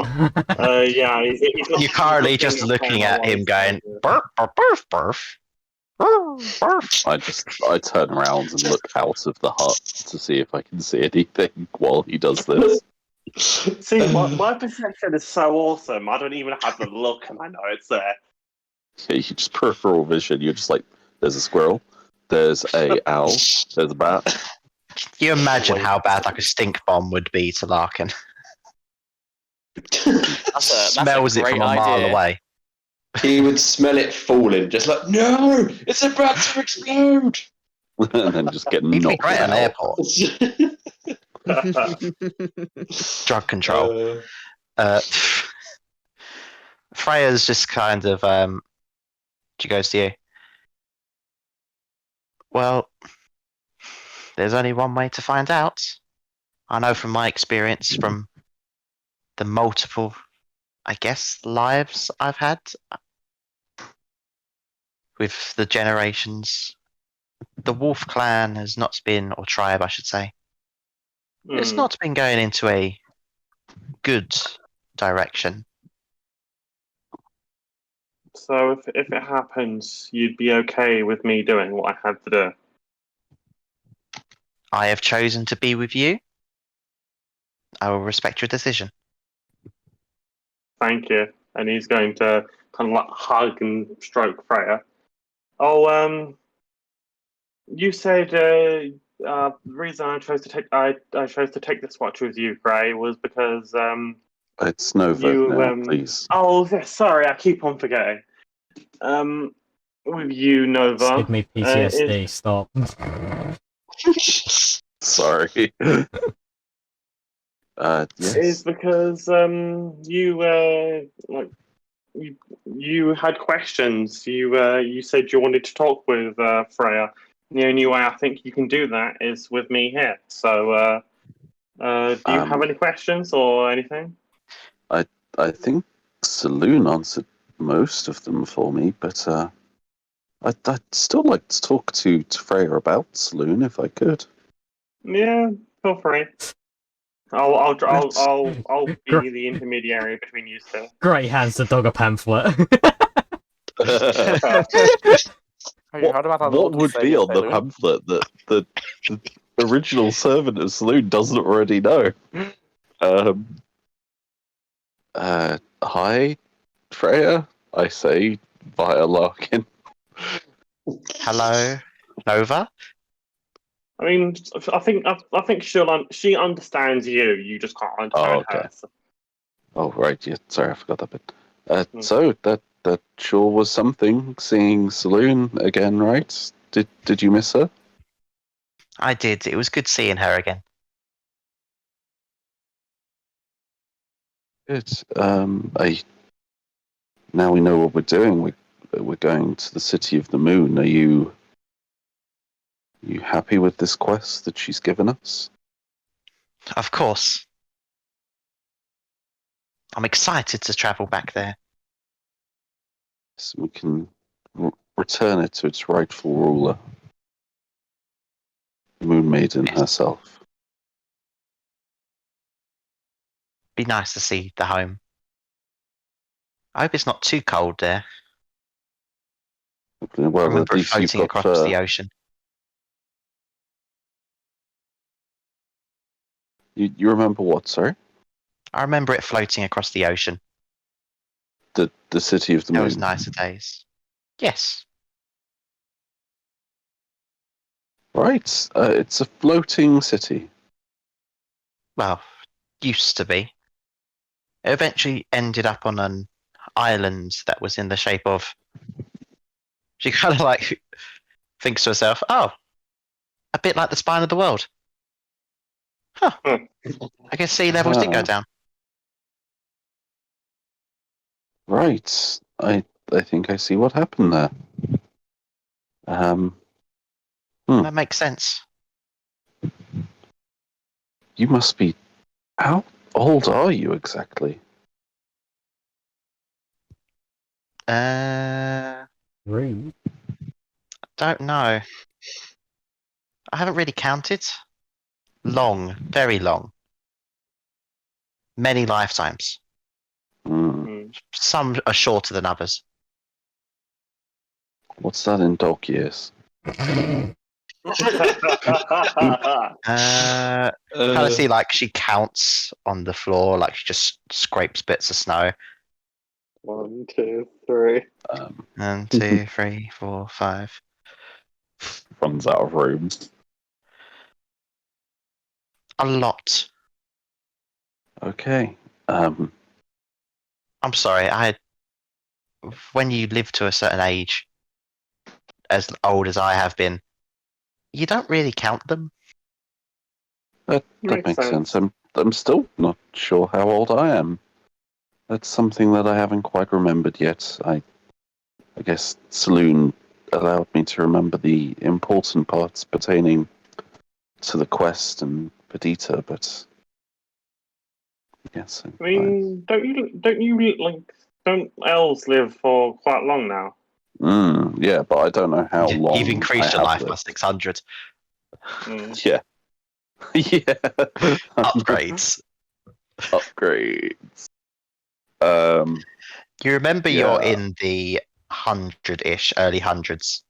Yeah, You're currently just looking at him going, burf, burf, burf, burf. Burf, burf. I turn around and look out of the hut to see if I can see anything while he does this. See, my perception is so awesome. I don't even have to look, and I know it's there. You just peripheral vision. You're just like, there's a squirrel, there's a owl, there's a bat. Can you imagine Wait. how bad like a stink bomb would be to Larkin? That's Smells a it from great a mile idea. away. He would smell it falling, just like, no, it's about to explode. And then just get He'd be knocked great at an out. airport. Drug control. Freya's just kind of she goes to you. Well, there's only one way to find out. I know from my experience from the multiple, I guess, lives I've had with the generations. The Wolf Clan has not been, or tribe, I should say, it's not been going into a good direction. So if it happens, you'd be okay with me doing what I had to do. I have chosen to be with you. I will respect your decision. Thank you. And he's going to kind of like hug and stroke Freya. Oh, you said the reason I chose to take I chose to take this watch with you, Gray, was because It's Nova you now, please. oh sorry, I keep on forgetting. With you, Nova, Give me PTSD. Stop. Sorry. is Yes. because you had questions. You said you wanted to talk with Freya. The only way I think you can do that is with me here. So, do you have any questions or anything? I think Saloon answered most of them for me, but I'd still like to talk to Freya about Saloon if I could. Yeah, feel free. I'll be the intermediary between you two. Great hands to dog a pamphlet. Have you heard about our What Lord would be Savior on the Saloon? pamphlet that the original servant of Saloon doesn't already know? Hi, Freya, I say via Larkin. Hello, Nova. I mean, I think she understands you. You just can't understand okay. her. So. Oh, right, yeah, sorry, I forgot that bit. Hmm. So, that sure was something, seeing Saloon again, right? Did you miss her? I did. It was good seeing her again. Good. Now we know what we're doing. We're going to the City of the Moon. Are you happy with this quest that she's given us? Of course. I'm excited to travel back there. So we can return it to its rightful ruler, Moon Maiden Yes. herself. Be nice to see the home. I hope it's not too cold there. I Well, remember at it least you've floating got across the ocean. you remember what? Sorry, I remember it floating across the ocean. the City of the Moon. Those nicer days. Yes. Right, it's a floating city. Well, used to be. It eventually ended up on an island that was in the shape of. She kind of like thinks to herself, "Oh, a bit like the spine of the world." Huh. I guess sea levels did go down. Right, I think I see what happened there. That makes sense. You must be. How old are you exactly? Rude. Don't know. I haven't really counted. Long, very long. Many lifetimes. Some are shorter than others. What's that in dog years? Kind of see like she counts on the floor, like she just scrapes bits of snow. 1, 2, 3. 1, 2, 3, 4, 5. Runs out of room. A lot. Okay. I'm sorry. When you live to a certain age, as old as I have been, you don't really count them. That makes sense. I'm still not sure how old I am. That's something that I haven't quite remembered yet. I guess Saloon allowed me to remember the important parts pertaining to the quest and Perdita, but yes. I mean, don't elves live for quite long now? Yeah, but I don't know how long. You've increased I your have life by lived. 600. Yeah. Yeah. Upgrades. Upgrades. You remember Yeah. you're in the 100-ish, early hundreds.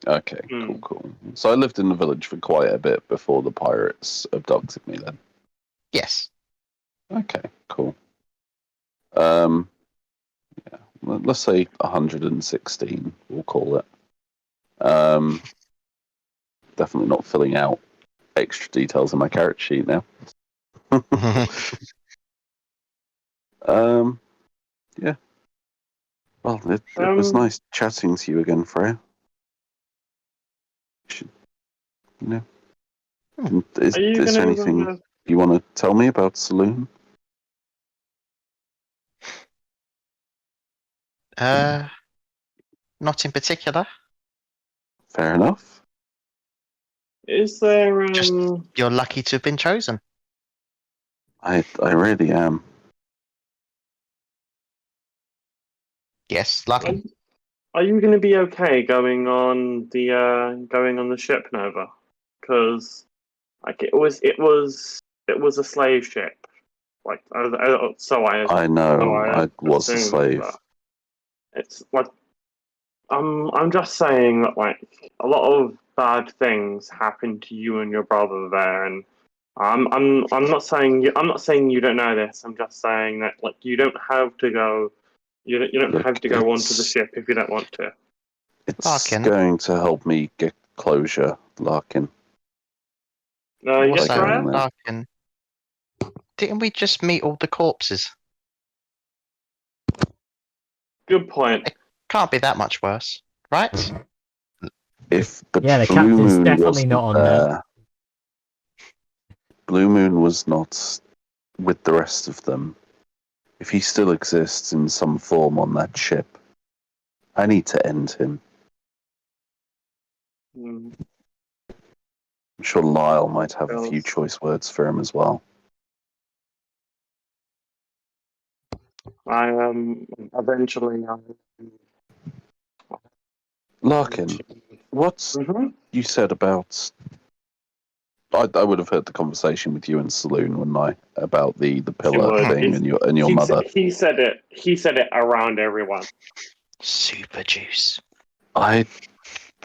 Okay, cool. So I lived in the village for quite a bit before the pirates abducted me then. Yes. Okay, cool. Yeah, let's say 116, we'll call it. Definitely not filling out extra details in my character sheet now. Yeah. Well, it was nice chatting to you again, Freya. Is there anything you want to tell me about Saloon? Not in particular. Fair enough. Is there Just you're lucky to have been chosen. I really am. Yes, lucky. Are you going to be okay going on the ship, Nova? Because like it was a slave ship. Like I know. I was a slave. It's like I'm just saying that like a lot of bad things happened to you and your brother there, and I'm not saying you don't know this. I'm just saying that like you don't have to go. You don't Look, have to go onto the ship if you don't want to. It's Larkin. going to help me get closure, Larkin. Yes, What's Ryan? Larkin. Didn't we just meet all the corpses? Good point. Can't be that much worse, right? If the the Blue captain's Moon definitely wasn't not on there, there. Blue Moon was not with the rest of them. If he still exists in some form on that ship, I need to end him. I'm sure Lyle might have a few choice words for him as well. Eventually. Larkin, what you said about... I would have heard the conversation with you and Saloon, wouldn't I? About the pillar thing and your mother. He said it around everyone. Super juice.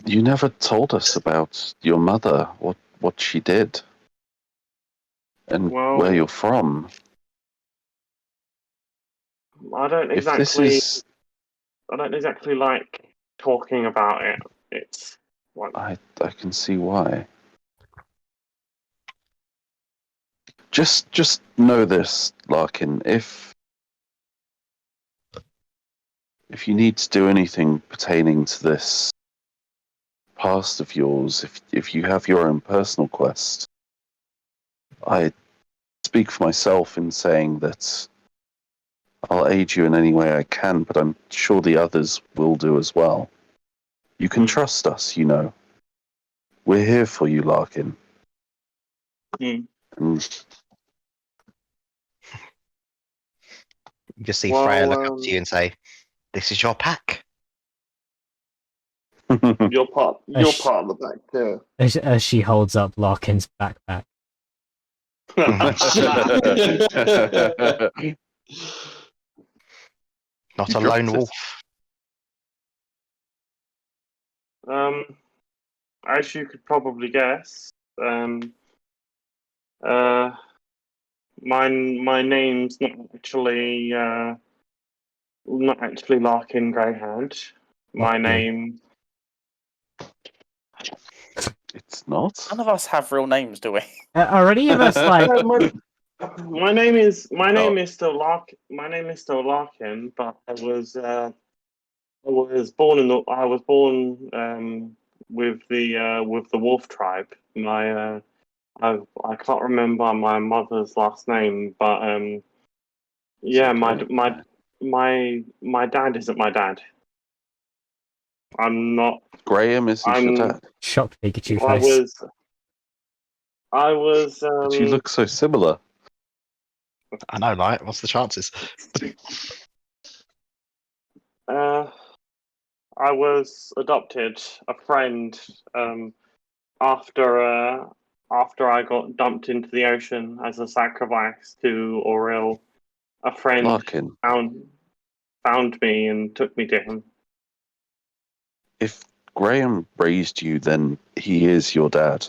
You never told us about your mother, what she did, and where you're from. I don't exactly like talking about it. It's like I can see why. Just know this, Larkin. If you need to do anything pertaining to this past of yours, if you have your own personal quest, I speak for myself in saying that I'll aid you in any way I can, but I'm sure the others will do as well. You can trust us, you know. We're here for you, Larkin. And You just see Freya look up to you and say, "This is your pack." You're part of the pack too. As she holds up Larkin's backpack. Not a lone wolf. as you could probably guess, uh, my name's not actually Larkin Greyhound. My Okay. name, It's not. None of us have real names, do we? Are any of us like? my name is Oh. still Larkin, but I was born with the Wolf tribe. I can't remember my mother's last name, but yeah, Okay. my dad isn't my dad. I'm not. Graham isn't your I'm. dad. Shocked Pikachu I face. was. I was. But you look so similar. I know, right? What's the chances? I was adopted. A friend. After I got dumped into the ocean as a sacrifice to Auril, a friend Larkin, found me and took me to him. if Graham raised you, then he is your dad.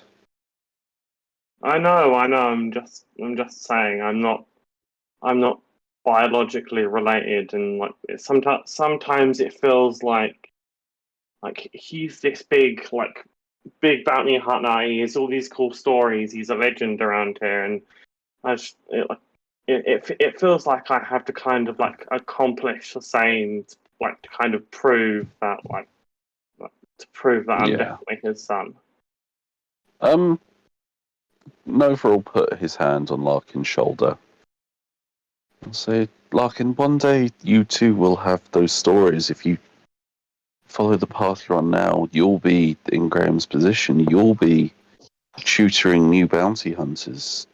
I know. I'm just saying. I'm not biologically related, and like sometimes it feels like he's this big bounty hunter. He has all these cool stories. He's a legend around here, and I just it feels like I have to kind of like accomplish the same, like to kind of prove that I'm Yeah. definitely his son. Nova will put his hand on Larkin's shoulder and say, Larkin, one day you too will have those stories. If you follow the path you're on now, you'll be in Graham's position. You'll be tutoring new bounty hunters.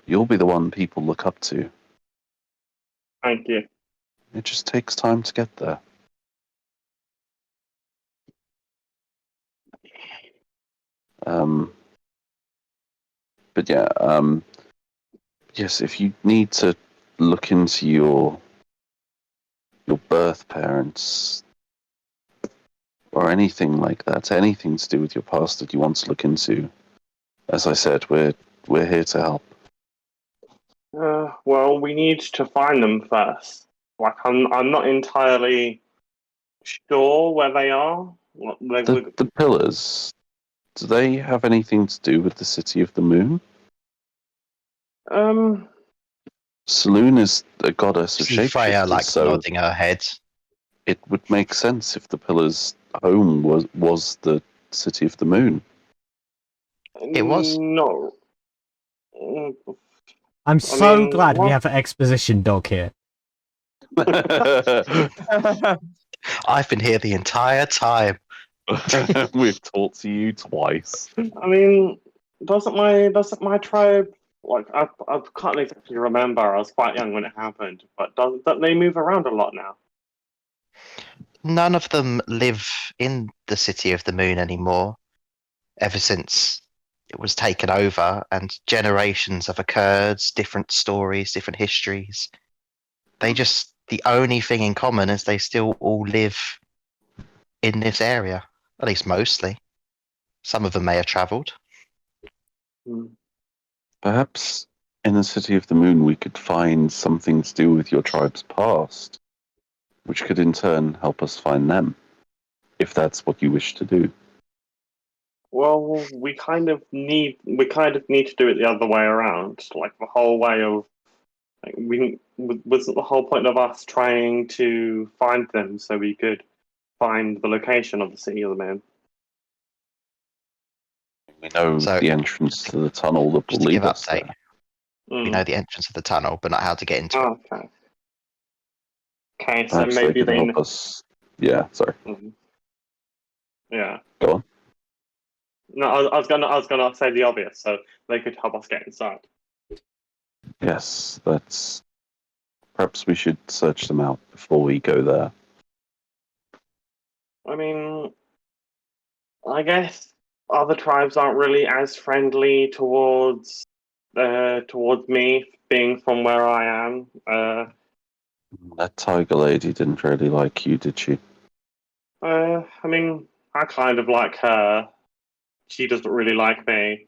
You'll be the one people look up to. Thank you. It just takes time to get there. But yeah, yes, if you need to look into your birth parents or anything like that, anything to do with your past that you want to look into, as I said, we're here to help. Well, we need to find them first. Like I'm not entirely sure where they are. The pillars, do they have anything to do with the City of the Moon? Um, Saloon is a goddess of See Freya shapeshifters, so nodding her head. it would make sense if the pillars' home was the City of the Moon. It was. no. I'm so mean, glad we what? have an exposition dog here. I've been here the entire time. We've talked to you twice. I mean, doesn't my tribe like I can't exactly remember. I was quite young when it happened, but don't they move around a lot now? None of them live in the City of the Moon anymore. Ever since it was taken over, and generations have occurred, different stories, different histories. The only thing in common is they still all live in this area, at least mostly. Some of them may have travelled. Hmm. Perhaps in the City of the Moon we could find something to do with your tribe's past, which could in turn help us find them, if that's what you wish to do. Well, we kind of need to do it the other way around. Like the whole way of like, we wasn't the whole point of us trying to find them so we could find the location of the City of the Moon. We know So, the entrance to the tunnel that will just to give lead us update, there. we know the entrance of the tunnel, but not how to get into it. Okay. Okay, so Perhaps they maybe could help us. Yeah, sorry. Yeah. Go on. No, I was gonna say the obvious, so they could help us get inside. Yes, that's. Perhaps we should search them out before we go there. I mean, I guess other tribes aren't really as friendly towards me being from where I am. That tiger lady didn't really like you, did she? I mean, I kind of like her. She doesn't really like me.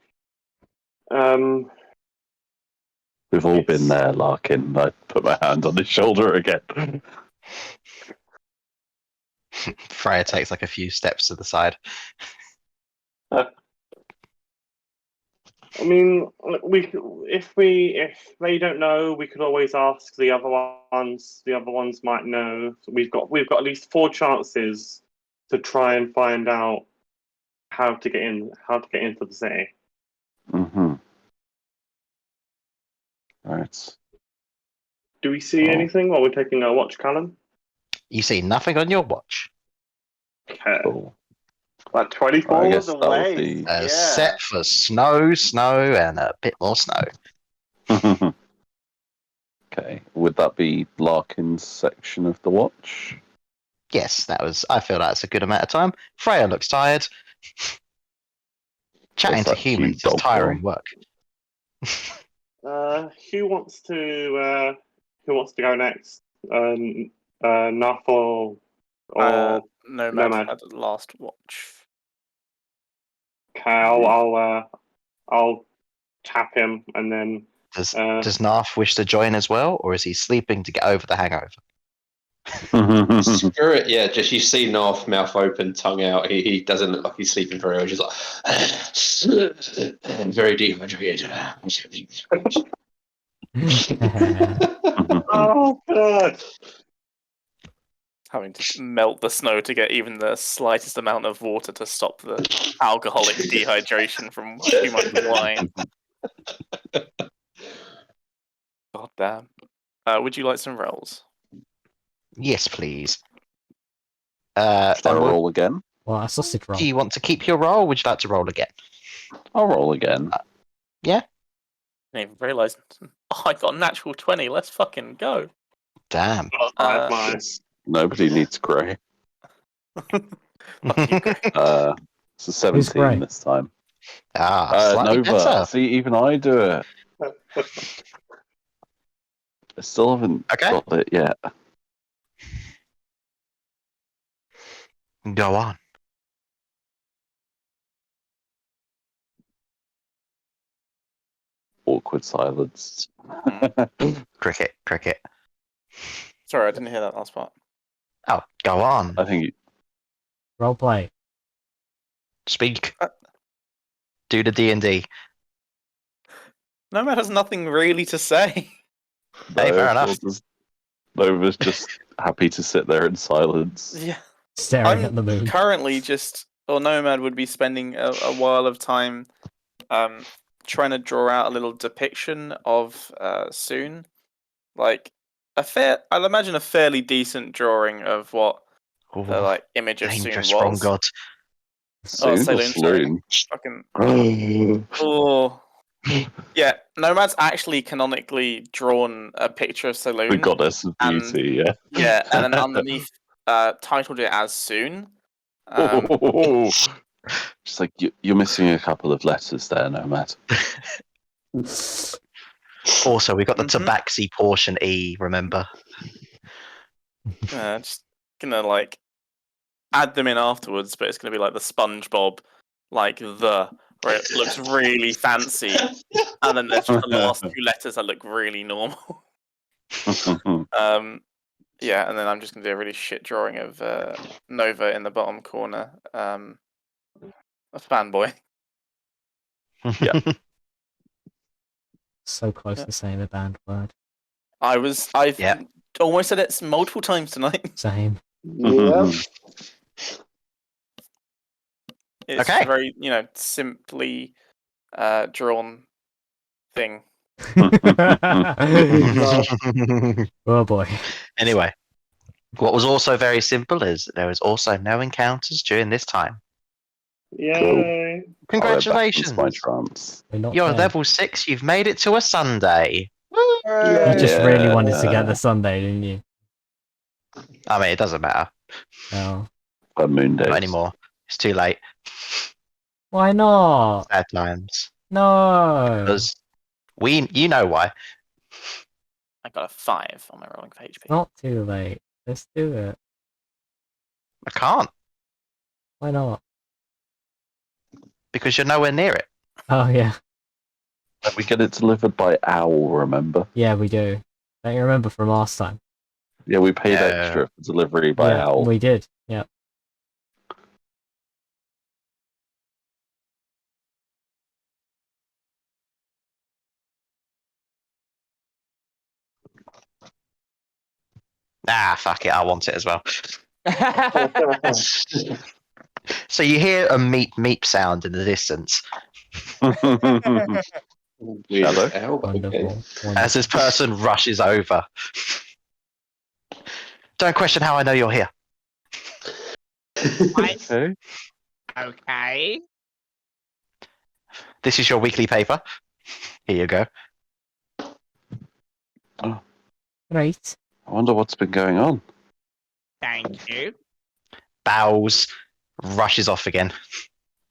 We've all It's- been there, Larkin. I put my hand on his shoulder again. Freya takes like a few steps to the side. I mean, if they don't know, we could always ask the other ones. The other ones might know. So we've got at least 4 chances to try and find out how to get into the city. Mm-hmm. Right. Do we see Oh. anything while we're taking our watch, Callum? You see nothing on your watch. Okay. Cool. Like 24 I guess hours that would away. be. Yeah. Set for snow, and a bit more snow. Okay. Would that be Larkin's section of the watch? Yes, I feel that's a good amount of time. Freya looks tired. Chatting to that cute humans is dog tiring film? work. Who wants to go next? Nuff or Nomad Nomad? had the last watch. Okay, I'll tap him and then. Does Narf wish to join as well, or is he sleeping to get over the hangover? Screw it, yeah. Just you see North mouth open, tongue out. He doesn't look like he's sleeping very well. He's just like very dehydrated. Oh god! Having to melt the snow to get even the slightest amount of water to stop the alcoholic dehydration from too much wine. God damn. Would you like some rolls? Yes, please. Should I And roll again? Well, a sausage roll. do you want to keep your roll, or would you like to roll again? I'll roll again. Yeah? I didn't even realise. Oh, I got a natural 20. Let's fucking go. Damn. Nice. Nobody needs grey. Fuck you, Greg. It's a 17 grey? this time. Slightly Nova. better. See, even I do it. I still haven't Okay. got it yet. Go on. Awkward silence. Cricket. Sorry, I didn't hear that last part. Oh, go on. I think Role play. Speak. Do the D&D. Nomad has nothing really to say. Hey, fair enough. Nova's just happy to sit there in silence. Yeah. Staring I'm at the moon. currently or Nomad would be spending a while of time trying to draw out a little depiction of Soon. Like I'd imagine a fairly decent drawing of what the Ooh, image of Soon dangerous was. from God. Soon or Saloon, sorry. Sloon? Fucking oh. Yeah, Nomad's actually canonically drawn a picture of Saloon. The goddess of and- beauty, yeah. Yeah, and then underneath titled it as Soon. Just like you're missing a couple of letters there, Nomad. Also, we got the Mhm. tabaxi portion E, remember? Just gonna add them in afterwards, but it's gonna be like the SpongeBob, where it looks really fancy, and then there's just the last 2 letters that look really normal. Yeah, and then I'm just gonna do a really shit drawing of Nova in the bottom corner, a fanboy. Yeah. So close Yeah. to saying the banned word. I've Yeah. almost said it multiple times tonight. Same. Yep. It's Okay. a very, simply drawn thing. Oh boy. Anyway, what was also very simple is there was also no encounters during this time. Yay! Congratulations. My trance. We're not You're dead. level 6. You've made it to a Sunday. You just really wanted to Yeah. get the Sunday, didn't you? I mean, it doesn't matter. No. For moon days. Not anymore. It's too late. Why not? Bad times. No. Because you know why. I got a 5 on my rolling for HP. Not too late. Let's do it. I can't. Why not? Because you're nowhere near it. Oh yeah, And we get it delivered by owl, remember? yeah, we do. Don't you remember from last time? Yeah, we paid Yeah. extra for delivery by yeah, owl. we did. Yeah. Ah, fuck it. I want it as well. So you hear a meep meep sound in the distance Weird Shadow? as hell, but okay. Wonderful. as Wonderful. this person rushes over. Don't question how I know you're here. Okay. Okay. This is your weekly paper. Here you go. Right. I wonder what's been going on. Thank you. Bows, rushes off again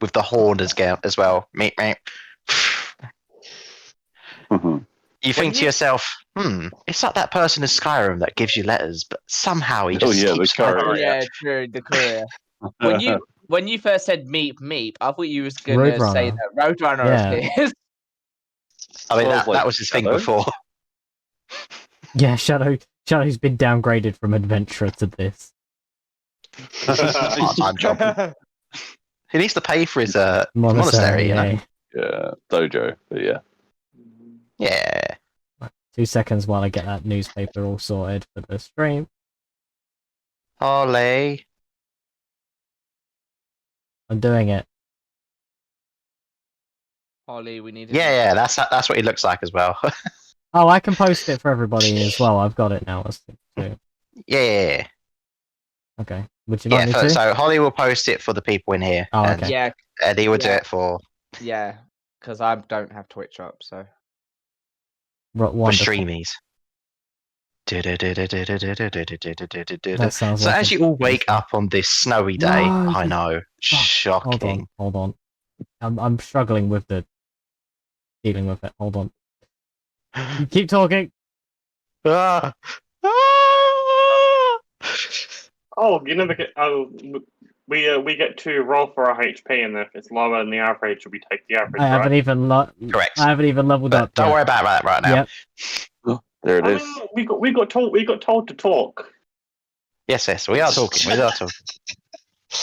with the horn as well. Meep meep. You think to you- yourself, it's like that person in Skyrim that gives you letters, but somehow he Oh, just yeah, the keeps courier. finding it. Yeah, true. The courier. When you first said meep meep, I thought you was gonna say Roadrunner. that Roadrunner Yeah. appears. I mean, Well, I was like, that was his thing Shadow? before. Yeah, Shadow's been downgraded from adventurer to this. Part-time job. He needs to pay for his monastery, you know? yeah. Yeah, dojo. But yeah. Yeah. 2 seconds while I get that newspaper all sorted for the stream. Ole. I'm doing it. Holly, we need. Yeah, that's what he looks like as well. Oh, I can post it for everybody as well. I've got it now. Too. Yeah. Okay. Would you like me Yeah, to? so Holly will post it for the people in here. Oh, and okay. Yeah, Eddie will do Yeah. it for yeah. Because I don't have Twitch up, so. Wonderful. streamies. That sounds So like as a- you all wake up on this snowy day, No, I you- know, shocking. Hold on. I'm struggling with dealing with it. Hold on. You keep talking. Ah. Ah. Oh, you never get. Oh, we get to roll for our HP, and if it's lower than the average, we take the average, I haven't right? even Correct. I haven't even leveled But up don't yet. worry about that right now. Yep. Oh, there it I is. mean, we got told to talk. Yes, we are talking. We are talking.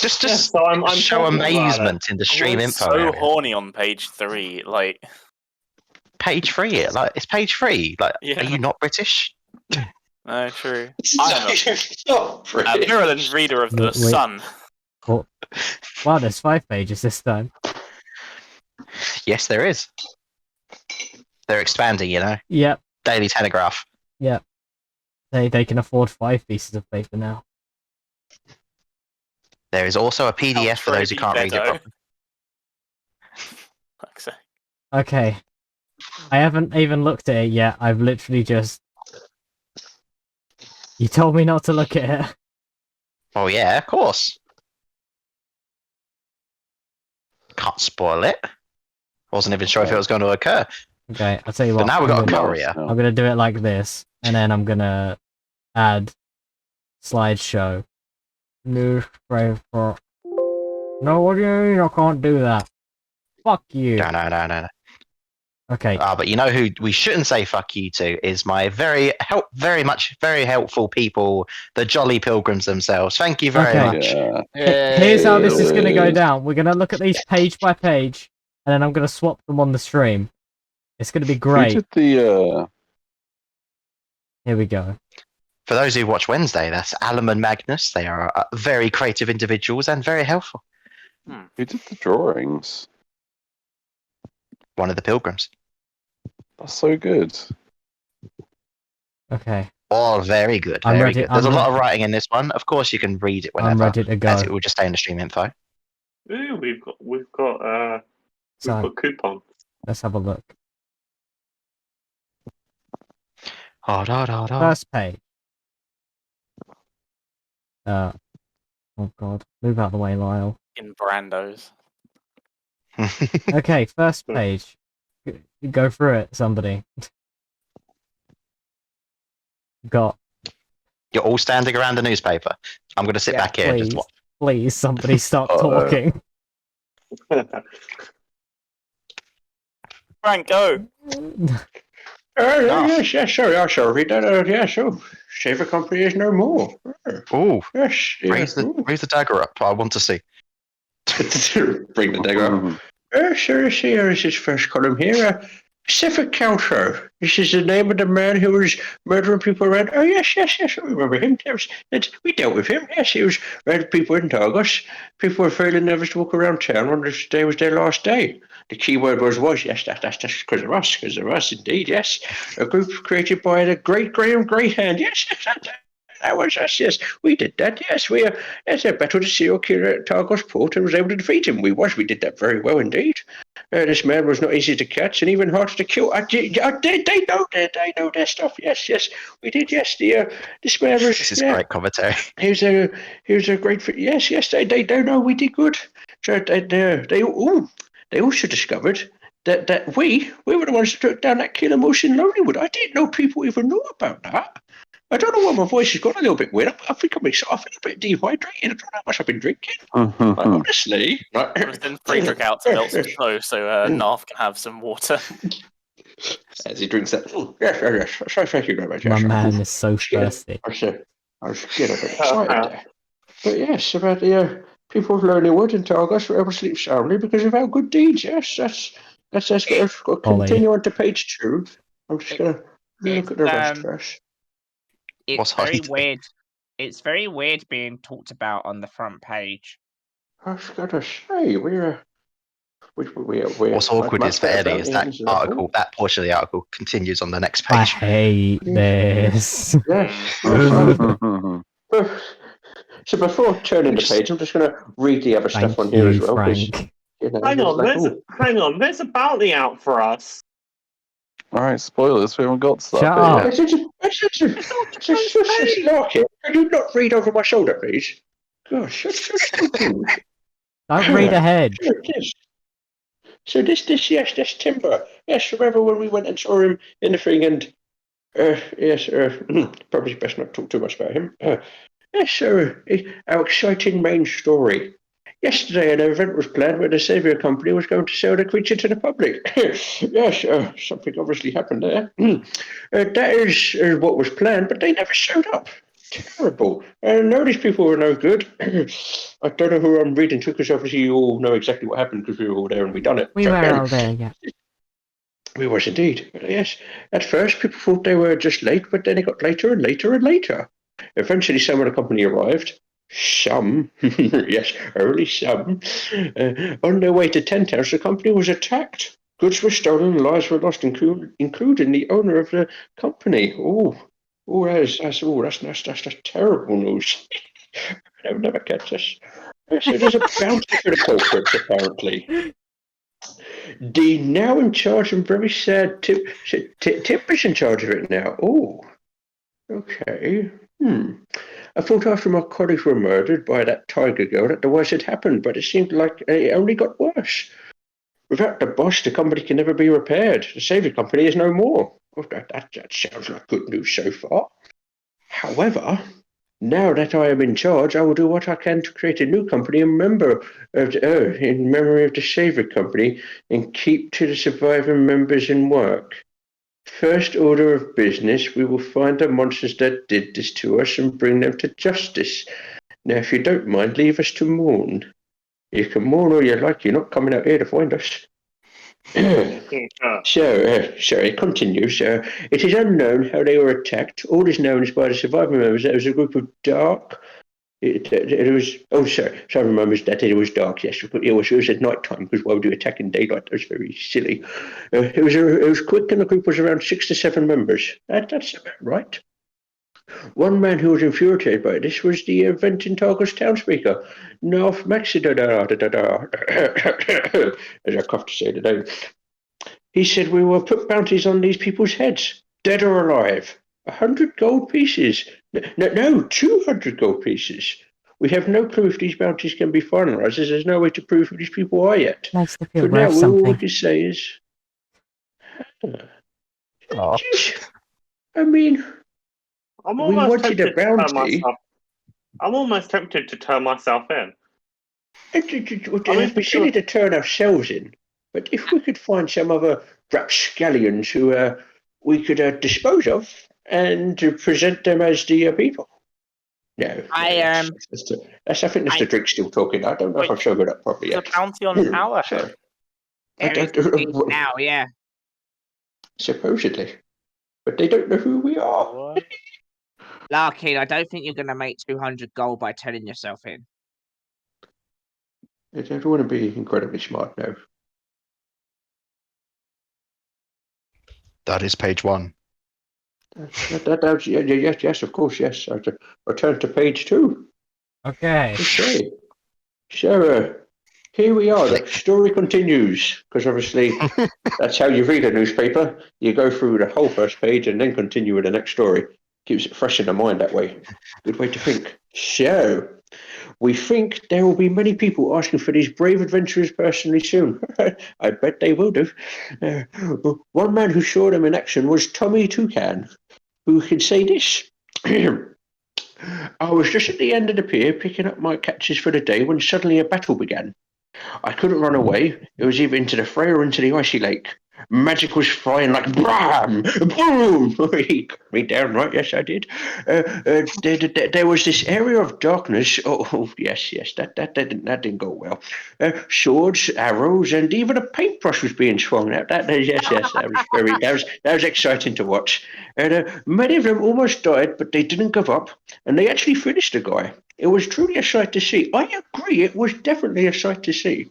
Just Yeah, so I'm show talking about amazement in the stream I'm info so area. horny on page 3. Like, Page 3, it's page 3. Like, Yeah. are you not British? no, true. I'm not A British. virulent reader of the Wait. Sun. Wow, there's 5 pages this time. Yes, there is. They're expanding, you know. Yep. Daily Telegraph. Yep. They can afford 5 pieces of paper now. There is also a PDF for those who can't read it properly. Fuck's sake. Okay. I haven't even looked at it yet. I've literally just. You told me not to look at it. Oh yeah, of course. Can't spoil it. Wasn't even sure if it was going to occur. Okay, I'll tell you But what. now we've got a I'm gonna- courier. I'm gonna do it like this, and then I'm gonna add slideshow. Newspaper. No, what do you mean I can't do that? Fuck you. No. Okay. But you know who we shouldn't say fuck you to is my very helpful people, the Jolly Pilgrims themselves. Thank you very Okay. much. Yeah. Here's how this is Hey. gonna go down. We're gonna look at these page by page, and then I'm gonna swap them on the stream. It's gonna be Who great. did the Here we go. For those who watch Wednesday, that's Alan and Magnus. They are very creative individuals and very helpful. who did the drawings? One of the Pilgrims. That's so good. Okay, All very good. I'm Very ready- good. There's I'm a lot re- of writing in this one. Of course, you can read it whenever. I'm ready to go. As it will just stay in the stream info. Ooh, we've got So coupons. let's have a look. Oh, da, da, da. First page. Oh god, move out of the way, Lyle. In Brandos. Okay, first page. Go through it, somebody. Got You're all standing around the newspaper. I'm going to sit Yeah, back here and just please. watch. Please, somebody stop Uh-oh. talking. Frank, go. Yes, sorry, I shall read that. Yes, Saver Company is no more. Ooh, Yes, yeah. raise the dagger up. I want to see. Bring the dagger up. Sir, here is his first column here. Civic Council. This is the name of the man who was murdering people around. Oh, yes, I remember him. We dealt with him. Yes, he was murdering people in Targos. People were feeling nervous to walk around town on this day was their last day. The key word was, yes, that's just because of us, indeed, yes. A group created by the great Graham Greyhand. Yes, that was us, yes. We did that, yes. We battled the serial killer at Targos Port and was able to defeat him. We did that very well indeed. This man was not easy to catch and even harder to kill. They know their stuff. Yes, we did. Yes, this man was. This is great commentary. He was a great. Yes, they don't know we did good. So they also discovered that we were the ones that took down that killer moose in Lonelywood. I didn't know people even knew about that. I don't know why my voice has got a little bit weird. I think I feel a bit dehydrated. I don't know how much I've been drinking. Honestly. Then Friedrich out to melt some snow so Narf can have some water. As he drinks that. Yes. So thank you very much. My yes, man is so thirsty. I was getting a bit excited there. But yes, about the people of Lonelywood and Targos were able to sleep soundly because of our good deeds. Yes, that's got to Ollie. continue on to page 2. I'm just going to look at the rest It's first. it's What's very Heidi? weird. It's very weird being talked about on the front page. I was going to say, we're What's awkward is for Eddie is that Bounty article, that portion of the article continues on the next I page. hate this. Yes. Mhm. So before turning the Which- page, I'm just going to read the other Thank stuff on here as you, well. 'cause, Frank. you know, Hang it's on, like, ooh. there's a bounty out for us. Alright, spoilers. We haven't got to that Shut bit up. yet. Just like it. Can you not read over my shoulder, please? Gosh, that's so stupid. Don't read ahead. Sure it is. So yes, this Timber. Yes, remember when we went and saw him in the thing and, yes, probably best not talk too much about him. Yes, sir, our exciting main story. Yesterday, an event was planned where the Saviour Company was going to sell the creature to the public. Yes, something obviously happened there. That is what was planned, but they never showed up. Terrible. No, these people were no good. I don't know who I'm reading to because obviously you all know exactly what happened because we were all there and we done it. We were all there, yeah. We was indeed. But yes, at first people thought they were just late, but then it got later and later and later. Eventually, some of the company arrived. Some, yes, only some. On their way to Tenhouse, the company was attacked. Goods were stolen, lives were lost, including the owner of the company. That's terrible news. They'll never catch us. So there's a bounty for the culprits, apparently. The now in charge and very sad Tip is in charge of it now. Oh, okay. I thought after my colleagues were murdered by that tiger girl that the worst had happened, but it seemed like it only got worse. Without the boss, the company can never be repaired. The Saviour Company is no more. Oh, that sounds like good news so far. However, now that I am in charge, I will do what I can to create a new company in memory of the Saviour Company and keep to the surviving members in work. First order of business, we will find the monsters that did this to us and bring them to justice. Now, if you don't mind, leave us to mourn. You can mourn all you like, you're not coming out here to find us. So it continues. It is unknown how they were attacked. All is known is by the surviving members that it was a group of dark. It was. Oh, sorry. Surviving members that it was dark. Yes, it was at night time because why would you attack in daylight? That was very silly. It was quick, and the group was around 6 to 7 members. That's about right. One man who was infuriated by this was the Venton Targos town speaker, North Maxida. As I have to say today. He said we will put bounties on these people's heads, dead or alive. 100 gold pieces. No, 200 gold pieces. We have no clue if these bounties can be finalised, as there's no way to prove who these people are yet. Nice to feel For now, worth all something. we can say is... Oh. I mean, I'm we almost wanted a tempted to turn bounty. myself. I'm almost tempted to turn myself in. It'd be silly to turn ourselves in, but if we could find some other rapscallions who we could dispose of and present them as the people. No, I that's I think that's the drink still talking. I don't know if I've sobered up properly There's yet. a bounty on our Sorry. head. there is indeed now, yeah. Supposedly, but they don't know who we are. What? Larkin, I don't think you're going to make 200 gold by turning yourself in. I don't want to be incredibly smart now. That is page 1. Yes, of course, yes. I turn to page 2. Okay. Okay. So, here we are. The story continues, because obviously that's how you read a newspaper. You go through the whole first page and then continue with the next story. Keeps it fresh in the mind that way. Good way to think. So, we think there will be many people asking for these brave adventurers personally soon. I bet they will do. One man who saw them in action was Tommy Toucan, who can say this. I was just at the end of the pier picking up my catches for the day when suddenly a battle began. I couldn't run away. It was either into the fray or into the icy lake. Magic was flying like bram, boom. He got me down right. Yes, I did. There was this area of darkness. Oh, yes, that didn't go well. Swords, arrows, and even a paintbrush was being swung out. Yes, that was exciting to watch. And many of them almost died, but they didn't give up, and they actually finished the guy. It was truly a sight to see. I agree, it was definitely a sight to see.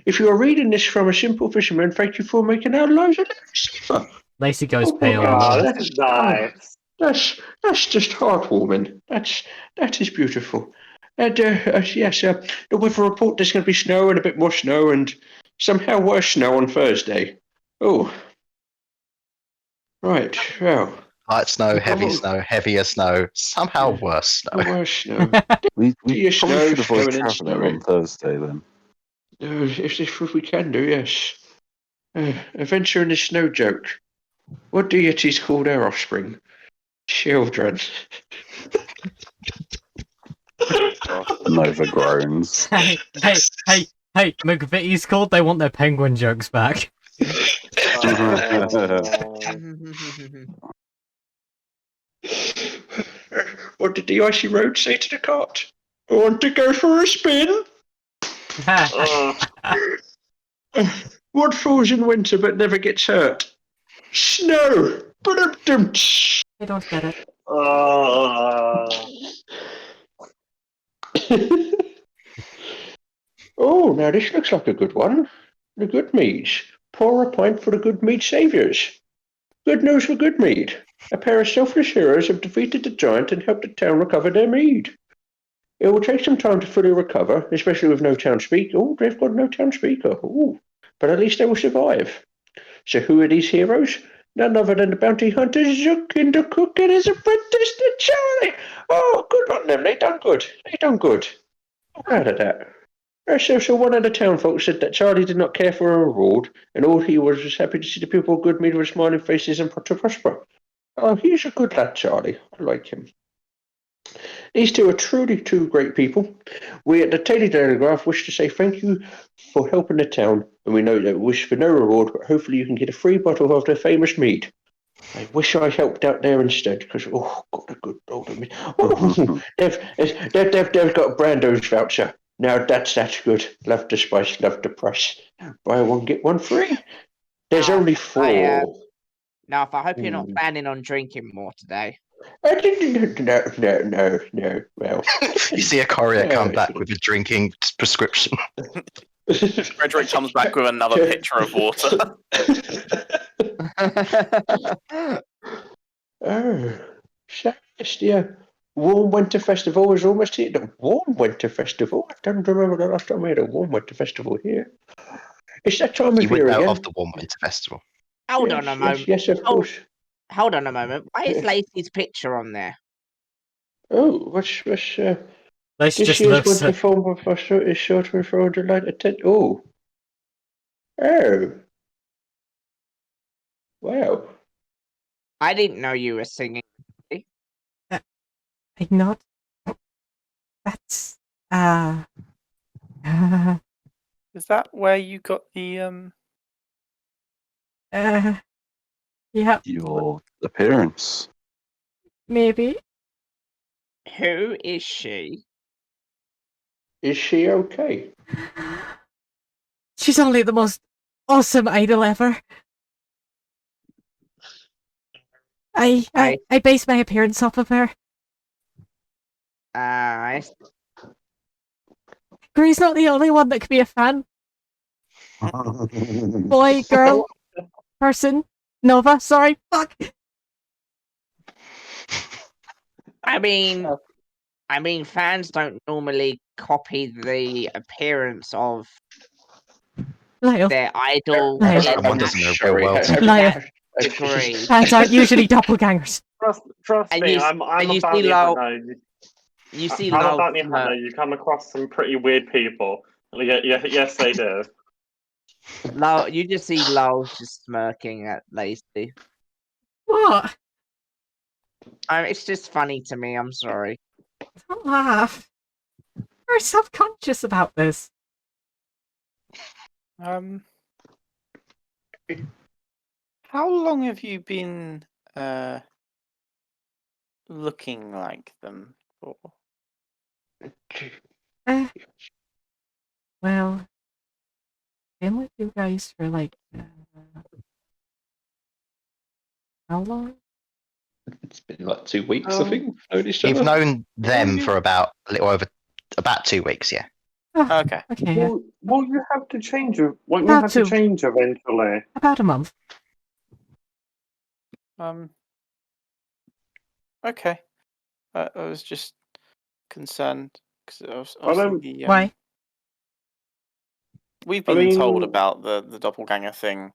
If you are reading this from a simple fisherman, thank you for making our lives a little safer. Lacey goes Oh, pale. Oh, that's nice. That's just heartwarming. That is beautiful. And yes, the weather report there's going to be snow and a bit more snow and somehow worse snow on Thursday. Oh, right. Well, Light snow, heavy Oh. snow, heavier snow, somehow Yeah. worse snow. worse snow. We You probably snow, should avoid snowing and travelling snowing. on Thursday then. If we can do, yes. Adventure in the snow joke. What deities call their offspring? Children. Nova groans. Hey, McVitie's called. They want their penguin jokes back. What did the icy road say to the cart? I want to go for a spin. What falls in winter but never gets hurt? Snow. Ba-dum-dum. I don't get it. Oh, now this looks like a good one. The good meads. Pour a pint for the good mead saviours. Good news for Goodmead. A pair of selfless heroes have defeated the giant and helped the town recover their mead. It will take some time to fully recover, especially with no town speaker. Oh, they've got no town speaker. Oh, but at least they will survive. So who are these heroes? None other than the bounty hunter Zook and the cook and his apprentice, the Charlie. Oh, good on them. They done good. I'm proud of that. So one of the town folks said that Charlie did not care for a reward, and all he was happy to see the people of Goodmead with smiling faces and to prosper. Oh, he's a good lad, Charlie. I like him. These two are truly two great people. We at the Daily Telegraph wish to say thank you for helping the town, and we know that we wish for no reward, but hopefully you can get a free bottle of their famous mead. I wish I helped out there instead, because got a good old mead. Oh, they've got Brando's voucher. Now that's good. Love the spice, love the price. Buy one get one free. There's only 4. Now, if I hope you're not planning on drinking more today. No. Well, You see a courier come No, back with a drinking prescription. Frederick comes back with another pitcher of water. Oh, so yeah. Warm Winter Festival is almost here. The Warm Winter Festival? I don't remember the last time we had a Warm Winter Festival here. It's that time You of would year know again. of the Warm Winter Festival. Hold on a moment. Yes, of course. Hold on a moment. Why is Lacey's picture on there? Oh, what's Lacey this just year's looks winter at. film of is sure to refer to light attent. Oh, wow. I didn't know you were singing. I'm not. That's uh, Is that where you got the yeah, Your appearance. maybe. Who is she? Is she okay? She's only the most awesome idol ever. I base my appearance off of her. I Gray's not the only one that could be a fan. Boy, girl, person, Nova, sorry, fuck. I mean, fans don't normally copy the appearance of Lyle, their idol Lyle. in Someone that doesn't know real Sorry, world. Lyle. degree. Fans aren't usually doppelgangers. Trust And me, you s- I'm and a you see bounty Lyle- hunter. You see I'm a Lyle bounty smirk. hunter. You come across some pretty weird people. Yes, they do. Lyle, you just see Lyle just smirking at Lacey. What? It's just funny to me. I'm sorry. Don't laugh. We're self-conscious about this. How long have you been looking like them for? Well, been with you guys for like how long? It's been like 2 weeks, I think. Known each You've other. known them for about a little over about 2 weeks, yeah. Oh, Okay. okay, yeah. Will you have to change? Won't you About have to two. change eventually? About a month. Okay. I was just concerned because I don't- obviously the Why? we've I been told mean- about the doppelganger thing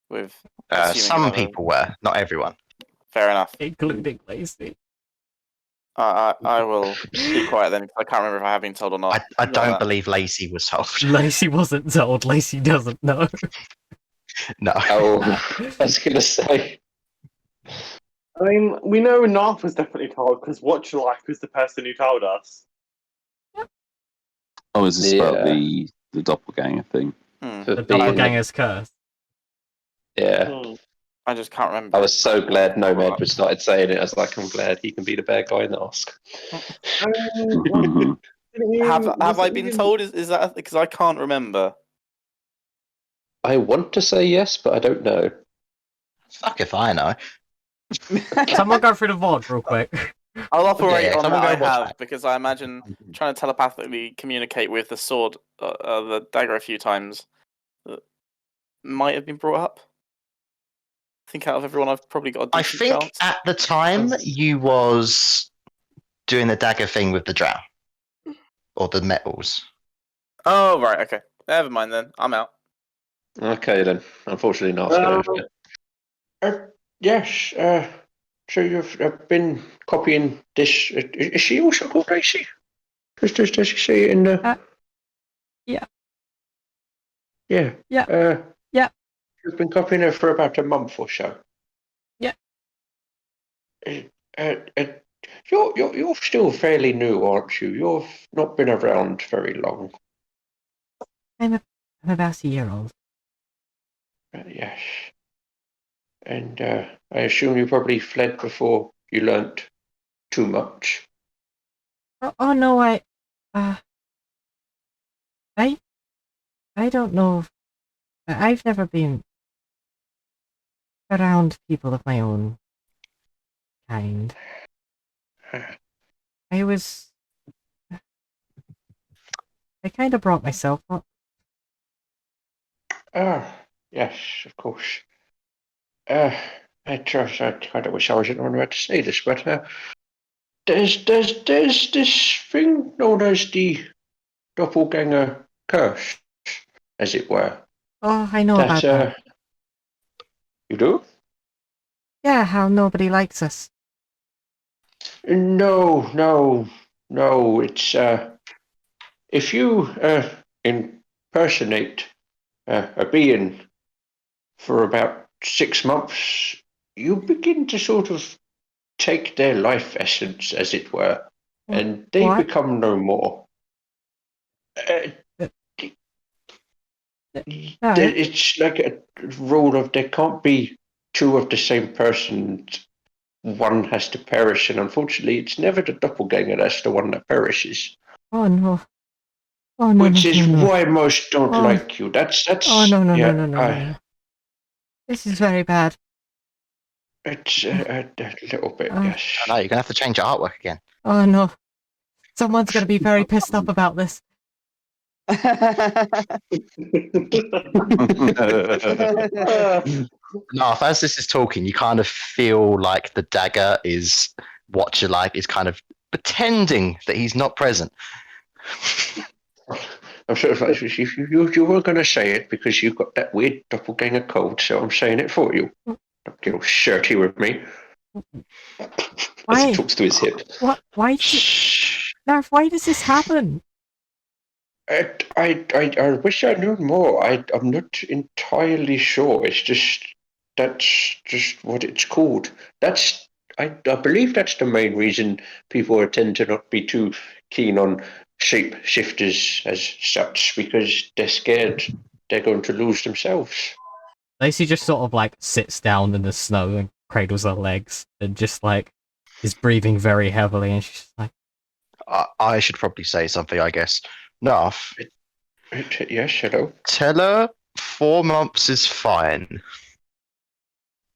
with assuming Some another- people were, not everyone. Fair enough. Including Lacey. I will be quiet then because I can't remember if I have been told or not. I Ignore don't that. believe Lacey was told. Lacey wasn't told. Lacey doesn't know. No. Oh, I was going to say. I mean, we know Narth was definitely told because Watchlife was the person who told us. Oh, is this about Yeah. the doppelganger thing? For The being- doppelganger's curse. Yeah. Hmm. I just can't remember. I was so glad Nomad was started saying it. I was like, I'm glad he can be the bad guy in the Oscar. Have I been told? Is that because I can't remember? I want to say yes, but I don't know. Fuck if I know. Someone go through the VOD real quick. I'll operate Yeah, on someone that I go watch have that. because I imagine trying to telepathically communicate with the sword, the dagger a few times might have been brought up. I think out of everyone, I've probably got a I decent think chance. at the time you was doing the dagger thing with the drow. Or the metals. Oh right, okay. Never mind then. I'm out. Okay, then. Unfortunately, not. Yes. So you've been copying this. Is she also called Lacey? Does she say it in the? Yeah. Yeah. Yeah. Yeah. You've been copying her for about a month or so. Yeah. You're still fairly new, aren't you? You've not been around very long. I'm about a year old. Yes. And I assume you probably fled before you learnt too much. Oh no, I don't know. I've never been around people of my own kind. I kind of brought myself up. Ah, yes, of course. I kind of wish I wasn't the one who had to say this, but there's this thing known as the doppelganger curse, as it were. Oh, I know about that. You do? Yeah, how nobody likes us. No. It's if you impersonate a being for about 6 months, you begin to sort of take their life essence, as it were. and they What? become no more. Alright. It's like a rule of there can't be two of the same person. One has to perish, and unfortunately, it's never the doppelganger that's the one that perishes. Oh no. Oh no, Which no, is no, no. why most don't Oh. like you. That's Oh no, no, yeah. no, no, no, no, no. This is very bad. It's a little bit, yes. I know, you're gonna have to change your artwork again. Oh no. Someone's gonna be very pissed off about this. No, as this is talking, you kind of feel like the dagger is what you like, is kind of pretending that he's not present. I'm sort of like, you were going to say it because you've got that weird doppelganger code, so I'm saying it for you. Don't get all shirty with me. As Why? he talks to his hip. What? Why? Narf, why does this happen? I wish I knew more. I'm not entirely sure. That's just what it's called. I believe that's the main reason people tend to not be too keen on shape shifters as such, because they're scared they're going to lose themselves. Lacey just sort of like sits down in the snow and cradles her legs and just like is breathing very heavily, and she's just like, I should probably say something, I guess. Nuff, Yes, hello. tell her 4 months is fine.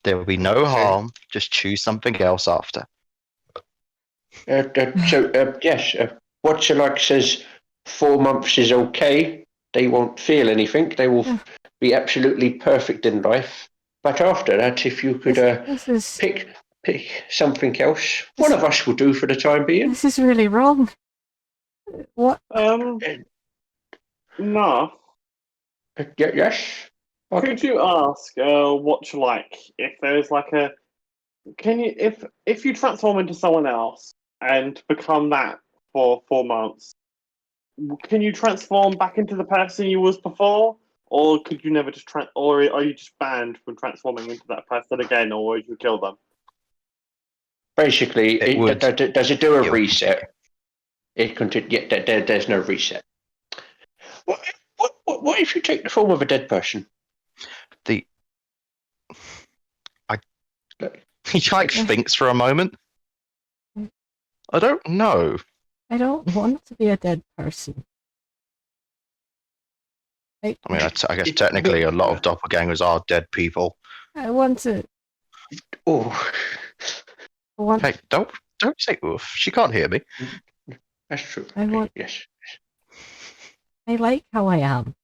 There will be no Okay. harm. Just choose something else after. Yes, what you like says 4 months is okay. They won't feel anything. They will be absolutely perfect in life. But after that, if you could This is pick something else, one of us will do for the time being. this is really wrong. What? No. Yes. Could you ask what you like? If there's like a, can you if you transform into someone else and become that for 4 months, can you transform back into the person you was before, or could you never just or are you just banned from transforming into that person again, or would you kill them? Basically, does it do a It would- reset? It there's no reset. What if you take the form of a dead person? He like thinks for a moment. I don't know. I don't want to be a dead person. I mean, I guess technically a lot of doppelgangers are dead people. I want to. Oh, I want. Hey, don't say oof. She can't hear me. that's true. I want. Yes. I like how I am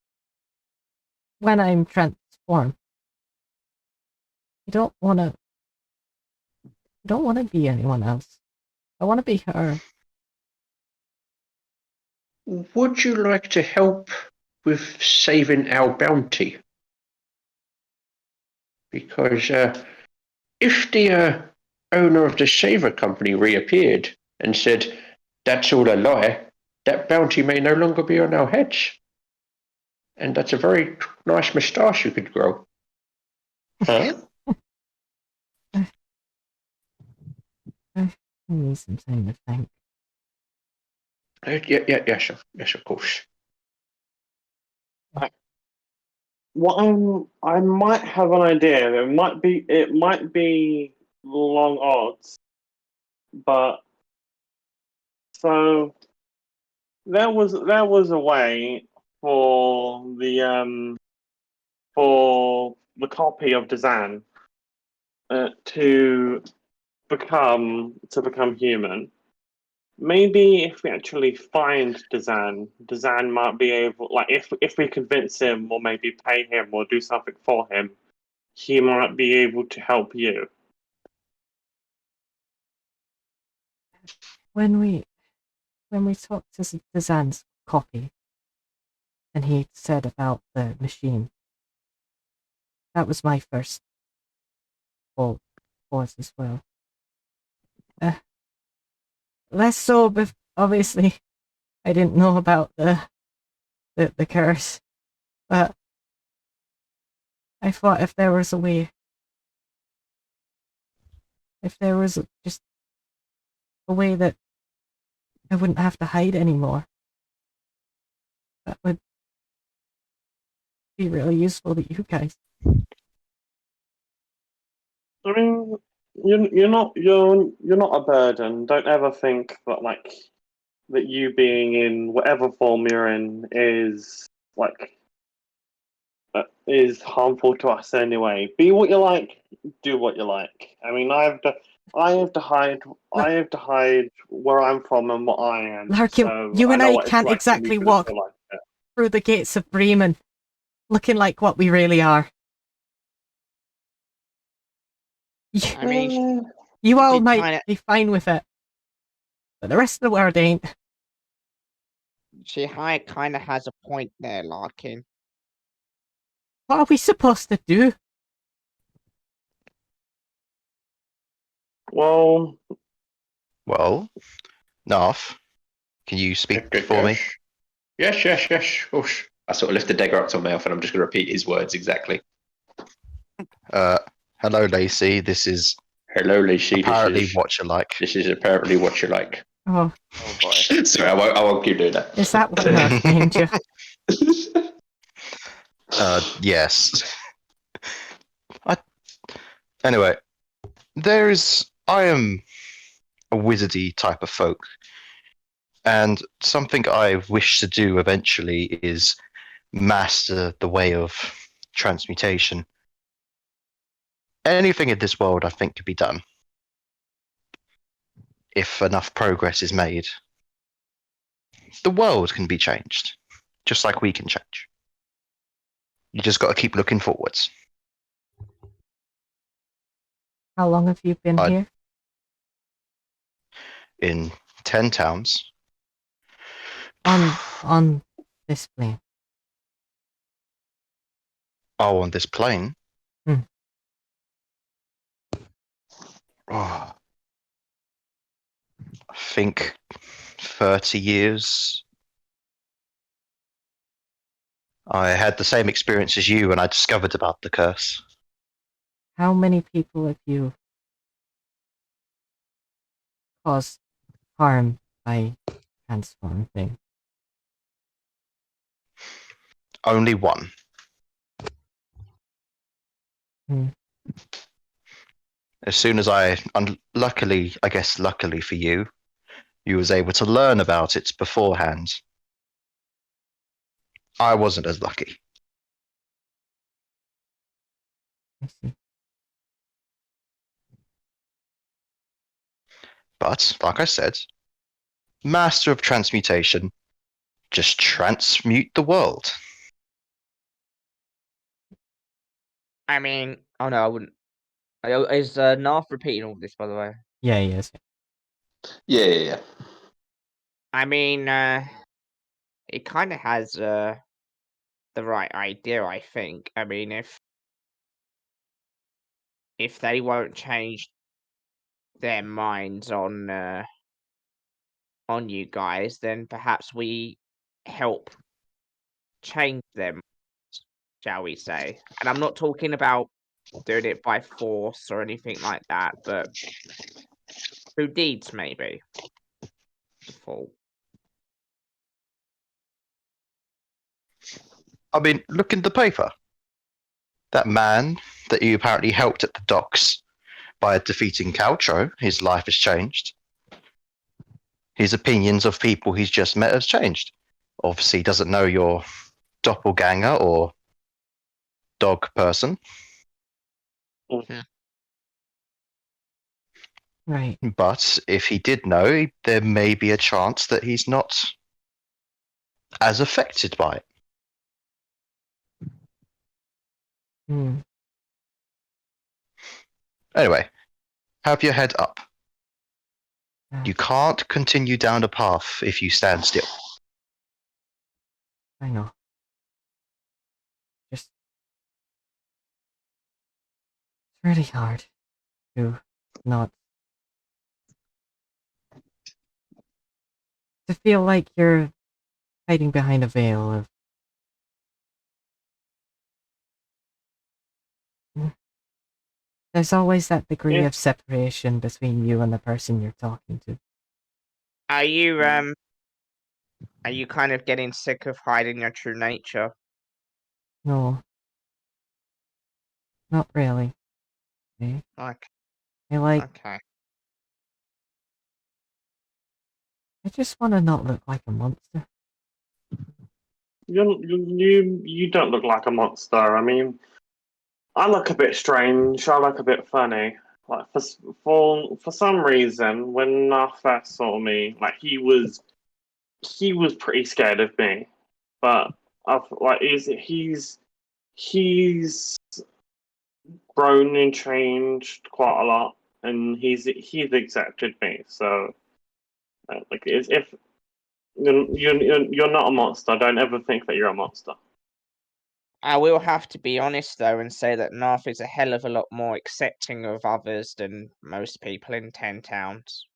when I'm transformed. I don't want to. I don't want to be anyone else. I want to be her. Would you like to help with saving our bounty? Because if the owner of the shaver company reappeared and said, "That's all a lie," that bounty may no longer be on our heads. And that's a very nice moustache you could grow. Huh? I need some time to think. Yes, of course. I might have an idea. It might be long odds, but so there was a way for the copy of Dazan to become human. Maybe if we actually find Dazan might be able, like, if we convince him or maybe pay him or do something for him, he might be able to help you. When we talked to Dazan's copy, and he said about the machine, that was my first thought as well. Less so, but obviously, I didn't know about the curse, but I thought if there was a way, if there was just a way that I wouldn't have to hide anymore. That would be really useful to you guys. I mean, you're not a burden. Don't ever think that that you being in whatever form you're in is harmful to us anyway. Be what you like, do what you like. I mean, I have to hide. I have to hide where I'm from and what I am. Larkin, So you and know I what it's can't like for me exactly to walk feel like it. through the gates of Bremen looking like what we really are. I mean, You all did might kinda, be fine with it, but the rest of the world ain't. she kind of has a point there, Larkin. What are we supposed to do? Well, Narf, can you speak Good, for me? Yes, yes, yes. Oosh. I sort of lift the dagger up to my mouth, and I'm just going to repeat his words exactly. Hello, Lacey. This is Hello, Lacey. apparently what you like. This is apparently what you like. Oh, Oh boy. Sorry, I won't keep doing that. is that what Nerf named you? Yes. Anyway, I am a wizardy type of folk, and something I wish to do eventually is master the way of transmutation. Anything in this world I think could be done if enough progress is made. The world can be changed, just like we can change. You just got to keep looking forwards. How long have you been here? In 10 towns. On this plane. Oh, on this plane? Hmm. Oh, I think 30 years. I had the same experience as you when I discovered about the curse. How many people have you caused harm by transforming? Only one. Hmm. As soon as luckily for you, you was able to learn about it beforehand. I wasn't as lucky. I see. But, like I said, master of transmutation, just transmute the world. I mean, oh no, I wouldn't. Is Narf repeating all this, by the way? Yeah, yes. Yeah. I mean, it kind of has the right idea, I think. I mean, if they won't change their minds on you guys, then perhaps we help change them, shall we say? And I'm not talking about doing it by force or anything like that, but through deeds, maybe. Default. I mean, look in the paper. That man that you apparently helped at the docks by defeating Caltro, his life has changed. His opinions of people he's just met has changed. Obviously, he doesn't know your doppelganger or dog person. Right. But if he did know, there may be a chance that he's not as affected by it. Hmm. Anyway, have your head up. Ah, You can't continue down the path if you stand still. I know. Just it's really hard to not to feel like you're hiding behind a veil of there's always that degree Yeah. of separation between you and the person you're talking to. Are you are you kind of getting sick of hiding your true nature? No, not really. Okay. Like, I like. okay. I just want to not look like a monster. You don't look like a monster. I mean, I look a bit strange. I look a bit funny. Like for some reason, when I first saw me, like he was pretty scared of me. But I've like he's grown and changed quite a lot, and he's accepted me. So like if you're not a monster, don't ever think that you're a monster. I will have to be honest though and say that Narf is a hell of a lot more accepting of others than most people in 10 towns.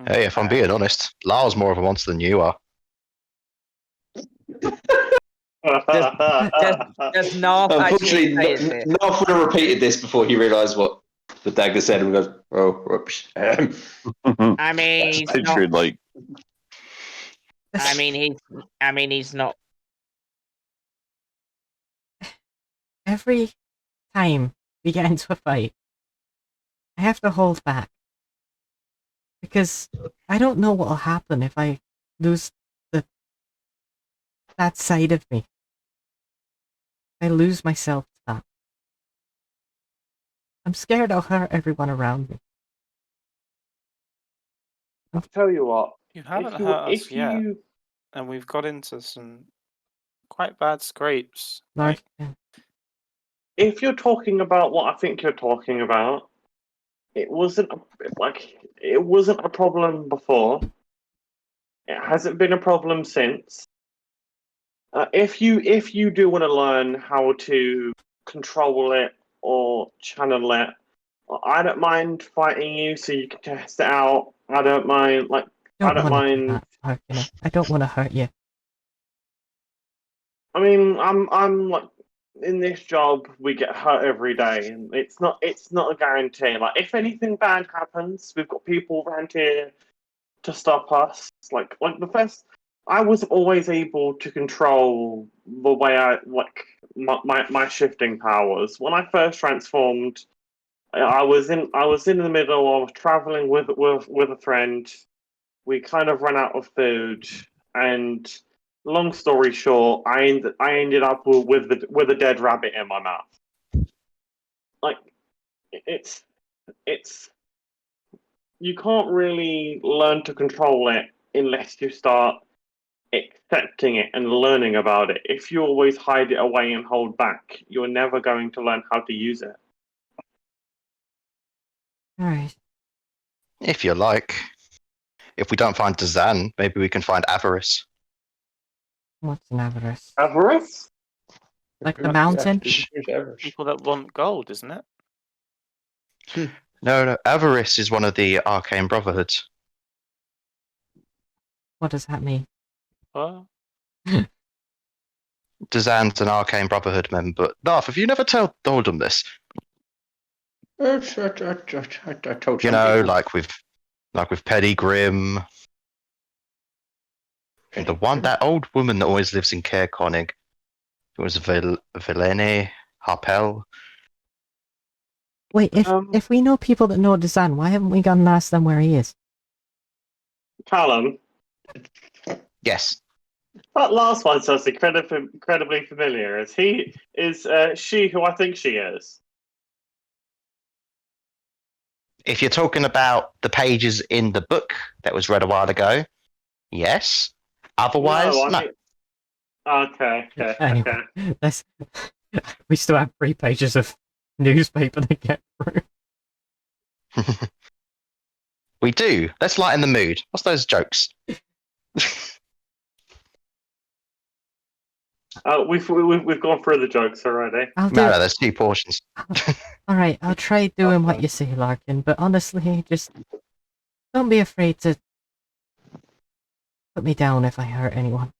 Hey, if I'm being honest, Lyle's more of a monster than you are. Does Narf actually Unfortunately, say this? Narf would have repeated this before he realised what the dagger said and goes, oh, whoops. I mean, he's not. Pictured like I mean, he's not. Every time we get into a fight, I have to hold back. Because I don't know what will happen if I lose that side of me. I lose myself to that. I'm scared I'll hurt everyone around me. I'll tell you what. You haven't If you hurt us if yet, you and we've got into some quite bad scrapes. Lark, if you're talking about what I think you're talking about, it wasn't it wasn't a problem before. It hasn't been a problem since. If you do want to learn how to control it or channel it, I don't mind fighting you so you can test it out. I don't mind I don't want to do mind. that, Lark, I don't want to hurt you. I mean, I'm like in this job we get hurt every day, and it's not a guarantee. Like if anything bad happens, we've got people around here to stop us. Like the first, I was always able to control the way my shifting powers. When I first transformed, I was in the middle of traveling with a friend. We kind of ran out of food, and long story short, I ended up with a dead rabbit in my mouth. Like it's it's you can't really learn to control it unless you start accepting it and learning about it. If you always hide it away and hold back, you're never going to learn how to use it. Alright. If you like. If we don't find Dazan, maybe we can find Avarice. What's an avarice? Avarice? Like the mountain? People that want gold, isn't it? No, Avarice is one of the Arcane Brotherhoods. What does that mean? What? Dazan's an Arcane Brotherhood member. Narf, have you never told them this? I told You some know, people. like with Petty Grim. And that old woman that always lives in Caer Konig. It was Vilene Harpel. Wait, if we know people that know Dazan, why haven't we gone and asked them where he is? Callum, Yes. that last one sounds incredibly familiar. Is she who I think she is? If you're talking about the pages in the book that was read a while ago, yes. Otherwise, No, no. I mean. Okay. Anyway, we still have 3 pages of newspaper to get through. We do. Let's lighten the mood. What's those jokes? We've gone through the jokes already. I'll do No, it. there's 2 portions. Alright, I'll try doing what you say, Larkin, but honestly, just don't be afraid to put me down if I hurt anyone.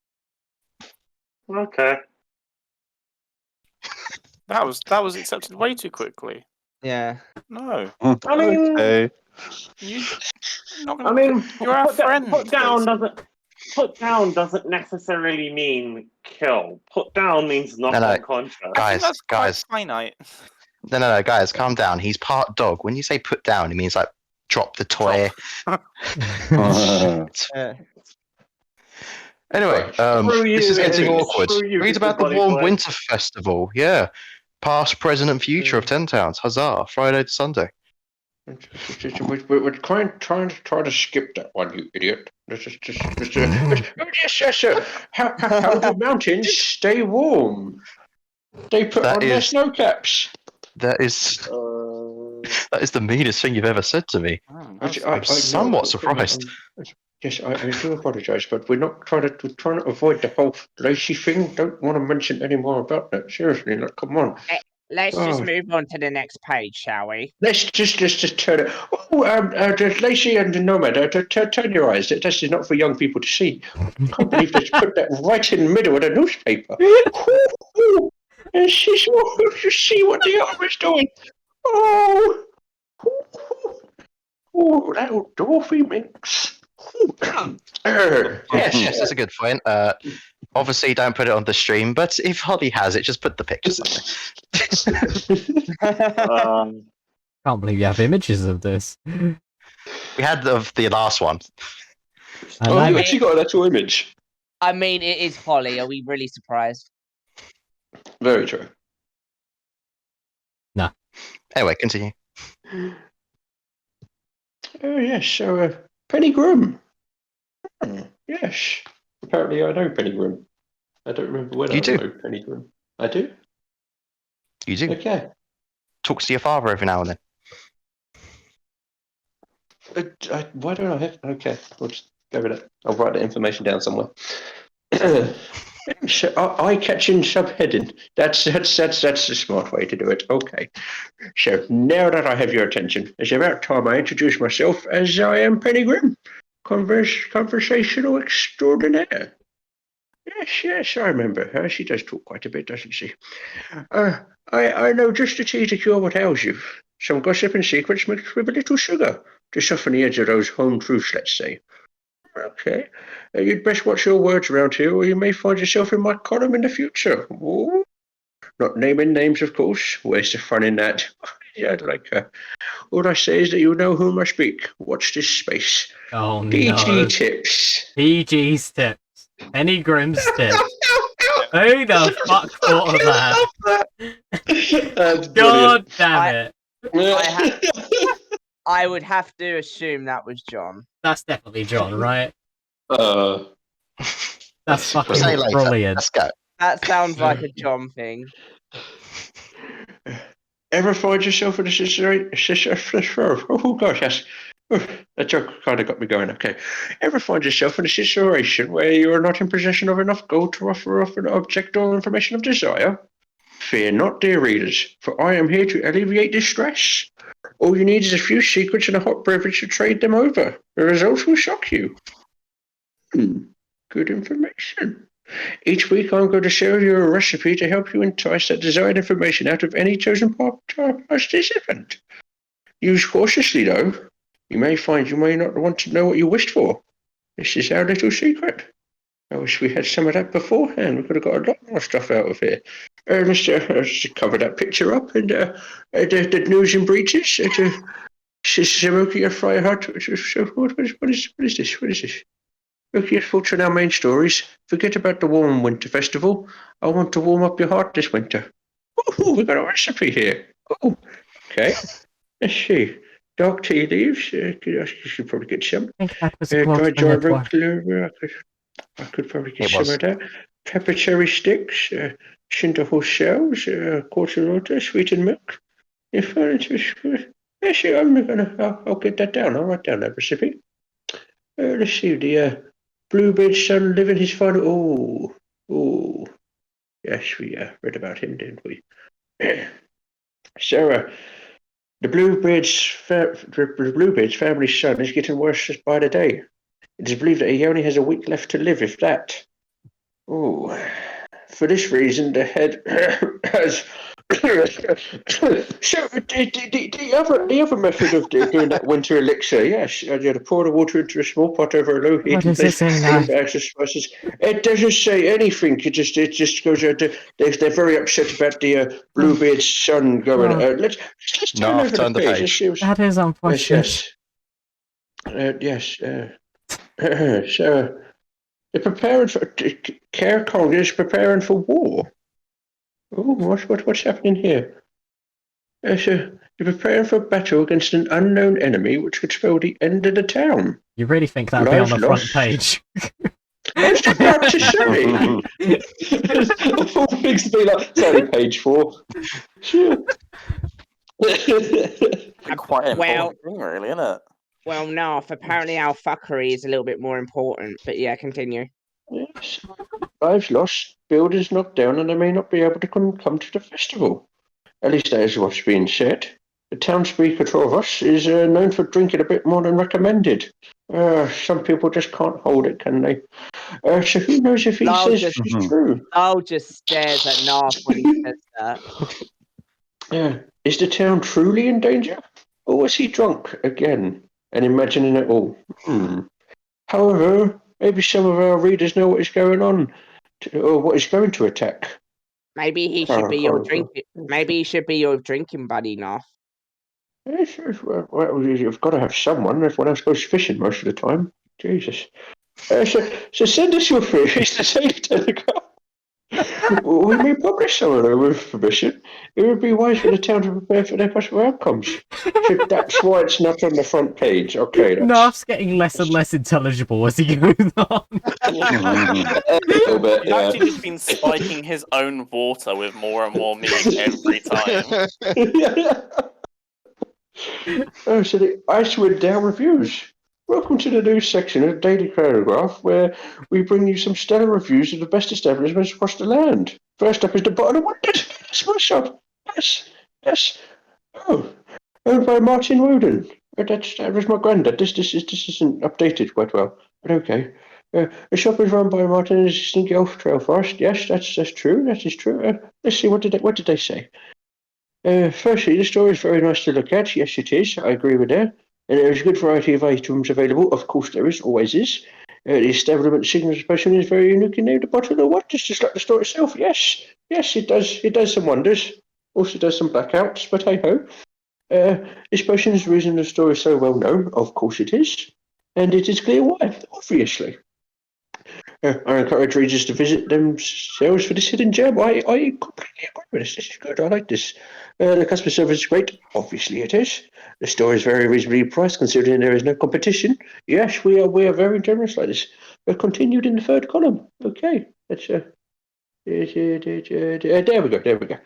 Okay. That was accepted way too quickly. Yeah. No. I mean, okay. You not I gonna. mean, You're our friend. put down doesn't necessarily mean kill. Put down means knock No. unconscious. I think Guys, that's quite guys. finite. No, guys, calm down. He's part dog. When you say put down, it means like drop the toy. Anyway, Screw this is you, getting screw awkward. you, Read about the disembodied Warm boy. Winter Festival. Yeah. Past, present, and future of 10 Towns. Huzzah. Friday to Sunday. We're trying to skip that one, you idiot. Yes, sir. How do mountains stay warm? They put That on their is- snow caps. That is the meanest thing you've ever said to me. I'm somewhat surprised. Yes, I do apologise, but we're trying to avoid the whole Lacey thing. Don't want to mention any more about that. Seriously, like, come on. Let's just move on to the next page, shall we? Let's just turn it. Oh, Lacey and the Nomad, turn your eyes. This is not for young people to see. I can't believe they put that right in the middle of the newspaper. And you see what the armor's doing. Oh, that old dwarfy minx. Yes, that's a good point. Obviously, don't put it on the stream, but if Holly has it, just put the pictures on there. Can't believe you have images of this. We had of the last one. You actually got an actual image. I mean, it is Holly. Are we really surprised? Very true. Anyway, continue. Oh, yes, so Penny Groom. Yes. Apparently I know Penny Groom. I don't remember when I know Penny Groom. I do? You do. Okay. Talks to your father every now and then. Why don't I have... Okay, we'll just go with it. I'll write the information down somewhere. Eye-catching subheading. That's the smart way to do it. Okay. So now that I have your attention, it's about time I introduce myself, as I am Penny Grimm, conversational extraordinaire. Yes, I remember her. She does talk quite a bit, doesn't she? I know just the tea to cure what ails you. Some gossip and secrets mixed with a little sugar to soften the edge of those home truths, let's say. Okay. You'd best watch your words around here, or you may find yourself in my column in the future. Ooh. Not naming names, of course. Where's the fun in that? Yeah, I'd like her. All I say is that you know whom I speak. Watch this space. Oh PG no. tips. PG's tips. Penny Grimm's tips. Who the fuck thought of that? That's God damn it. I would have to assume that was John. That's definitely John, right? That's fucking Say later. brilliant. Let's go. That sounds like a John thing. Ever find yourself in a situation? Oh gosh, yes. That joke kind of got me going. Okay. Ever find yourself in a situation where you are not in possession of enough gold to offer up an object or information of desire? Fear not, dear readers, for I am here to alleviate distress. All you need is a few secrets and a hot beverage to trade them over. The results will shock you. Good information. Each week I'm going to share with you a recipe to help you entice that desired information out of any chosen participant. Use cautiously, though. You may find you may not want to know what you wished for. This is our little secret. I wish we had some of that beforehand. We could have got a lot more stuff out of here. Let's cover that picture up and the news and breaches. Samokia Fire Hut. What is this? What is this? Okay, folks, on our main stories. Forget about the warm winter festival. I want to warm up your heart this winter. Oh, we got a recipe here. Oh, okay. Let's see. Dark tea leaves. You should probably get some. I think that was a quote Dried from dry Edward. root. I could probably get It some was. of that. Pepper cherry sticks. Cinderhorse shells. Quarter water. Sweetened milk. If actually, I'll get that down. I'll write down that recipe. Let's see. The Bluebeard's son living his final. Oh. Yes, we read about him, didn't we? Sarah, the Bluebeard's family's son is getting worse by the day. It is believed that he only has a week left to live, if that. Oh. For this reason, the head has So the other method of doing that winter elixir, yes, you had to pour the water into a small pot over a low heat. What does it say now? It doesn't say anything. It just goes. They're very upset about the Bluebeard's son going. Oh. Let's turn No, over turn the the page. page. Let's see what's- That is unfortunate. Yes. So they're preparing for. Care Kong is preparing for war. Oh, what's happening here? You're preparing for a battle against an unknown enemy, which could spell the end of the town. You really think that'd be on Lives the front lost. page? I was about to say. Of all things to be like, it's only page 4. Sure. Quite an well- important thing, really, isn't it? Well, no, apparently our fuckery is a little bit more important. But yeah, continue. Yes. Lives lost, buildings knocked down, and they may not be able to come to the festival. At least that is what's being said. The townspeople Trovos is known for drinking a bit more than recommended. Some people just can't hold it, can they? So who knows if he No, says just- it's true? Oh, just stares at Narf when he says that. Is the town truly in danger? Or was he drunk again and imagining it all? However, maybe some of our readers know what is going on, or what is going to attack. Maybe he should be your drinking. Maybe he should be your drinking buddy, Narf. Yes, well, you've got to have someone. Everyone else goes fishing most of the time. Jesus. So send us your theories to Safe Telegraph. We may publish some of them with permission. It would be wise for the town to prepare for their possible outcomes. So that's why it's not on the front page. Okay, that's Narf's getting less and less intelligible as he goes on. A little bit, He's actually just been spiking his own water with more and more meat every time. So the Icewind Down reviews. Welcome to the news section of Daily Paragraph, where we bring you some stellar reviews of the best establishments across the land. First up is the Bottle of Wonders. That's my shop. Yes. Oh, owned by Martin Woden. That was my granddad. This isn't updated quite well, but okay. The shop is run by Martin and his assistant Elf Trail Forest. Yes, that's true. That is true. Let's see. What did they say? Firstly, the store is very nice to look at. Yes, it is. I agree with that. And there is a good variety of items available. Of course, there is. Always is. The establishment signal expression is very unique and named the bottle of what? Just like the store itself. Yes, it does. It does some wonders. Also does some blackouts, but hey ho. This potion is the reason the store is so well known. Of course it is. And it is clear why, obviously. I encourage readers to visit themselves for this hidden gem. I completely agree with this. This is good. I like this. The customer service is great. Obviously it is. The store is very reasonably priced considering there is no competition. Yes, we are very generous like this. Continued in the third column. Okay. That's there we go.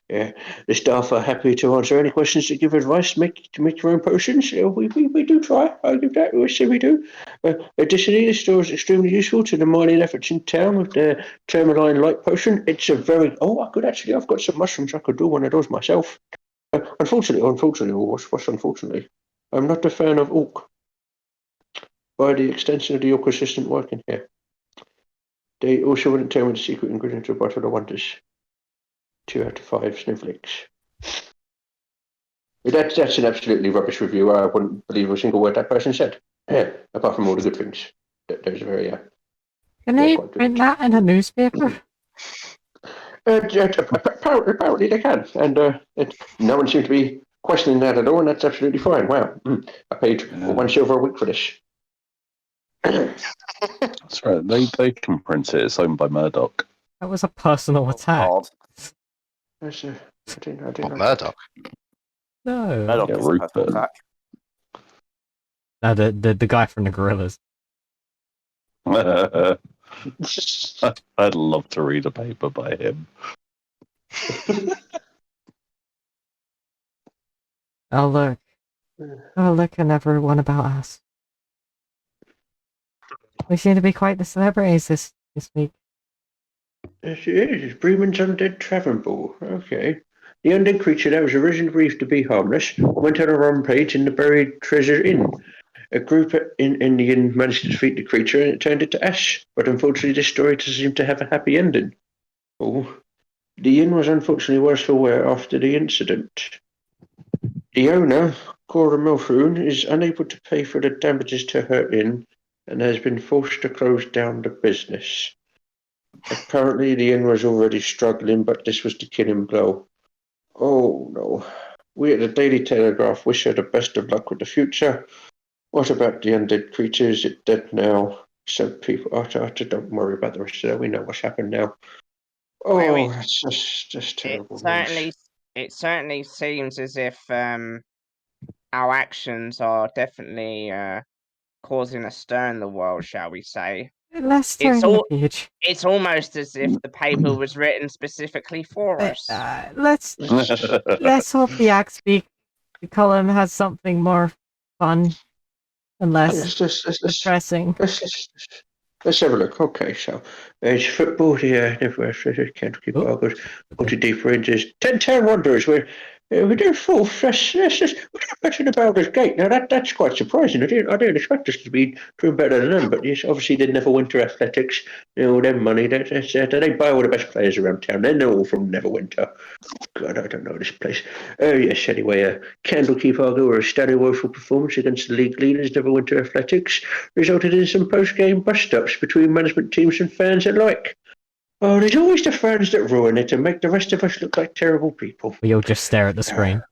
The staff are happy to answer any questions, to give advice, to make your own potions. We do try. I give that. We say we do. Additionally, the store is extremely useful to the mining efforts in town with the Tourmaline Light Potion. It's a very I've got some mushrooms. I could do one of those myself. Unfortunately, what's unfortunately? I'm not a fan of orc. By the extension of the orc assistant working here. They also wouldn't tell me the secret ingredient of Bottle of Wonders. 2 out of 5 snowflakes. That's an absolutely rubbish review. I wouldn't believe a single word that person said. Apart from all the good things. Those are very. Can they print that in a newspaper? Apparently they can, and no one seems to be questioning that at all, and that's absolutely fine. Wow, I paid 1 silver a week for this. That's right. They can print it. It's owned by Murdoch. That was a personal attack. God. That's, I didn't What, know. Murdoch? No. Murdoch Yeah, is a personal Rupert. attack. No, the guy from the Gorillas. I'd love to read a paper by him. Oh look. Oh look, and everyone about us. We seem to be quite the celebrities this week. Yes, it is. Bremen's undead tavern ball. Okay. The undead creature that was originally believed to be harmless went on a rampage in the buried treasure inn. A group in the inn managed to defeat the creature and it turned it to ash. But unfortunately, this story doesn't seem to have a happy ending. Oh. The inn was unfortunately worse for wear after the incident. The owner, Cora Mulfroon, is unable to pay for the damages to her inn and has been forced to close down the business. Apparently the inn was already struggling, but this was the killing blow. Oh no. We at the Daily Telegraph wish her the best of luck with the future. What about the undead creature? Is it dead now? Some people don't worry about the rest of that. We know what's happened now. Well, Oh, that's just terrible news. It certainly seems as if our actions are definitely causing a stir in the world, shall we say? Let's It's turn the all. page. It's almost as if the paper was written specifically for us. Let's hope the Axbeak column has something more fun and less depressing. Let's have a look. Okay, so there's football here. Can't keep Argos. 40 deep ranges. 10 Wanderers. We're doing fourth. We're better than Baldur's Gate. Now that's quite surprising. I didn't expect us to be doing better than them. But yes, obviously they Neverwinter Athletics. All them money. They buy all the best players around town. They're all from Neverwinter. God, I don't know this place. Yes, anyway, Candlekeep Argo, a steady woeful performance against the league leaders Neverwinter Athletics, resulted in some post-game bust-ups between management teams and fans alike. Oh, there's always the fans that ruin it and make the rest of us look like terrible people. You'll just stare at the screen.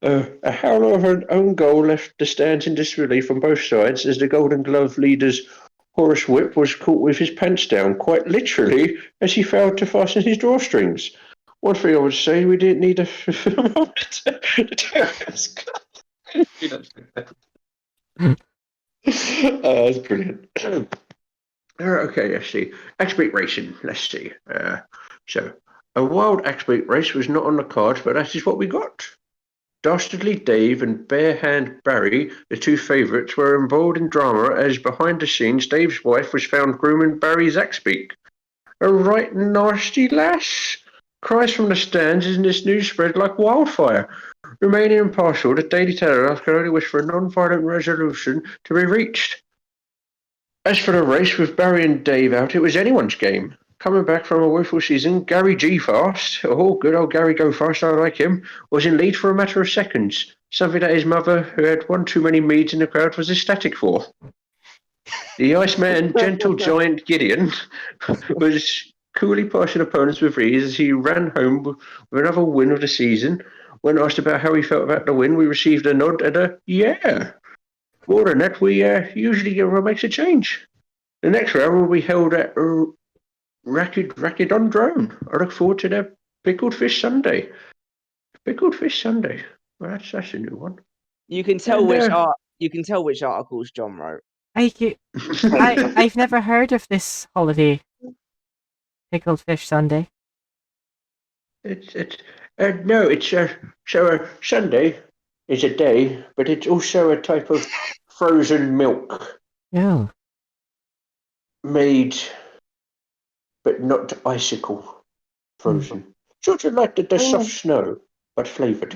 A howler of an own goal left the stands in disbelief on both sides as the Golden Glove leader's Horace Whip was caught with his pants down, quite literally, as he failed to fasten his drawstrings. One thing I would say, we didn't need a moment that's brilliant. Okay, let's see. X-Beat Racing, let's see. So, a wild X-Beat race was not on the cards, but that is what we got. Dastardly Dave and Barehand Barry, the two favourites, were involved in drama as behind the scenes Dave's wife was found grooming Barry's Axbeak. A right nasty lass. Cries from the stands as this news spread like wildfire. Remaining impartial, the Daily Telegraph can only wish for a non-violent resolution to be reached. As for the race with Barry and Dave out, it was anyone's game. Coming back from a woeful season, Gary G. Fast, oh good old Gary Go Fast, I like him, was in lead for a matter of seconds, something that his mother, who had one too many meads in the crowd, was ecstatic for. The Iceman, gentle giant Gideon, was coolly passing opponents with ease as he ran home with another win of the season. When asked about how he felt about the win, we received a nod and a yeah. More than that, we usually makes a change. The next round will be held at Racket on Drone. I look forward to the Pickled Fish Sunday. Pickled Fish Sunday. Well, that's a new one. You can tell And, you can tell which articles John wrote. I've never heard of this holiday. Pickled Fish Sunday. It's Sunday is a day, but it's also a type of frozen milk Yeah. made, but not icicle frozen. Sort of like the soft snow, but flavoured.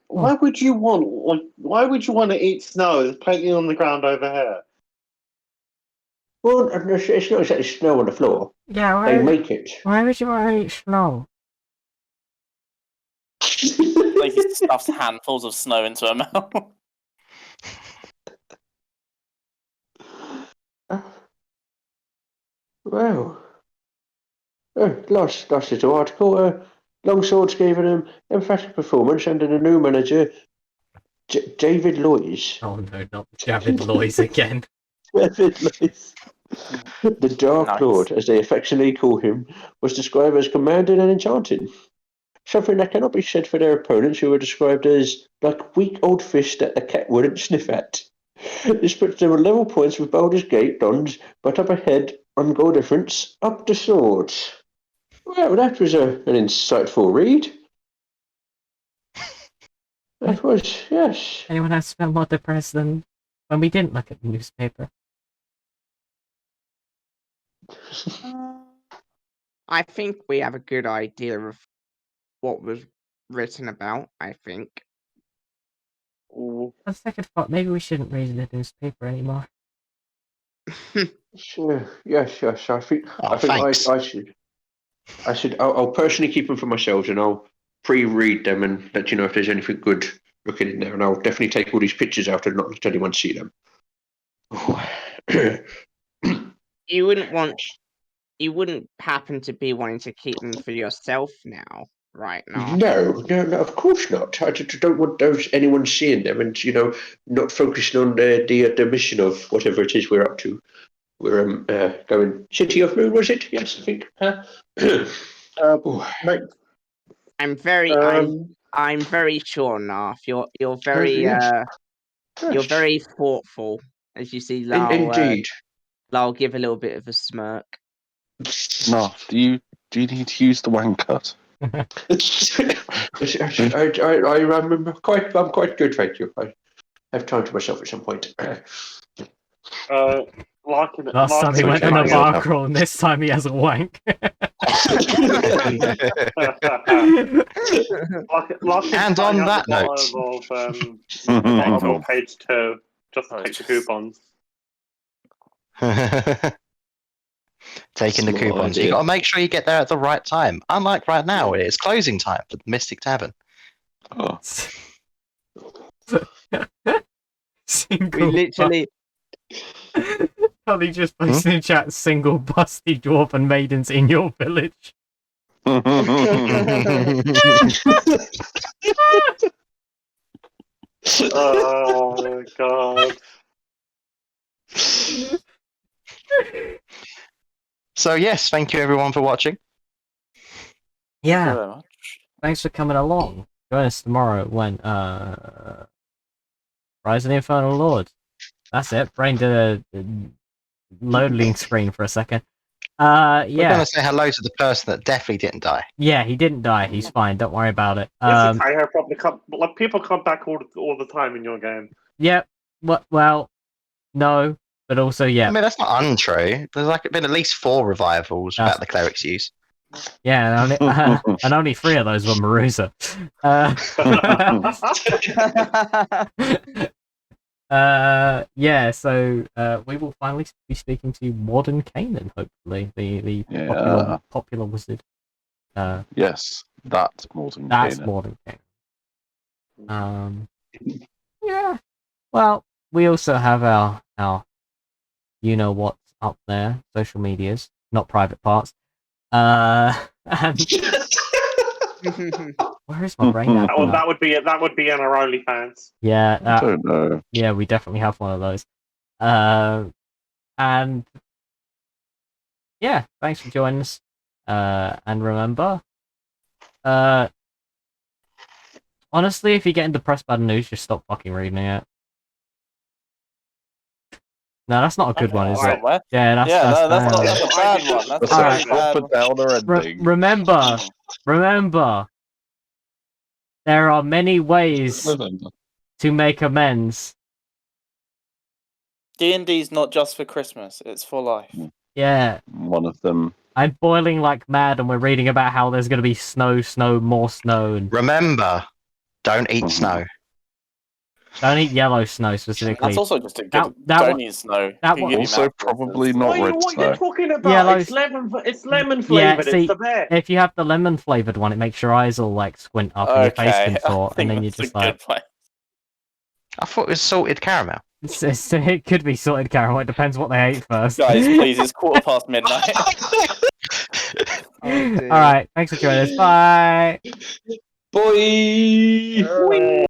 Why would you want to eat snow? There's plenty on the ground over here. Well, it's not exactly snow on the floor. Yeah, They make it. why would you want to eat snow? Like he stuffs handfuls of snow into a mouth. Well, last little article. Longswords gave an emphatic performance under the new manager, David Loyes. Oh no, not David Loyes again. David Loyes. The Dark Nice. Lord, as they affectionately call him, was described as commanding and enchanting. Something that cannot be said for their opponents, who were described as like weak old fish that the cat wouldn't sniff at. This puts them on level points with Baldur's Gate dons, but up ahead on goal difference, up the swords. Well, that was an insightful read. That was, yes. Anyone else felt more depressed than when we didn't look at the newspaper? I think we have a good idea of what was written about, I think. On second thought, maybe we shouldn't read the newspaper anymore. Sure. Yes. I think. Oh, I think thanks. I should. I'll personally keep them for myself, and I'll pre-read them and let you know if there's anything good looking in there. And I'll definitely take all these pictures out and not let anyone see them. You wouldn't happen to be wanting to keep them for yourself now, right now? No, of course not. I just don't want anyone seeing them, and not focusing on the mission of whatever it is we're up to. We're going City of Moon, was it? Yes, I think. Mate, I'm very sure, Narf. You're very yes. you're very thoughtful, as you see Indeed. Lyle give a little bit of a smirk. No, do you need to use the wank cut? I'm quite good, thank you. I have time to myself at some point. Last time he went on a bar crawl, and this time he has a wank. And on that note, bottom of page 2, just to take the coupons. taking the Smart coupons. You idea. got to make sure you get there at the right time. Unlike right now, it's closing time for the Mystic Tavern. Oh. Single We literally Holly just posted in chat single busty dwarven maidens in your village. Oh god. So yes, thank you everyone for watching. Yeah, very much. thanks for coming along. Join us tomorrow when Rise of the Infernal Lord. That's it. Brain did a loading screen for a second. We're Yeah. going to say hello to the person that definitely didn't die. Yeah, he didn't die. He's fine. Don't worry about it. Yes, I hear people come back all the time in your game. Yep. Well, no, but also yeah. I mean, that's not untrue. There's been at least 4 revivals without the cleric's use. Yeah, and only 3 of those were Marusa. Yeah, so we will finally be speaking to Warden Kanan, hopefully, the popular wizard. Yes, that's Morton. That's Warden Kanan. Yeah. Well, we also have our you know what's up there, social medias, not private parts. And where is my brain at? That would be in our OnlyFans. Yeah, I don't know. Yeah, we definitely have one of those. And yeah, thanks for joining us. And remember, honestly, if you're getting depressed by the news, just stop fucking reading it. No, that's not a good one, is it? Somewhere. Yeah, that's that's bad. a bad one. That's All a right. bad one. Downer ending. Remember, there are many ways to make amends. D&D's not just for Christmas; it's for life. Yeah. One of them. I'm boiling like mad, and we're reading about how there's going to be snow, more snow. And Remember, don't eat snow. don't eat yellow snow specifically. That's also just a good. Don't eat snow. That one Also, probably not red What snow. are you talking about? Yellow- It's lemon flavored. see, It's the best. if you have the lemon flavored one, it makes your eyes all like squint up and your face contort, and then you're just like, I thought it was salted caramel. it could be salted caramel. It depends what they ate first. Guys, please, it's midnight. All right, thanks for joining us. Bye. Boy.